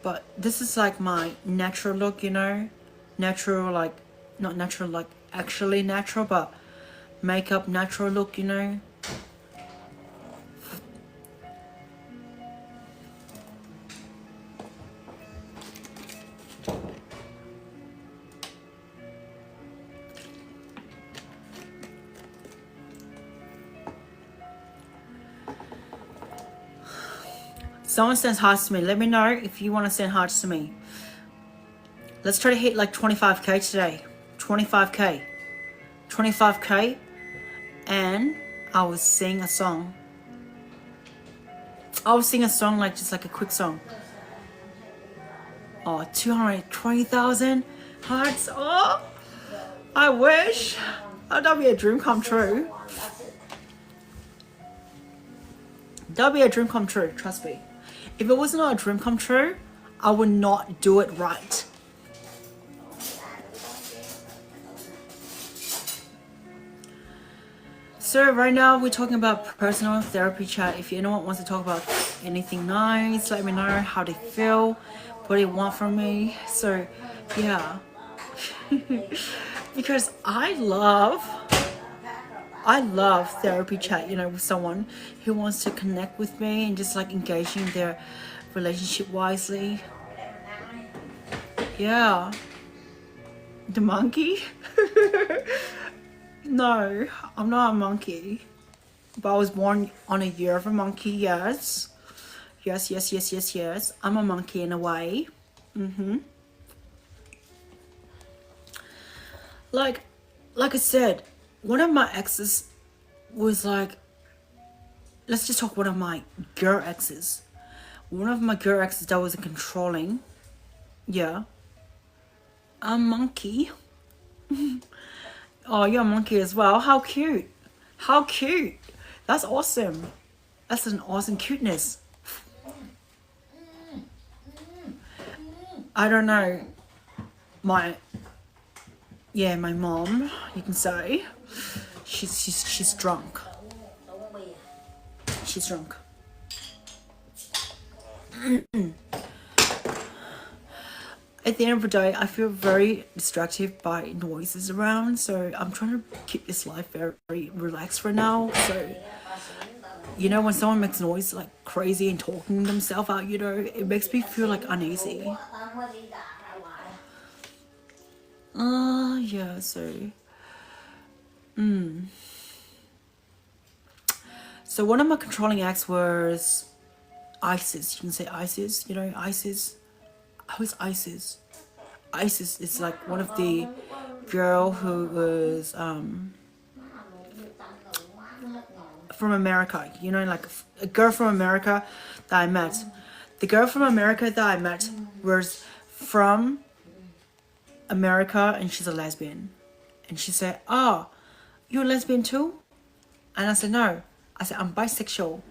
But this is like my natural look, you know. Natural, like, not natural, like actually natural, but makeup natural look, you know. Someone sends hearts to me. Let me know if you want to send hearts to me. Let's try to hit like 25k today. 25k. 25k. And I will sing a song. I will sing a song like just like a quick song. Oh, 220,000 hearts. Oh, I wish. Oh, that'd be a dream come true. That'd be a dream come true, trust me. If it was not a dream come true, I would not do it right. So right now we're talking about personal therapy chat. If anyone wants to talk about anything nice, let me know how they feel, what they want from me. So yeah. Because I love therapy chat, you know, with someone who wants to connect with me and just like engaging their relationship wisely. Yeah. The monkey? No, I'm not a monkey. But I was born on a year of a monkey, yes. Yes. I'm a monkey in a way. like I said, one of my exes was like, let's just talk one of my girl exes. One of my girl exes that was controlling. Yeah. A monkey. Oh, you're a monkey as well. How cute. How cute. That's awesome. That's an awesome cuteness. I don't know. My mom, you can say, she's drunk. She's drunk. At the end of the day, I feel very distracted by noises around, so I'm trying to keep this life very, very relaxed for now. So, you know, when someone makes noise like crazy and talking themselves out, you know, it makes me feel like uneasy. Yeah, so so one of my controlling acts was Isis. You can say Isis, you know, Isis. Who's Isis? Isis is like one of the girl who was from America, you know, like a girl from America that I met. The girl from America that I met was from America, and she's a lesbian. And she said, "Oh, you're a lesbian too?" And I said, "No." I said, "I'm bisexual."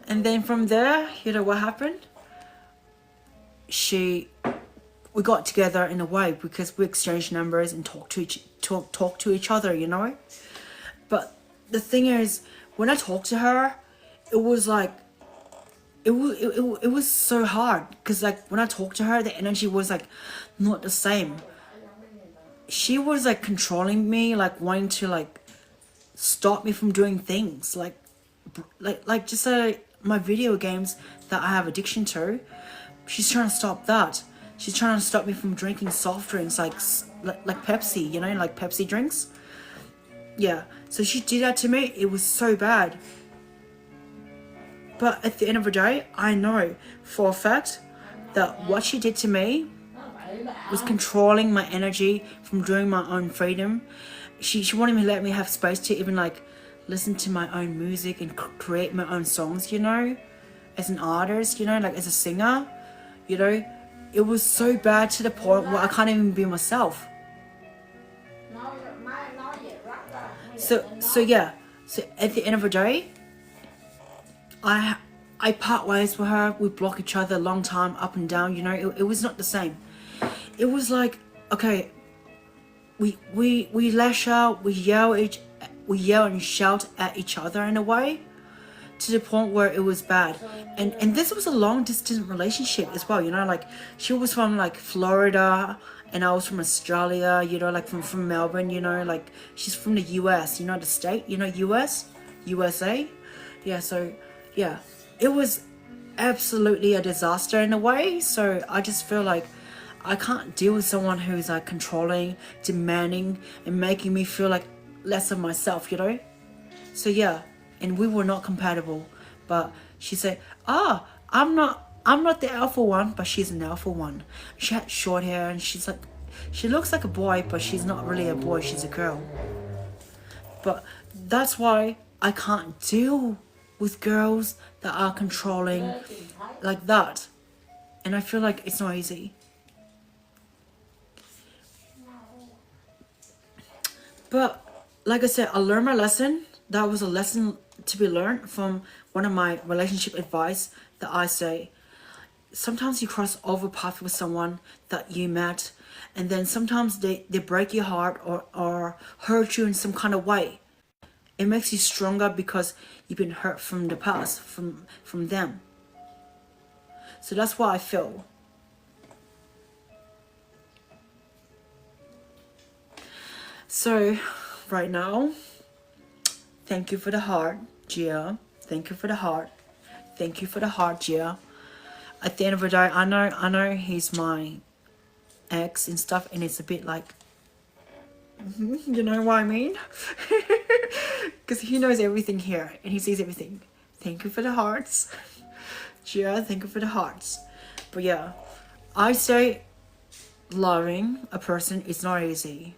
And then from there, you know what happened? We got together in a way because we exchanged numbers and talk to each other, you know. But the thing is, when I talked to her, it was like it was so hard because like when I talked to her, the energy was like not the same. She was like controlling me, like wanting to like stop me from doing things like just my video games that I have addiction to. She's trying to stop that. She's trying to stop me from drinking soft drinks like Pepsi, you know, like Pepsi drinks. Yeah, so she did that to me. It was so bad. But at the end of the day, I know for a fact that what she did to me was controlling my energy from doing my own freedom. She wanted me to let me have space to even like listen to my own music and create my own songs, you know, as an artist, you know, like as a singer, you know. It was so bad to the point where I can't even be myself. So yeah. So at the end of the day, I part ways with her. We block each other a long time, up and down. You know, it was not the same. It was like, okay, we lash out, we yell and shout at each other in a way, to the point where it was bad. And this was a long distance relationship as well, you know, like she was from like Florida and I was from Australia, you know, like from Melbourne, you know, like she's from the US, you know, the state, you know, USA. Yeah, so yeah, it was absolutely a disaster in a way. So I just feel like I can't deal with someone who's like controlling, demanding, and making me feel like less of myself, you know. So yeah, and we were not compatible. But she said, "Ah, I'm not the alpha one, but she's an alpha one." She had short hair, and she's like, she looks like a boy, but she's not really a boy. She's a girl. But that's why I can't deal with girls that are controlling like that, and I feel like it's not easy. But like I said, I learned my lesson. That was a lesson to be learned from one of my relationship advice that I say. Sometimes you cross over path with someone that you met, and then sometimes they break your heart or hurt you in some kind of way. It makes you stronger because you've been hurt from the past, from them. So that's what I feel. So right now, thank you for the heart, Gia. Thank you for the heart. Thank you for the heart, Gia. At the end of the day, I know he's my ex and stuff, and it's a bit like, you know what I mean? Because he knows everything here, and he sees everything. Thank you for the hearts. Gia, thank you for the hearts. But yeah, I say loving a person is not easy.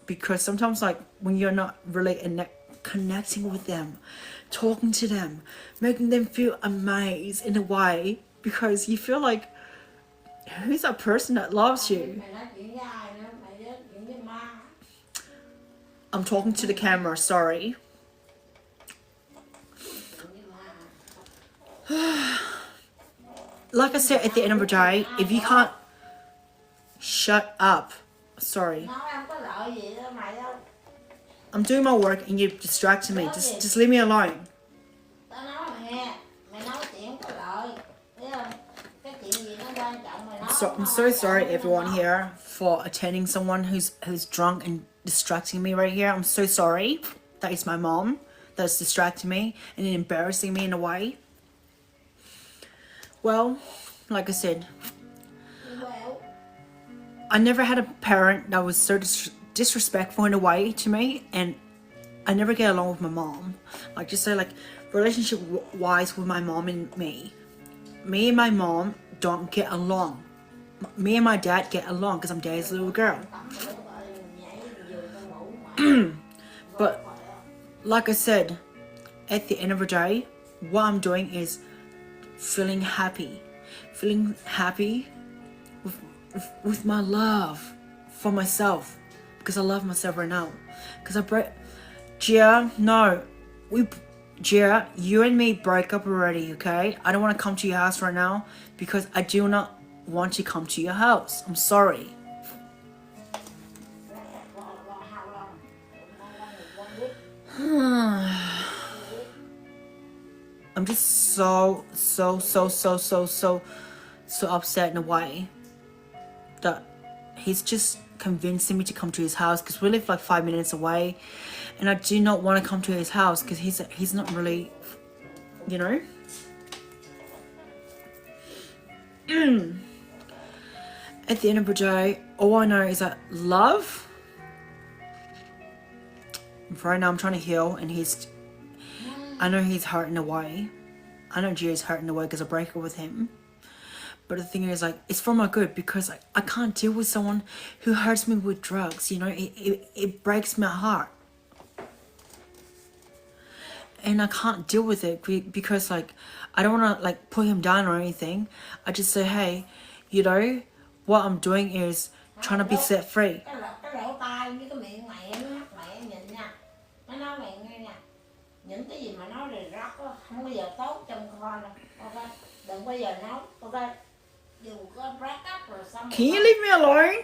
because sometimes like when you're not really connecting with them, talking to them, making them feel amazed in a way, because you feel like, who's that person that loves you?
Mày nói chuyện với ai nữa, mày nói chuyện với ma.
I'm talking to the camera, sorry. Like I said, at the end of the day, if you can't shut up, sorry.
Nói không có lợi gì đâu mày đâu.
I'm doing my work and you're distracting me. Just leave me alone.
Tao nói mày nghe, mày nói chuyện không có lợi, biết không? Cái chuyện gì nó quan trọng mày nói.
I'm so sorry everyone here for attending someone who's drunk and distracting me right here. I'm so sorry. That is my mom that's distracting me and embarrassing me in a way. Well, like I said,
Well,
I never had a parent that was so disrespectful in a way to me, and I never get along with my mom. Like, just say like relationship wise with my mom and me and my mom don't get along. Me and my dad get along because I'm dad's little girl. But like I said, at the end of the day, what I'm doing is feeling happy with my love for myself, because I love myself right now. Because Gia, you and me break up already, okay? I don't want to come to your house right now because I do not want to come to your house. I'm sorry. I'm just so upset in a way that he's just convincing me to come to his house, because we live like 5 minutes away, and I do not want to come to his house because he's not really, you know. At the end of the day, all I know is that love. Right now I'm trying to heal, and I know he's hurt in a way. I know Gio's hurt in a way because I break up with him. But the thing is, like, it's for my good, because like, I can't deal with someone who hurts me with drugs, you know. It breaks my heart. And I can't deal with it because like, I don't want to like put him down or anything. I just say, hey, you know, what I'm doing is trying to be set free.
cái lỗ tai với cái miệng mày nó mắt mày nhìn nha. Nó nói mày nghe nha. Những cái gì mà nói rì rắc á, không bao giờ tốt trong con đâu. Ok, đừng bao giờ nói. Ok, dù có break up rồi xong.
Can you leave me alone?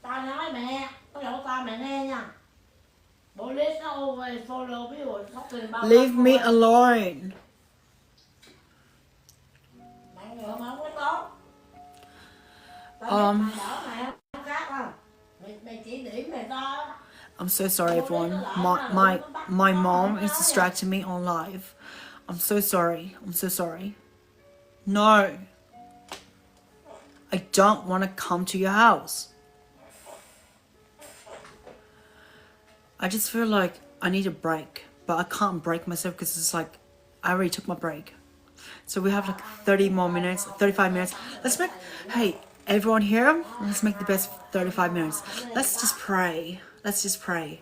Tao nói mày nghe, cái lỗ tai mày nghe nha. Police always follow people talking about.
Leave me alone.
Mày ngựa mà không có tốt. Tao biết mày đỡ mày không khác không? Mày chỉ điểm mày to.
I'm so sorry everyone. My mom is distracting me on live. I'm so sorry. I'm so sorry. No. I don't want to come to your house. I just feel like I need a break, but I can't break myself because it's like I already took my break. So we have like 30 more minutes, 35 minutes. Hey, everyone here, let's make the best 35 minutes. Let's just pray. Let's just pray.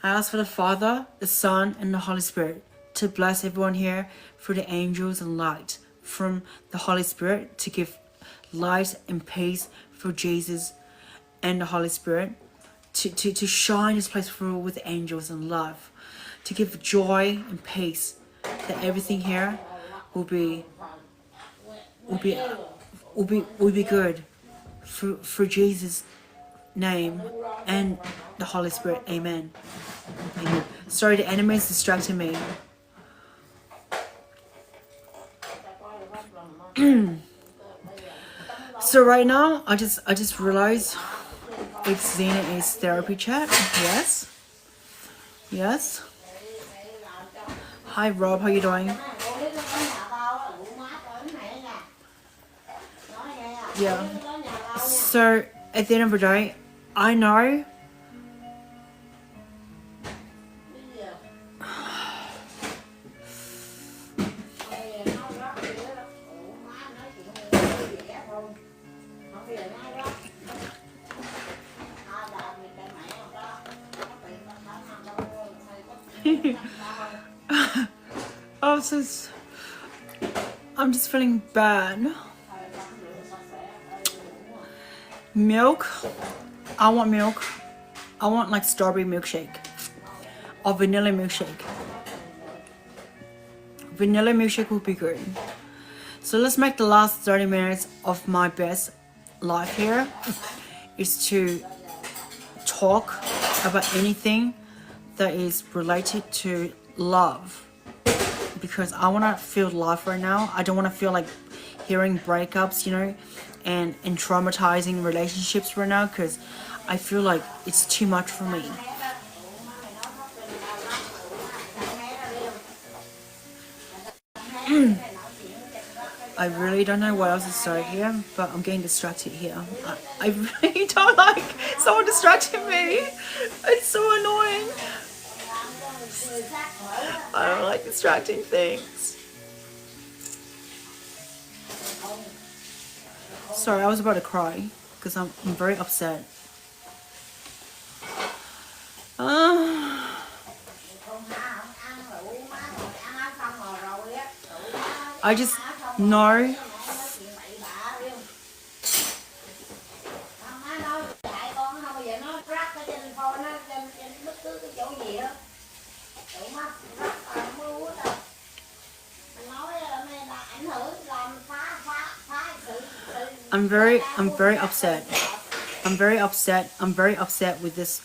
I ask for the Father, the Son, and the Holy Spirit to bless everyone here, for the angels and light from the Holy Spirit to give light and peace for Jesus and the Holy Spirit to shine this place through with angels and love, to give joy and peace, that everything here will be good for Jesus' name and the Holy Spirit. Amen. Amen. Sorry, the enemy is distracting me. So right now, I just realized it's Xena is therapy chat. Yes. Yes. Hi Rob, how you doing? Yeah. So at the end of the day, I know Oh, I'm just feeling bad. Milk. I want milk. I want like strawberry milkshake or vanilla milkshake. Vanilla milkshake would be good. So let's make the last 30 minutes of my best life here is to talk about anything that is related to love, because I want to feel love right now. I don't want to feel like hearing breakups, you know, and traumatizing relationships right now, because I feel like it's too much for me. I really don't know what else to say here, but I'm getting distracted here. I really don't like someone distracting me. It's so annoying. I don't like distracting things. Sorry, I was about to cry because I'm very upset. I just know. I'm very upset. I'm very upset with this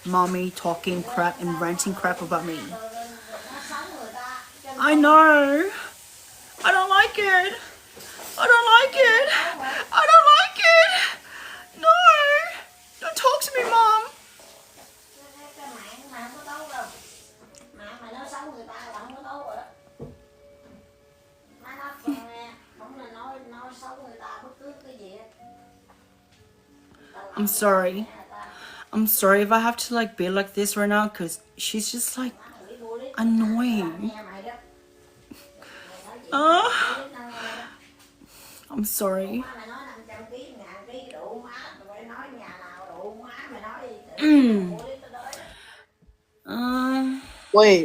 mommy talking crap and ranting crap about me. I know. I don't like it. I don't like it. I don't like it. No. Don't talk to me, Mom. I'm sorry. I'm sorry if I have to like be like this right now, because she's just like annoying. I'm sorry.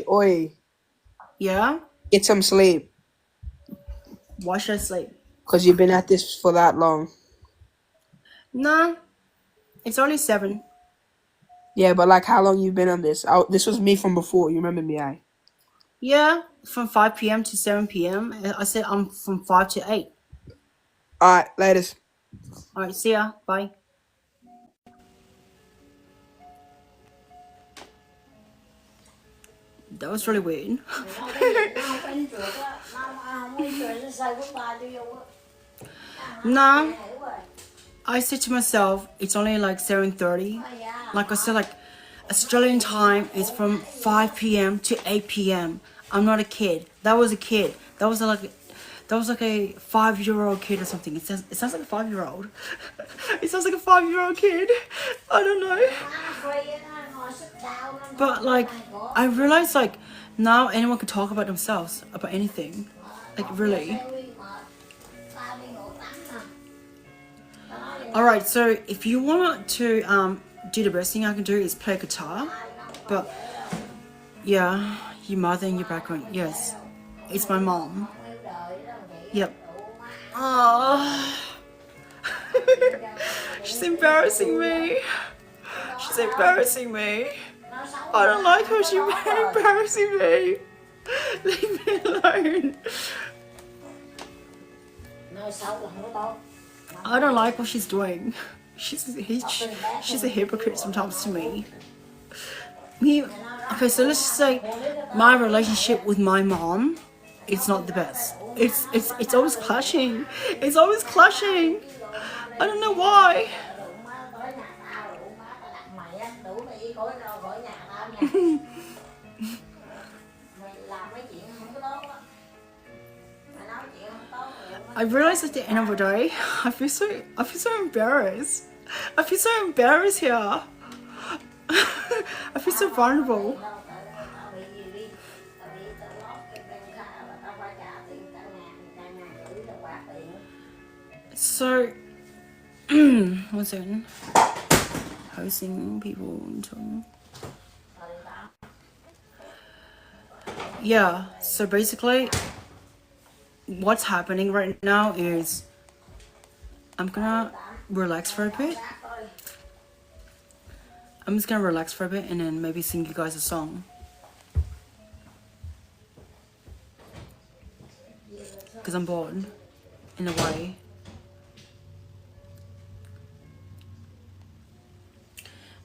Oi.
Yeah?
Get some sleep.
Why should I sleep?
Because you've been at this for that long.
Nah. It's only 7.
Yeah, but like how long you been on this? This was me from before. You remember me, I?
Yeah, from 5 p.m. to 7 p.m. I said I'm from 5 to 8.
Alright, laters.
Alright, see ya. Bye. That was really weird. Nah. I said to myself, it's only like 7:30. Like I said, like Australian time is from 5 p.m. to 8 p.m. I'm not a kid. That was a kid. That was like a 5-year-old kid or something. It sounds like a 5-year-old. It sounds like a 5-year-old kid. I don't know. But like, I realized like now anyone can talk about themselves, about anything. Like really. Alright, so if you want to do, the best thing I can do is play guitar. But yeah, your mother and your background. Yes, it's my mom. Yep. Oh. She's embarrassing me. She's embarrassing me. I don't like how she's embarrassing me. Leave me alone. I don't like what she's doing. She's a hypocrite sometimes to me. Okay, so let's just say my relationship with my mom, it's not the best. It's always clashing. It's always clashing. I don't know why. I realized at the end of the day, I feel so embarrassed. I feel so embarrassed here. I feel so vulnerable. So, 1 second. Hosting people. yeah, so basically what's happening right now is I'm gonna relax for a bit. I'm just gonna relax for a bit and then maybe sing you guys a song. Because I'm bored, in a way.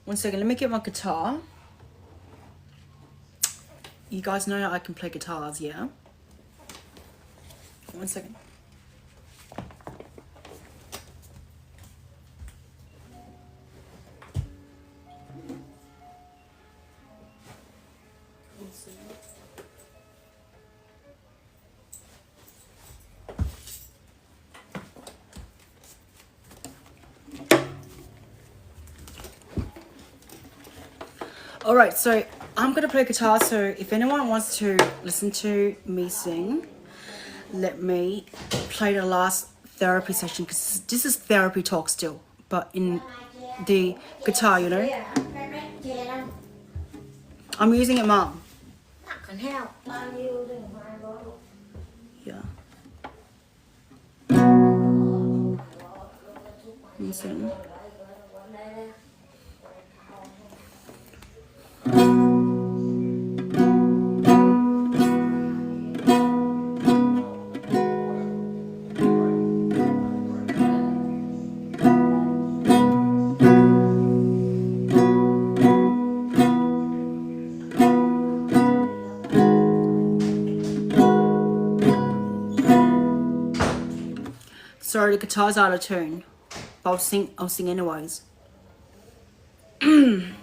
One second, let me get my guitar. You guys know I can play guitars, yeah? One second. Alright, so I'm gonna play guitar, so if anyone wants to listen to me sing, let me play the last therapy session, because this is therapy talk still, but in the guitar, you know? I'm using it, Mom. Yeah. One second. Sorry, the guitar's out of tune. But I'll sing anyways. I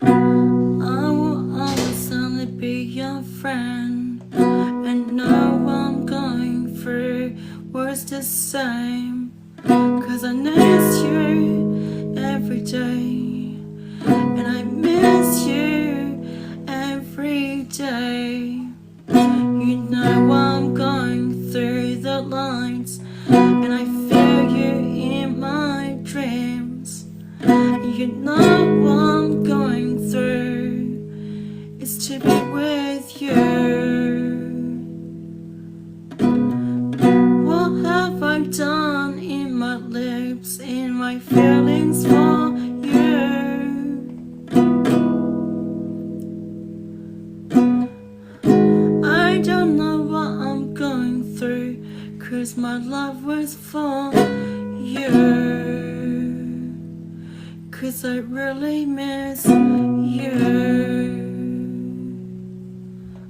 will always only be your friend, and know I'm going through was the same. Cause I miss you every day, and I miss you every day. You know I'm going through the lines, and I feel you in my dreams. You know what I'm going through is to be with you. What have I done in my lips, in my feelings for you? I don't know what I'm going through, cause my love was for you. Cause I really miss you.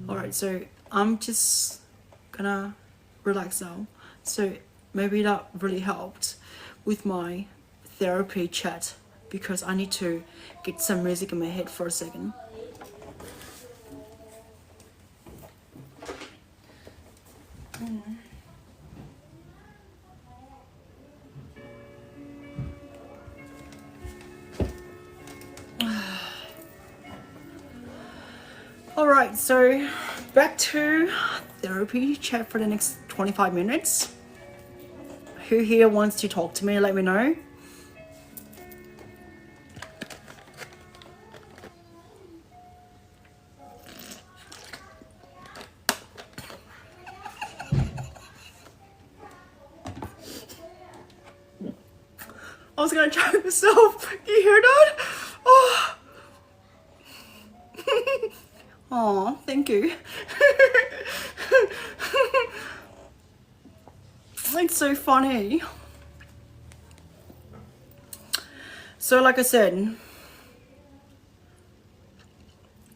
Alright, so I'm just gonna relax now. So maybe that really helped with my therapy chat, because I need to get some music in my head for a second. Alright, so back to therapy chat for the next 25 minutes. Who here wants to talk to me? Let me know. I was gonna choke myself. You hear that? Oh. Aw, thank you. It's so funny. So like I said,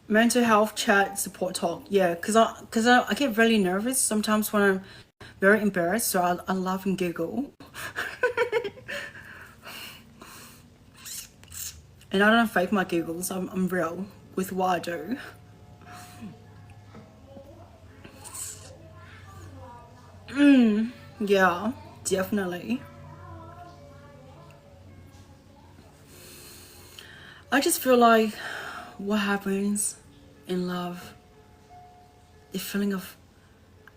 mental health chat, support talk. Yeah, because I get really nervous sometimes when I'm very embarrassed, so I laugh and giggle. And I don't fake my giggles, I'm real with what I do. Yeah, definitely. I just feel like what happens in love, the feeling of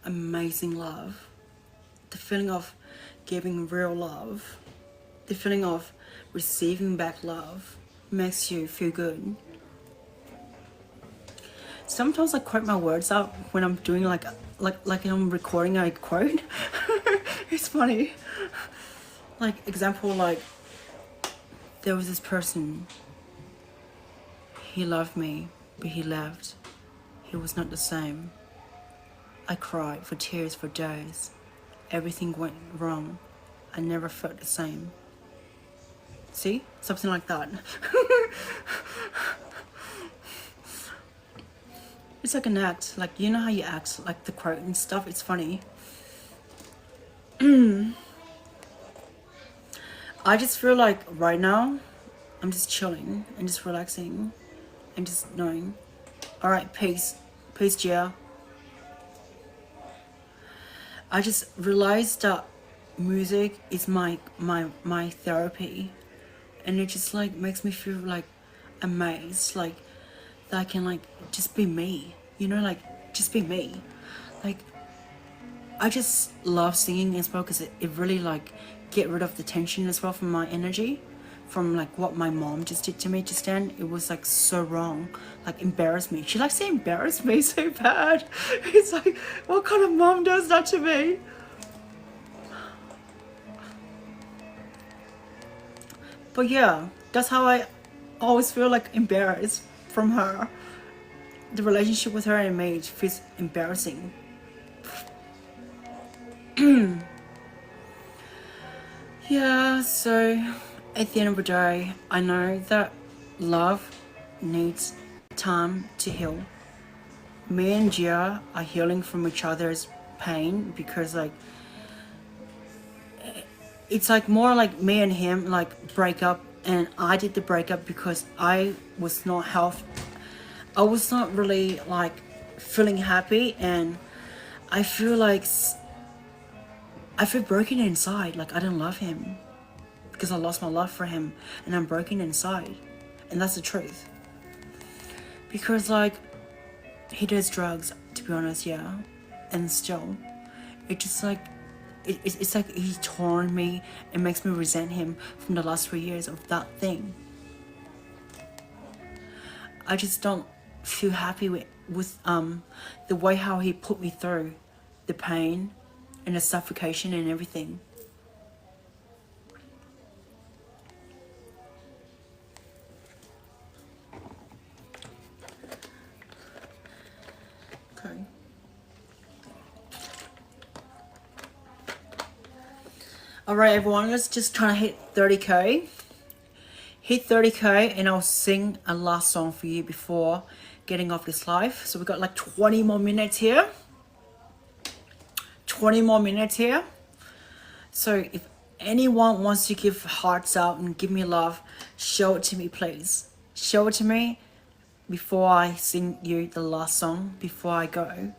amazing love, the feeling of giving real love, the feeling of receiving back love makes you feel good. sometimes I quote my words out when I'm doing like I'm recording a quote. It's funny. Like example, like there was this person. He loved me, but he left. He was not the same. I cried for tears for days. Everything went wrong. I never felt the same. See? Something like that. It's like an act. Like, you know how you act, like the quote and stuff? It's funny. I just feel like right now, I'm just chilling and just relaxing and just knowing, alright, peace. Peace, Gia. I just realized that music is my therapy, and it just like makes me feel like amazed, like that I can like just be me, you know, like just be me. Like I just love singing as well because it really like get rid of the tension as well from my energy, from like what my mom just did to me just then. It was like so wrong, like embarrassed me. She likes to embarrass me so bad. It's like, what kind of mom does that to me? But yeah, that's how I always feel like embarrassed from her. The relationship with her and me feels embarrassing. Yeah, so at the end of the day, I know that love needs time to heal. Me and Gia are healing from each other's pain because like it's like more like me and him like break up, and I did the breakup because I was not I was not really like feeling happy, and I feel like I feel broken inside, like I don't love him because I lost my love for him and I'm broken inside, and that's the truth. Because like he does drugs, to be honest, yeah, and still it just like it's like he torn me and makes me resent him from the last 3 years of that thing. I just don't feel happy with the way how he put me through the pain and the suffocation and everything. Okay. Alright everyone, let's just try to hit 30k. Hit 30k and I'll sing a last song for you before getting off this live. So we've got like 20 more minutes here. 20 more minutes here. So if anyone wants to give hearts out and give me love, show it to me, please. Show it to me before I sing you the last song, before I go.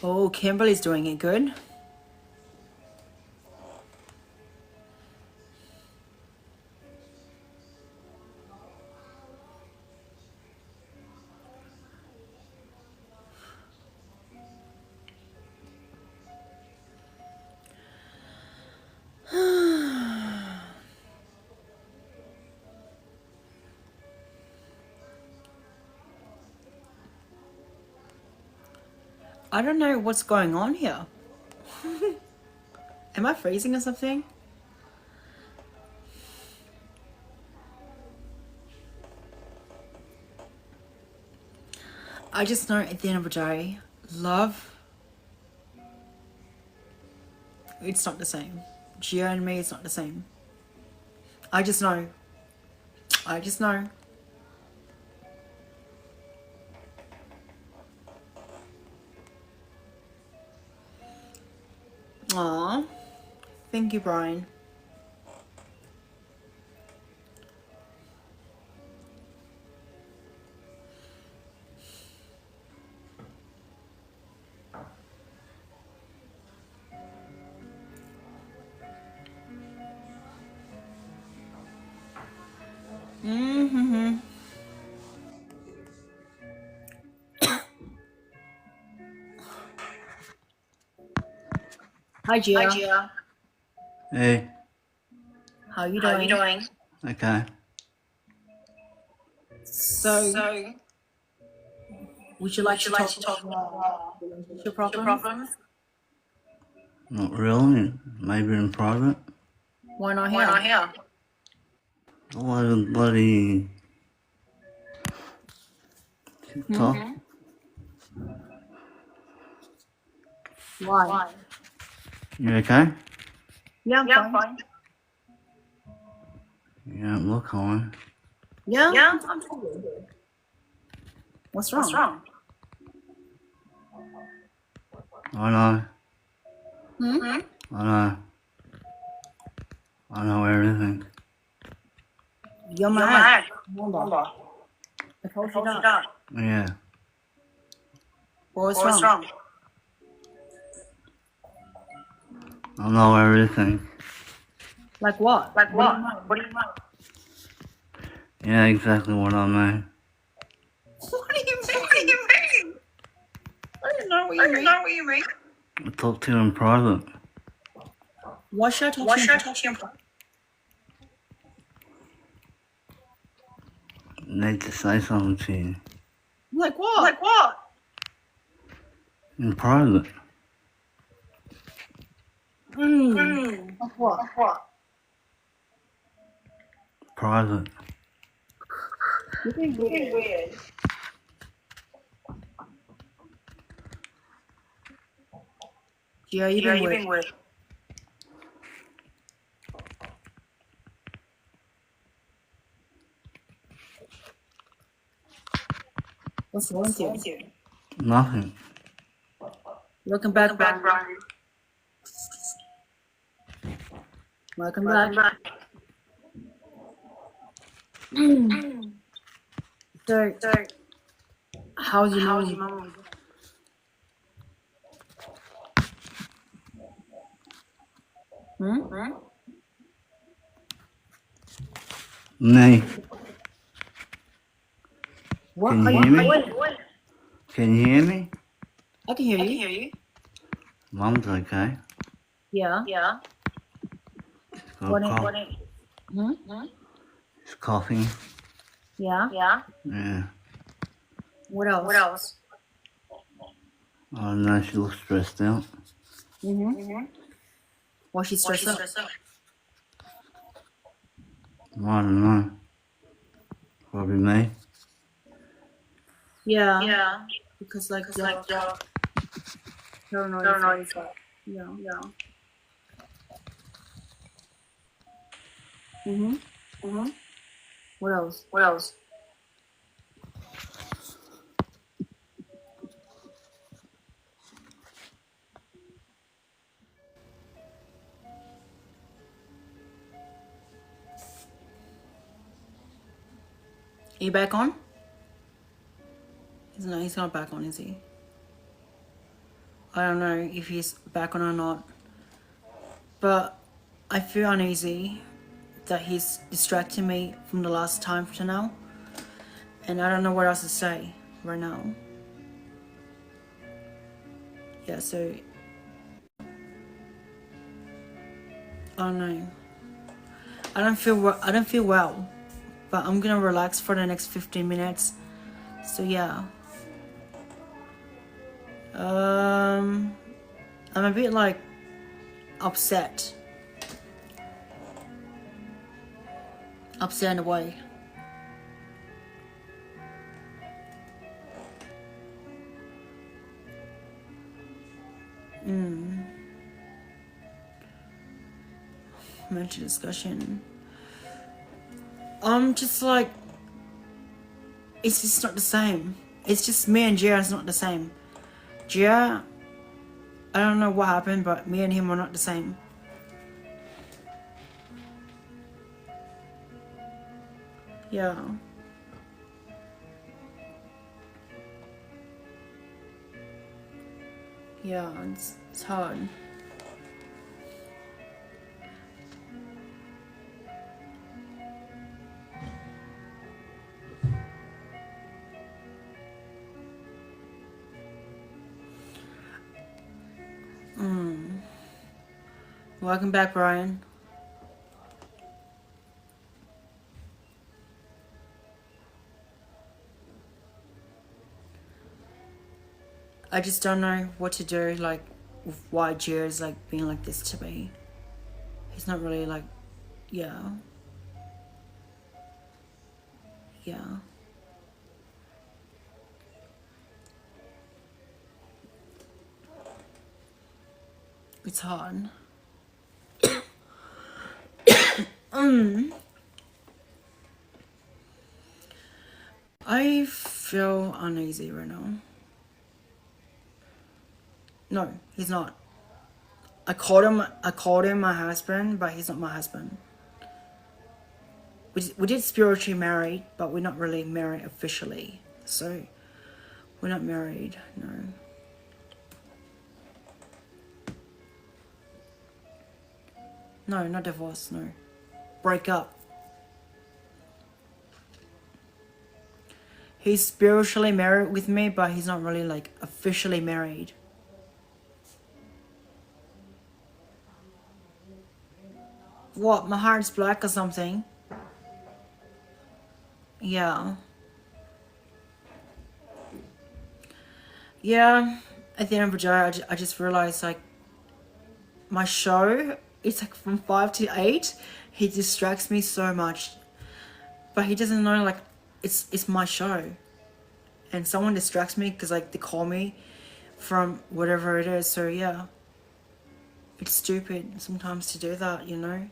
Oh, Kimberly's doing it good. I don't know what's going on here. Am I freezing or something? I just know at the end of the day, love, it's not the same. Gia and me, it's not the same. I just know. I just know. Aww. Thank you, Brian. Hi, Gia.
Hey,
How you doing?
okay.
So, would you like to talk about relationship problems?
Not really. Maybe in private.
Why not here?
A lot of bloody talk.
Why?
You okay?
Yeah, I'm fine.
You don't look on.
Yeah, I'm fine. What's wrong?
I know.
Hmm?
I know. I know everything.
You're my ex. Remember? I told you that.
Yeah.
What's wrong?
I know everything.
Like what? What do you mean?
Yeah, exactly what I mean.
What do you mean? I don't know what you mean.
I talk to you in private.
Why should I talk to you?
I need to say something to you.
Like what?
In private.
Like what?
Private.
You're being weird. Yeah, you're being weird. What's wrong with you?
Nothing.
Welcome back, Brian. Welcome back. So, how's your mom? Hmm?
Nee.
What?
Can you hear me? Can you hear me?
I can hear you.
Mom's okay.
Yeah.
She's got a cough.
Hmm?
She's coughing.
Yeah.
Yeah.
What else?
I don't know, she looks stressed out.
Why she's stressed out?
I don't know. Probably me.
Yeah. Because you're paranoid. Yeah. What else? Are you back on? He's not back on, is he? I don't know if he's back on or not. But I feel uneasy that he's distracting me from the last time to now. And I don't know what else to say right now. Yeah, so I don't know. I don't feel well, but I'm gonna relax for the next 15 minutes. So yeah. I'm a bit upset. Upset in a way. Mental discussion. Just it's just not the same. It's just me and Gia is not the same. Gia, I don't know what happened, but me and him are not the same. Yeah. Yeah, it's hard. Welcome back, Brian. I just don't know what to do, like, with why Jared's, like, being like this to me. He's not really, like, yeah. Yeah. It's hard. I feel uneasy right now. No, he's not. I called him my husband, but he's not my husband. We did spiritually married, but we're not really married officially. So, we're not married, no. No, not divorce, no. Break up. He's spiritually married with me, but he's not really, like, officially married. What, my heart's black or something? Yeah. Yeah, at the end of the day, I just realized, like, my show, it's like from 5 to 8. He distracts me so much. But he doesn't know, like, it's my show. And someone distracts me because, like, they call me from whatever it is. So, yeah. It's stupid sometimes to do that, you know?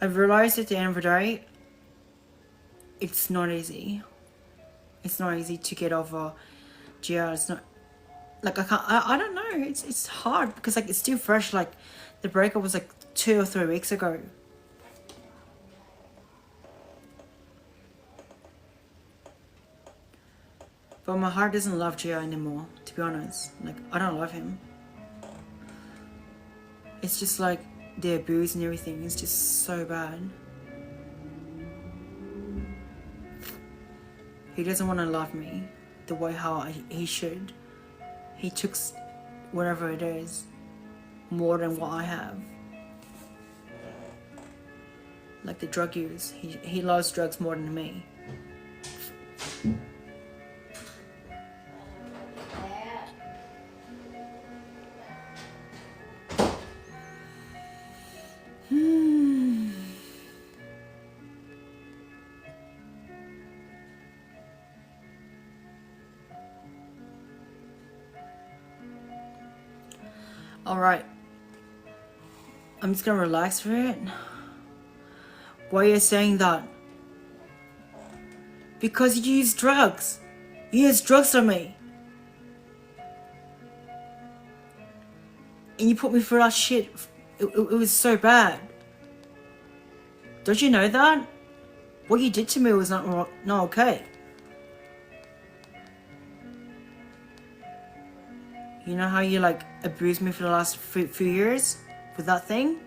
I've realized at the end of the day, it's not easy. It's not easy to get over Gia. It's not, like, I don't know. It's hard because, like, it's still fresh. Like, the breakup was like 2 or 3 weeks ago. But my heart doesn't love Gia anymore, to be honest. Like, I don't love him. It's just like the abuse and everything is just so bad. He doesn't want to love me the way he should. He took whatever it is more than what I have. Like the drug use. He loves drugs more than me. Alright. I'm just gonna relax for it. Why are you saying that? Because you use drugs. You use drugs on me. And you put me through that shit. It was so bad. Don't you know that? What you did to me was not okay. You know how you, like, abused me for the last few years with that thing?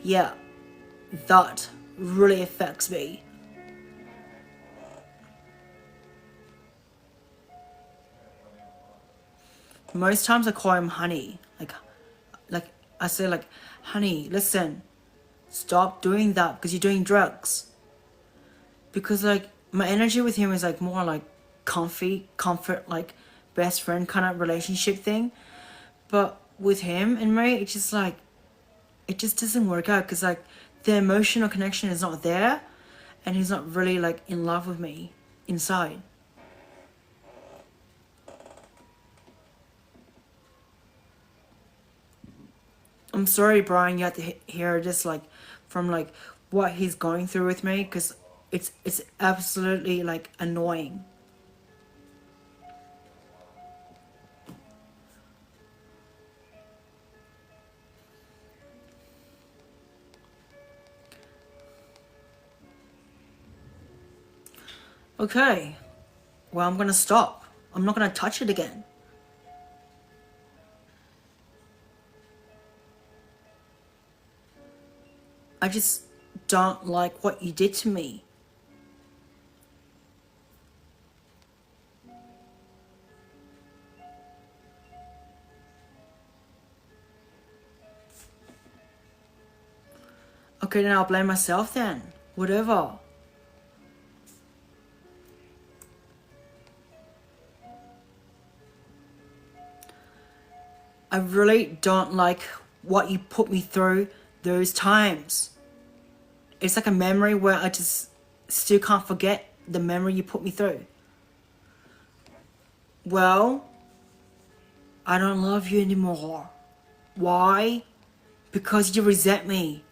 Yeah, that really affects me. Most times I call him honey. Like I say, like, honey, listen, stop doing that because you're doing drugs. Because, like, my energy with him is, like, more like comfort, like, best friend kind of relationship thing. But with him and me, it's just like, it just doesn't work out because, like, the emotional connection is not there and he's not really, like, in love with me inside. I'm sorry, Brian, you had to hear this, like, from, like, what he's going through with me because it's absolutely, like, annoying. Okay, well, I'm gonna stop. I'm not gonna touch it again. I just don't like what you did to me. Okay, then I'll blame myself then. Whatever. I really don't like what you put me through those times. It's like a memory where I just still can't forget the memory you put me through. Well, I don't love you anymore. Why? Because you resent me.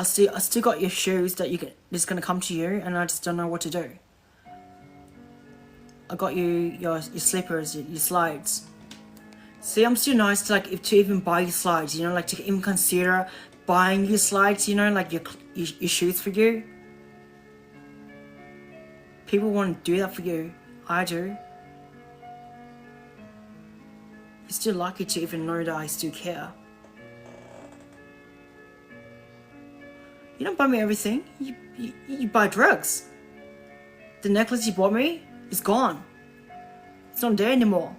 I still got your shoes that that's gonna come to you, and I just don't know what to do. I got you your slippers, your slides. See, I'm still nice to to even buy you slides. You know, like to even consider buying you slides. You know, like your shoes for you. People want to do that for you. I do. You're still lucky to even know that I still care. You don't buy me everything. You buy drugs. The necklace you bought me is gone. It's not there anymore.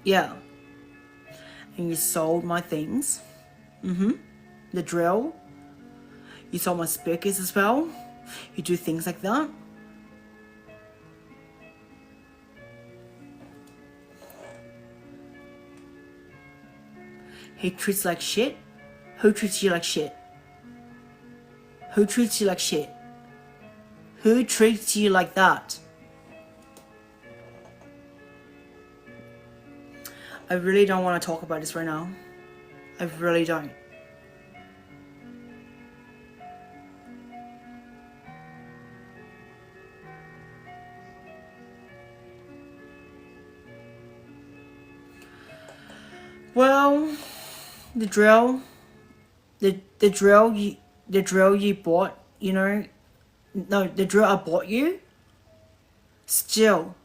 Yeah. And you sold my things. The drill. You sold my speakers as well. You do things like that. He treats like shit. Who treats you like shit? Who treats you like shit? Who treats you like that? I really don't want to talk about this right now. I really don't. Well, the drill you bought, you know, no, the drill I bought you, still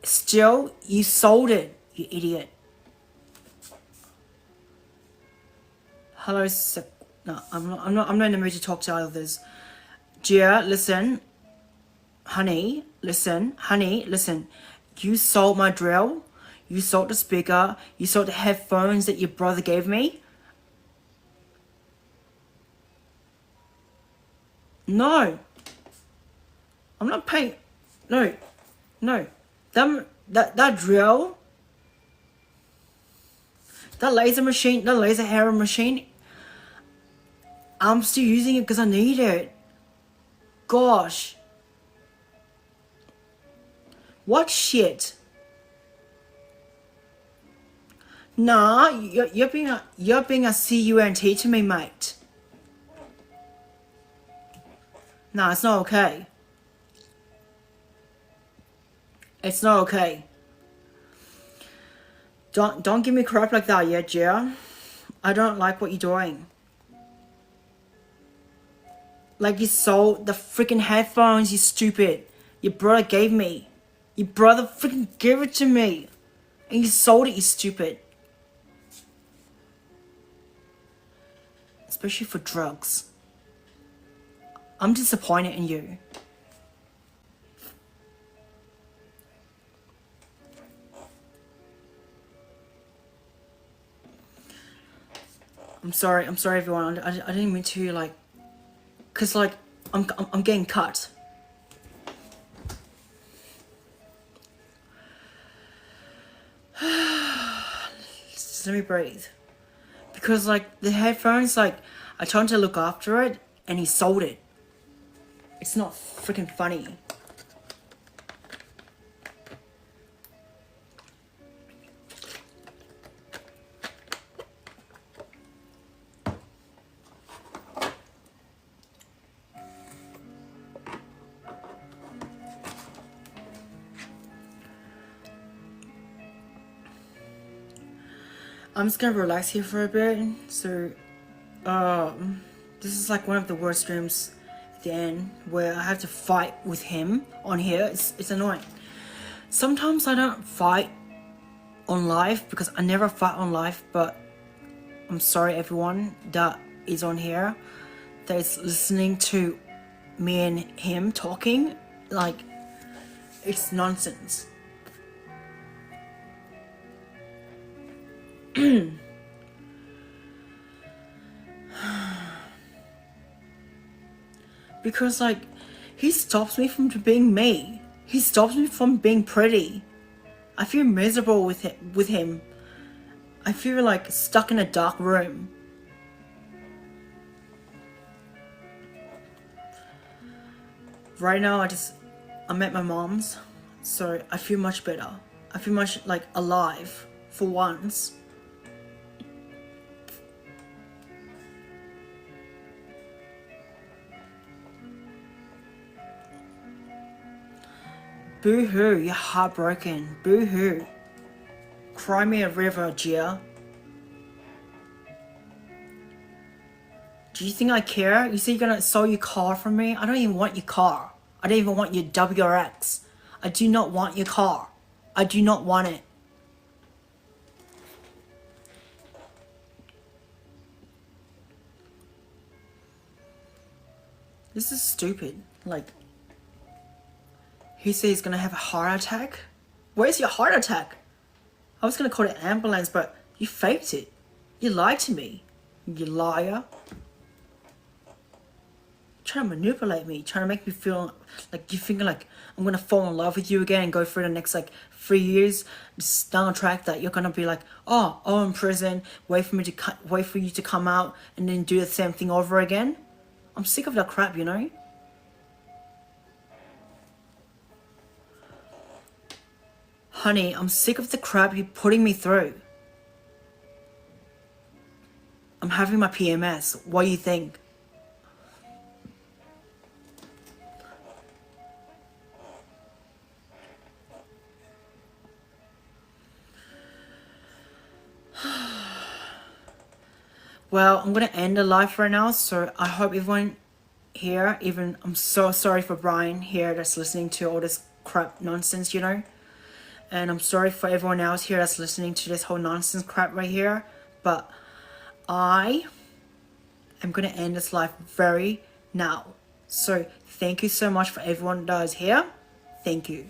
you sold it, you idiot. Hello, no, I'm not in the mood to talk to others. Gia, listen. Honey, listen. You sold my drill. You sold the speaker. You sold the headphones that your brother gave me. No. I'm not paying. No. That drill. That laser machine, that laser hair machine. I'm still using it because I need it. Gosh. What shit? Nah, you're being a CUNT to me, mate. Nah, it's not okay. It's not okay. Don't give me crap like that yet, Gia. I don't like what you're doing. Like you sold the freaking headphones, you stupid. Your brother gave me. Your brother freaking gave it to me. And you sold it, you stupid. Especially for drugs. I'm disappointed in you. I'm sorry everyone. I didn't mean to cause I'm getting cut. Just let me breathe. Because the headphones, I told him to look after it and he sold it. It's not freaking funny. I'm just gonna relax here for a bit. So, this is one of the worst dreams I the end where I have to fight with him on here. It's annoying. Sometimes I don't fight on live because I never fight on live, but I'm sorry everyone that is on here that is listening to me and him talking. Like, it's nonsense. Because like, he stops me from being me. He stops me from being pretty. I feel miserable with him. I feel like stuck in a dark room. Right now I'm at my mom's, so I feel much better. I feel much like alive for once. Boo-hoo, you're heartbroken. Boo-hoo. Cry me a river, Gia. Do you think I care? You say you're gonna sell your car from me? I don't even want your car. I don't even want your WRX. I do not want your car. I do not want it. This is stupid. Like, he said he's gonna have a heart attack? Where's your heart attack? I was gonna call an ambulance, but you faked it. You lied to me. You liar. Trying to manipulate me, trying to make me feel like you think like I'm gonna fall in love with you again and go through the next like 3 years just down the track that you're gonna be like, oh, I'm in prison, wait for you to come out and then do the same thing over again. I'm sick of that crap, you know? Honey, I'm sick of the crap you're putting me through. I'm having my PMS. What do you think? Well, I'm gonna end the live right now, so I hope everyone here, even I'm so sorry for Brian here that's listening to all this crap nonsense, you know? And I'm sorry for everyone else here that's listening to this whole nonsense crap right here, but I am gonna end this live very now. So thank you so much for everyone that is here. Thank you.